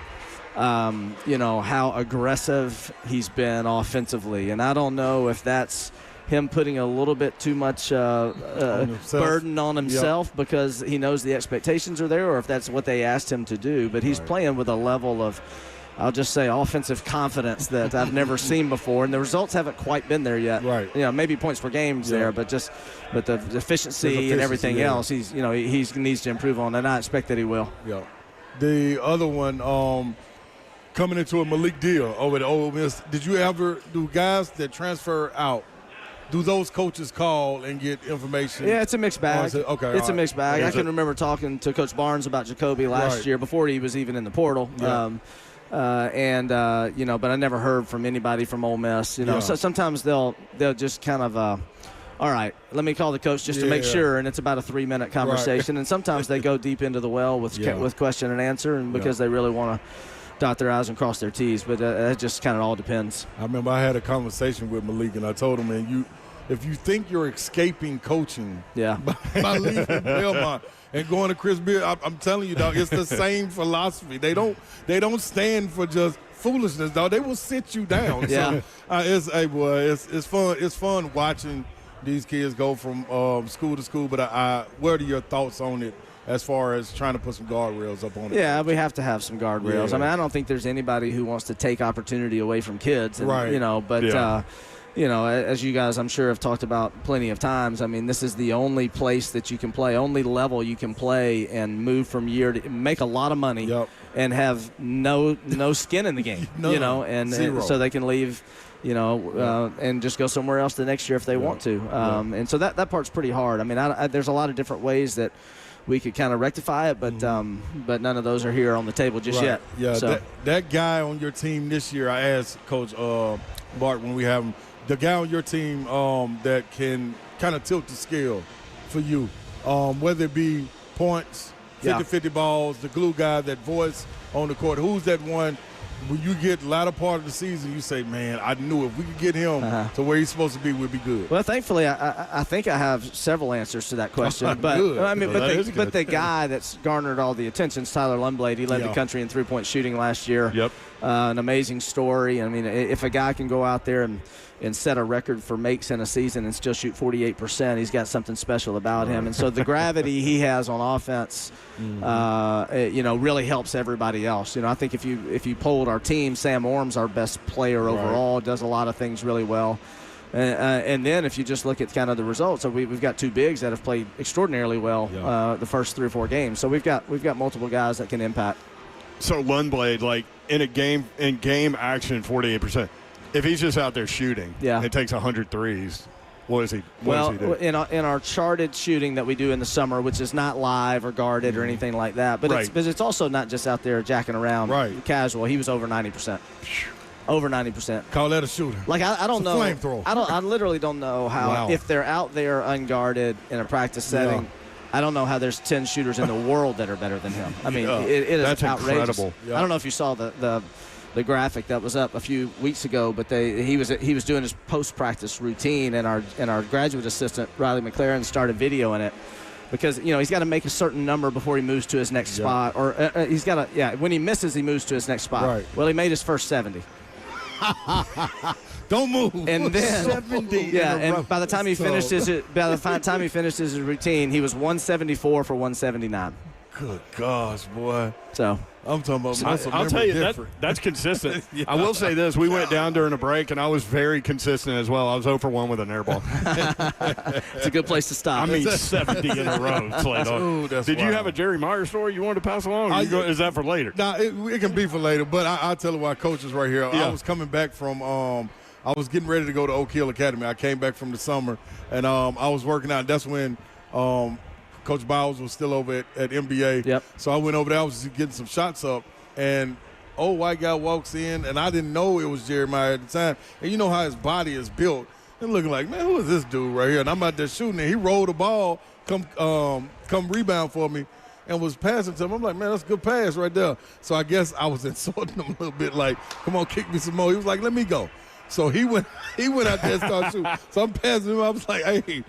J: how aggressive he's been offensively. And I don't know if that's him putting a little bit too much burden on himself because he knows the expectations are there, or if that's what they asked him to do. But he's playing with a level of, I'll just say, offensive confidence that I've never seen before, and the results haven't quite been there yet.
C: Right.
J: Maybe points per game's there, but the efficiency and everything else, he needs to improve on, and I expect that he will.
C: Yeah. The other one, coming into a Malik Deal over at Ole Miss, do guys that transfer out, do those coaches call and get information?
J: Yeah, it's a mixed bag.
C: It's
J: a mixed bag. I can remember talking to Coach Barnes about Jacoby last year before he was even in the portal.
C: Yeah.
J: But I never heard from anybody from Ole Miss. So sometimes they'll just kind of, all right, let me call the coach just to make sure, and it's about a 3-minute conversation. And sometimes they go deep into the well with question and answer, and because they really want to dot their I's and cross their T's. But that just kind of all depends.
C: I remember I had a conversation with Malik, and I told him, man, if you think you're escaping coaching by leaving Belmont and going to Chris Beard, I'm telling you, dog, it's the same philosophy. They don't stand for just foolishness, dog. They will sit you down.
J: Yeah.
C: So, it's fun. It's fun watching these kids go from school to school. But what are your thoughts on it as far as trying to put some guardrails up on it?
J: Yeah, we have to have some guardrails.
C: Yeah.
J: I mean, I don't think there's anybody who wants to take opportunity away from kids. And,
C: right.
J: As you guys, I'm sure, have talked about plenty of times, I mean, this is the only place that you can play, only level you can play and move from year to make a lot of money and have no skin in the game, and so they can leave, and just go somewhere else the next year if they want to. And so that part's pretty hard. I mean, there's a lot of different ways that we could kind of rectify it, but none of those are here on the table just yet.
C: Yeah,
J: so.
C: that guy on your team this year, I asked Coach Bart when we have him, the guy on your team that can kind of tilt the scale for you, whether it be points, 50-50 balls, the glue guy, that voice on the court, who's that one when you get latter part of the season, you say, man, I knew if we could get him to where he's supposed to be, we'd be good?
J: Well, thankfully, I think I have several answers to that question. But the guy that's garnered all the attention is Tyler Lundblade. He led the country in three-point shooting last year.
B: Yep.
J: An amazing story. I mean, if a guy can go out there and set a record for makes in a season and still shoot 48%, he's got something special about him. And so the gravity he has on offense, really helps everybody else. I think if you polled our team, Sam Orm's our best player overall, does a lot of things really well. And then if you just look at kind of the results, so we've got two bigs that have played extraordinarily well the first 3 or 4 games. So we've got multiple guys that can impact.
B: So Lundblade, like in game action, 48%. If he's just out there shooting and takes 100 threes, what does he do?
J: In our charted shooting that we do in the summer, which is not live or guarded or anything like that, but it's also not just out there jacking around casual. He was over 90%. Over 90%.
C: Call that a shooter.
J: Like I don't know.
C: Flamethrower.
J: I literally don't know how if they're out there unguarded in a practice setting.
C: Yeah.
J: I don't know how there's 10 shooters in the world that are better than him. I mean, it is
B: that's
J: outrageous.
B: Incredible.
J: I don't know if you saw the graphic that was up a few weeks ago, but he was doing his post-practice routine, and our graduate assistant Riley McLaren started videoing it because he's got to make a certain number before he moves to his next spot, or he's got to when he misses he moves to his next spot.
C: Right.
J: Well, he made his first 70.
C: Don't move.
J: And then
C: 70
J: and by the time he finished his routine, he was 174 for 179.
C: Good gosh, boy.
J: So
C: I'm talking about muscle
B: I'll tell you, that's consistent.
C: Yeah.
B: I will say this. We went down during a break, and I was very consistent as well. I was 0 for 1 with an air ball.
J: It's a good place to stop.
B: I mean, 70 in a row. Did you have a Jerry Meyer story you wanted to pass along? Is that for later?
C: Nah, it can be for later, but I'll tell you why Coach is right here. I was coming back from I was getting ready to go to Oak Hill Academy. I came back from the summer, and I was working out. That's when Coach Bowles was still over at NBA.
J: Yep.
C: So I went over there. I was just getting some shots up, and old white guy walks in, and I didn't know it was Jeremiah at the time. And you know how his body is built. And looking like, man, who is this dude right here? And I'm out there shooting, and he rolled the ball, come rebound for me, and was passing to him. I'm like, man, that's a good pass right there. So I guess I was insulting him a little bit, like, come on, kick me some more. He was like, let me go. So he went out there and started shooting. So I'm passing him. I was like, hey,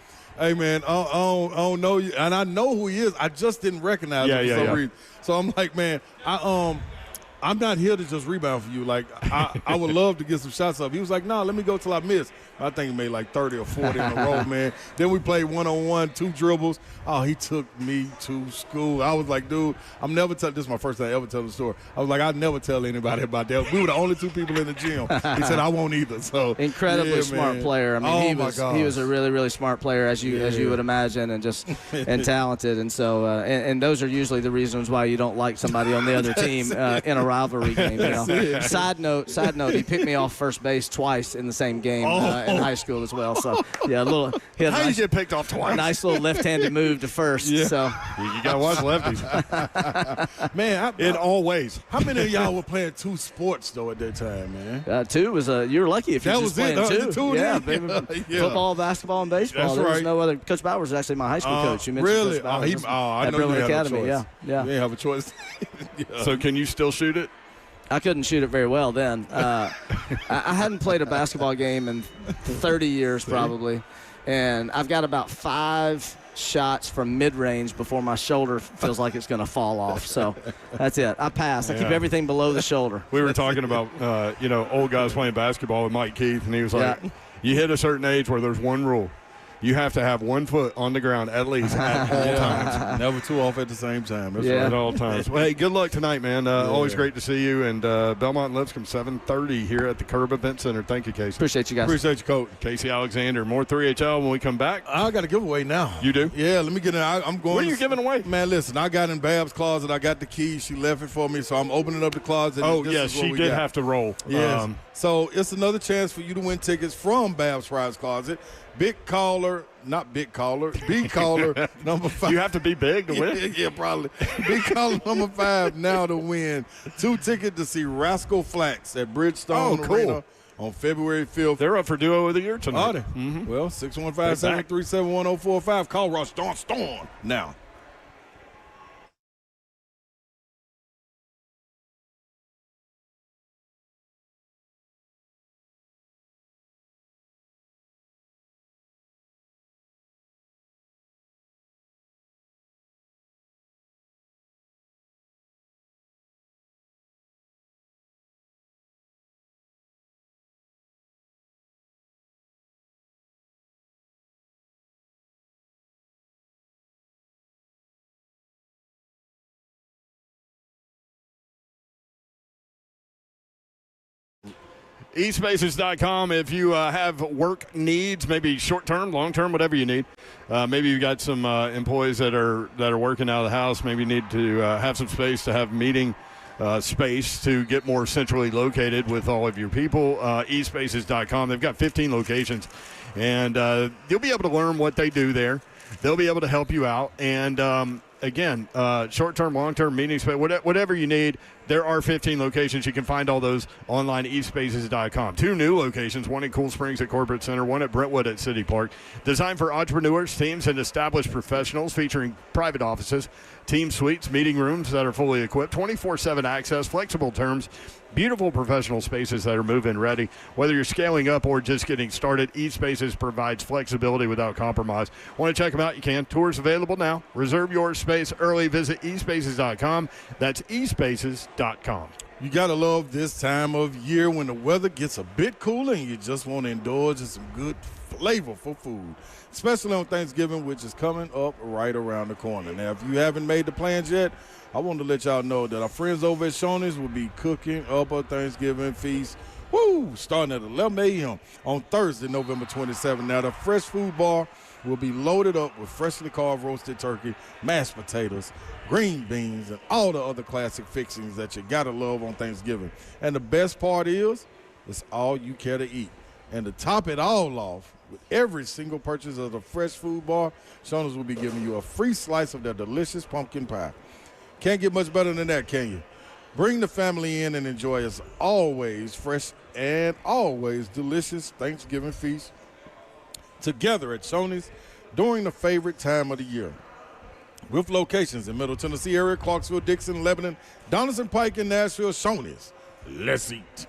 C: man, I don't know you. And I know who he is. I just didn't recognize him for some reason. So I'm like, man, I'm not here to just rebound for you. Like, I would love to get some shots up. He was like, no, let me go till I miss. I think he made like 30 or 40 in a row, man. Then we played one-on-one, 2 dribbles. Oh, he took me to school. I was like, dude, I'm never telling – this is my first time ever telling the story. I was like, I'd never tell anybody about that. We were the only 2 people in the gym. He said, I won't either. So
J: incredibly smart player. I mean, he was a really, really smart player, as you would imagine, and just and talented. And so and those are usually the reasons why you don't like somebody on the other team in a rivalry game. Side note, he picked me off first base twice in the same game in high school as well. So yeah, he had
B: How you get picked off twice?
J: A nice little left-handed move to first. Yeah. So
B: you got to watch lefties.
C: Man,
B: in all ways.
C: How many of y'all were playing 2 sports though at that time, man?
J: 2 was you were lucky if you were just playing 2.
C: Yeah,
J: football, basketball, and baseball.
C: That's
J: there was
C: right.
J: no other. Coach Bauer was actually my high school coach. You mentioned
C: really?
J: Coach Bauer.
C: I know you
J: Brilliant
C: have
J: Academy.
C: a choice.
J: Yeah.
C: You didn't have a choice.
B: So can you still shoot it?
J: I couldn't shoot it very well then. I hadn't played a basketball game in 30 years probably, and I've got about 5 shots from mid-range before my shoulder feels like it's going to fall off. So that's it. I pass. I keep everything below the shoulder.
B: We were talking about, old guys playing basketball with Mike Keith, and he was like, you hit a certain age where there's one rule. You have to have one foot on the ground at least at all times.
C: Never two off at the same time. That's right.
B: At all times. Well, hey, good luck tonight, man. Always great to see you. And Belmont and Lipscomb, 7:30 here at the Curb Event Center. Thank you, Casey.
J: Appreciate you guys.
C: Appreciate you, Coach.
B: Casey Alexander. More 3HL when we come back.
C: I got a giveaway now.
B: You do?
C: Yeah, let me get in. I'm going.
B: What are you giving away?
C: Man, listen, I got in Bab's closet. I got the keys. She left it for me, so I'm opening up the closet.
B: Oh, yes, she did have to roll.
C: Yes. So it's another chance for you to win tickets from Bab's Fry's Closet. Big caller, not big caller, big caller number 5.
B: You have to be big to win?
C: Yeah, probably. Big caller number 5 now to win 2 tickets to see Rascal Flatts at Bridgestone Arena on February 5th.
B: They're up for Duo of the Year tonight.
C: Are they? Mm-hmm. Well, 615-737-1045. Call Ross Storm now.
B: eSpaces.com if you have work needs, maybe short-term, long-term, whatever you need. Maybe you've got some employees that are working out of the house. Maybe you need to have some space to have meeting space to get more centrally located with all of your people. eSpaces.com. They've got 15 locations, and you'll be able to learn what they do there. They'll be able to help you out. And, again, short-term, long-term, meeting space, whatever you need, there are 15 locations. You can find all those online at eSpaces.com. 2 new locations, one in Cool Springs at Corporate Center, one at Brentwood at City Park. Designed for entrepreneurs, teams, and established professionals, featuring private offices, team suites, meeting rooms that are fully equipped, 24/7 access, flexible terms, beautiful professional spaces that are move-in ready. Whether you're scaling up or just getting started, eSpaces provides flexibility without compromise. Want to check them out? You can. Tours available now. Reserve your space early. Visit eSpaces.com. That's eSpaces.com.
C: You got to love this time of year when the weather gets a bit cooler and you just want to indulge in some good flavorful food, especially on Thanksgiving, which is coming up right around the corner. Now, if you haven't made the plans yet, I want to let y'all know that our friends over at Shoney's will be cooking up a Thanksgiving feast, starting at 11 a.m. on Thursday, November 27th. Now, the fresh food bar will be loaded up with freshly carved roasted turkey, mashed potatoes, green beans, and all the other classic fixings that you got to love on Thanksgiving. And the best part is, it's all you care to eat. And to top it all off, with every single purchase of the fresh food bar, Shoney's will be giving you a free slice of their delicious pumpkin pie. Can't get much better than that, can you? Bring the family in and enjoy as always fresh and always delicious Thanksgiving feast together at Shoney's during the favorite time of the year. With locations in Middle Tennessee area, Clarksville, Dixon, Lebanon, Donaldson Pike, and Nashville, Shoney's. Let's eat.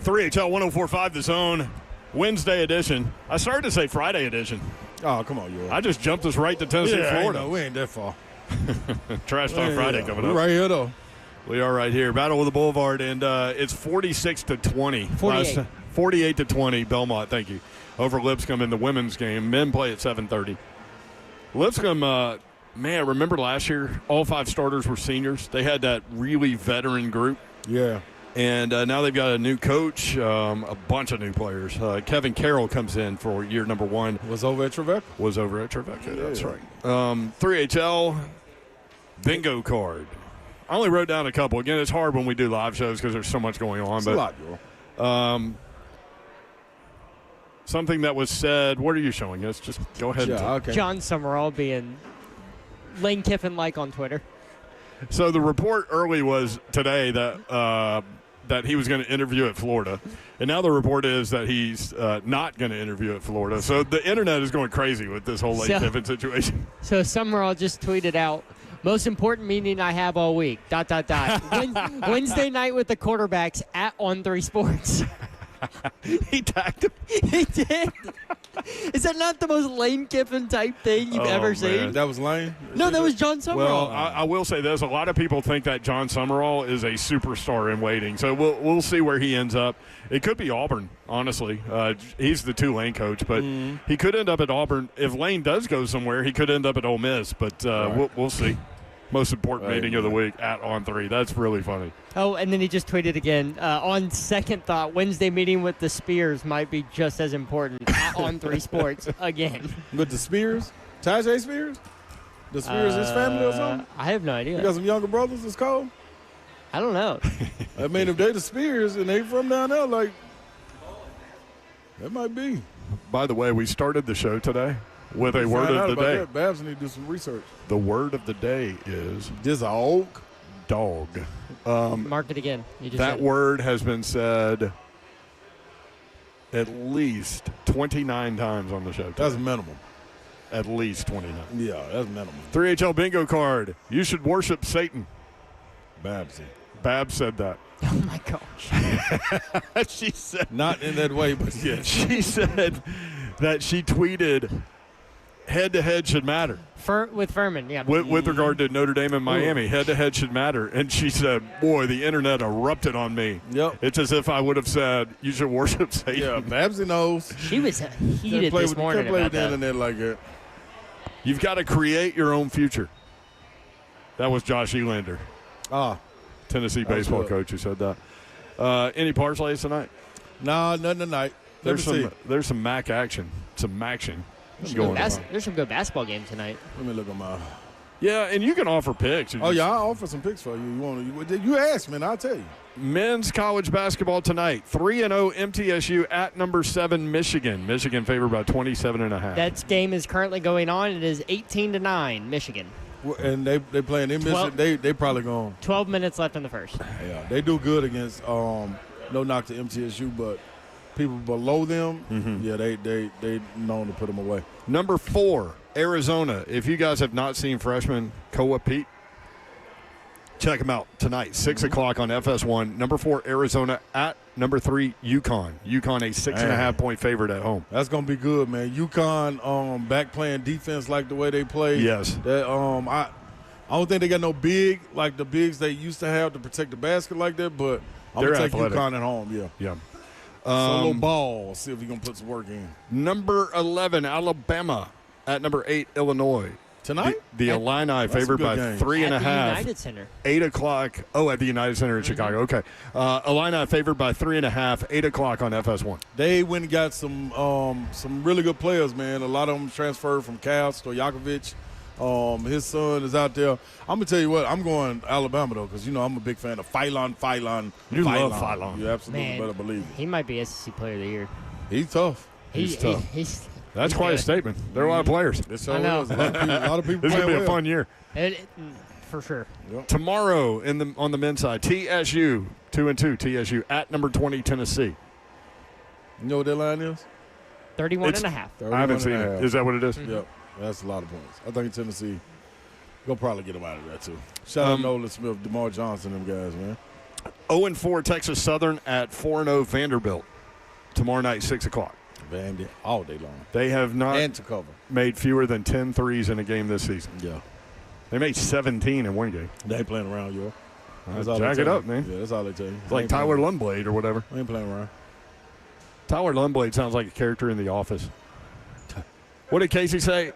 B: 3HL 104.5 The Zone, Wednesday edition. I started to say Friday edition.
C: Oh, come on, you.
B: I just jumped us right to Tennessee, Florida.
C: We ain't that far.
B: Trash Talk Friday coming up.
C: We're right here, though.
B: We are right here. Battle of the Boulevard, and it's 46-20. 48-20, Belmont, thank you, over Lipscomb in the women's game. Men play at 7:30. Lipscomb, man, remember last year, all 5 starters were seniors. They had that really veteran group.
C: Yeah.
B: And now they've got a new coach, a bunch of new players. Kevin Carroll comes in for year number 1.
C: Was over at Trevecca.
B: That's right. 3HL bingo card. I only wrote down a couple. Again, it's hard when we do live shows because there's so much going on.
C: It's a lot, Joel.
B: Something that was said. What are you showing us? Just go ahead.
C: Okay.
A: John Summerall being Lane Kiffin-like on Twitter.
B: So the report early was today that that he was going to interview at Florida, and now the report is that he's not going to interview at Florida. So the internet is going crazy with this whole Lane Kiffin situation.
A: So Summerall just tweeted out, "Most important meeting I have all week. ... Wednesday night with the quarterbacks at On3 Sports."
B: He tagged him.
A: He did. Is that not the most Lane Kiffin type thing you've ever seen?
C: That was Lane?
A: No, that was John Summerall.
B: Well, I will say this. A lot of people think that John Summerall is a superstar in waiting. So we'll see where he ends up. It could be Auburn, honestly. He's the Tulane coach, but he could end up at Auburn. If Lane does go somewhere, he could end up at Ole Miss, but we'll see. Most important meeting of the week at On3. That's really funny.
A: Oh, and then he just tweeted again. On second thought, Wednesday meeting with the Spears might be just as important at On3 Sports again.
C: With the Spears? Tajay Spears? The Spears, his family or something?
A: I have no idea.
C: You got some younger brothers, it's called?
A: I don't know.
C: I mean, if they the Spears and they from down there, like, that might be.
B: By the way, we started the show today with a word of the day.
C: That. Babs need to do some research.
B: The word of the day is
C: this oak
B: dog.
A: Mark it again.
B: That word has been said at least 29 times on the show today.
C: That's minimum.
B: At least 29.
C: Yeah, that's minimum.
B: 3HL bingo card. You should worship Satan.
C: Babsy.
B: Babs said that.
A: Oh, my gosh.
B: She said.
C: Not in that way, but yes.
B: She said that she tweeted head-to-head should matter.
A: With Furman, yeah.
B: With regard to Notre Dame and Miami, head-to-head should matter. And she said, boy, the internet erupted on me.
C: Yep.
B: It's as if I would have said, you should worship Satan.
C: Yeah, Babsy knows.
A: She was heated this morning
C: about
A: about
C: the
A: that.
C: internet like that.
B: You've got to create your own future. That was Josh Elander, Tennessee baseball coach, who said that. Any parlays tonight?
C: No, nothing tonight.
B: There's some MAC action. Some action.
A: There's some good basketball games tonight.
C: Let me look at my.
B: Yeah, and you can offer picks.
C: I'll offer some picks for you. You ask, man, I'll tell you.
B: Men's college basketball tonight. 3-0 MTSU at number 7 Michigan. Michigan favored by 27.5.
A: That game is currently going on. It is 18-9 Michigan.
C: And they playing in Michigan. They probably going.
A: 12 minutes left in the first.
C: Yeah, they do good against no knock to MTSU, but people below them, yeah, they known to put them away.
B: Number 4, Arizona. If you guys have not seen freshman Koa Pete, check him out tonight, 6 o'clock on FS1. Number 4, Arizona at number 3, UConn. UConn, a 6.5 point favorite at home.
C: That's gonna be good, man. UConn back playing defense like the way they play.
B: Yes.
C: That, I don't think they got no big like the bigs they used to have to protect the basket like that, but I'm gonna take UConn at home. Yeah.
B: Yeah.
C: Solo ball. See if you're gonna put some work in.
B: Number 11, Alabama at number 8, Illinois.
C: Tonight?
B: The Illini favored by 3.5.
A: At the United Center.
B: 8 o'clock. Oh, at the United Center in Chicago. Okay. Illini favored by 3.5, 8 o'clock on FS1.
C: They went and got some really good players, man. A lot of them transferred from Cal. Stojakovic. His son is out there. I'm going to tell you what, I'm going Alabama, though, because, I'm a big fan of Phylon.
B: You love Phylon.
C: You absolutely better believe it.
A: He might be SEC Player of the Year.
C: He's tough.
B: He's tough. That's
A: he's
B: quite
A: good.
B: a statement. There are a lot of players.
C: I know. A lot of people
B: This is going to be
C: well.
B: a fun year.
A: For sure.
C: Yep.
B: Tomorrow on the men's side, TSU 2-2. TSU at number 20 Tennessee.
C: You know what that line is?
A: 31.5.
B: I haven't seen it. Is that what it is?
C: Yep. That's a lot of points. I think Tennessee will probably get them out of that, too. Shout out to Nolan Smith, DeMar Johnson, them guys, man.
B: 0-4 Texas Southern at 4-0 Vanderbilt. Tomorrow night, 6 o'clock.
C: Vandy all day long.
B: They have not
C: And to cover.
B: made fewer than 10 threes in a game this season.
C: Yeah.
B: They made 17 in one game.
C: They ain't playing around, yo.
B: Jack it up, man.
C: Yeah, that's all they tell you.
B: It's like Tyler Lundblade or whatever.
C: We ain't playing around.
B: Tyler Lundblade sounds like a character in The Office. What did Casey say?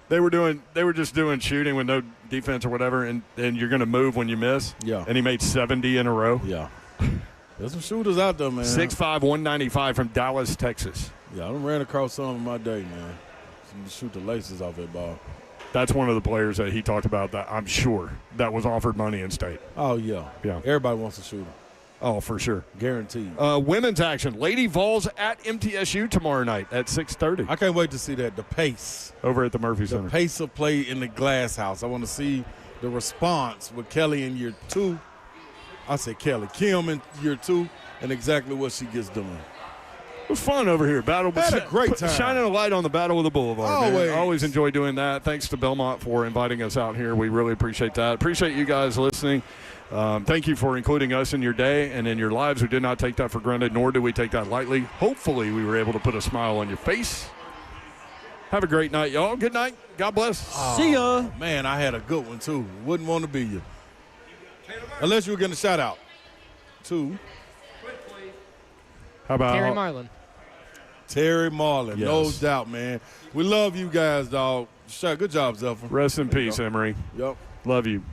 B: They were just doing shooting with no defense or whatever, and you're going to move when you miss.
C: Yeah.
B: And he made 70 in a row.
C: Yeah. There's some shooters out there, man.
B: 6'5", 195 from Dallas, Texas.
C: Yeah, I done ran across some in my day, man. Some shoot the laces off that ball.
B: That's one of the players that he talked about that I'm sure that was offered money in state.
C: Oh, yeah.
B: Yeah.
C: Everybody wants to shoot him.
B: Oh, for sure.
C: Guaranteed.
B: Women's action. Lady Vols at MTSU tomorrow night at 6:30.
C: I can't wait to see that. The pace.
B: Over at the Murphy
C: The
B: Center.
C: pace of play in the glass house. I want to see the response with Kelly in year 2. I said Kelly. Kim in year 2 and exactly what she gets done.
B: It was fun over here.
C: Had a great time.
B: Shining a light on the Battle of the Boulevard.
C: Always.
B: Man. Always enjoy doing that. Thanks to Belmont for inviting us out here. We really appreciate that. Appreciate you guys listening. Thank you for including us in your day and in your lives. We did not take that for granted, nor do we take that lightly. Hopefully, we were able to put a smile on your face. Have a great night, y'all. Good night. God bless.
A: See ya.
C: Man, I had a good one, too. Wouldn't want to be you. Unless you were getting a shout-out. 2.
B: How about
A: Terry Marlin.
C: Terry Marlin,
B: Yes.
C: no doubt, man. We love you guys, dog. Good job, Zephyr.
B: Rest in peace, Emery.
C: Yep.
B: Love you.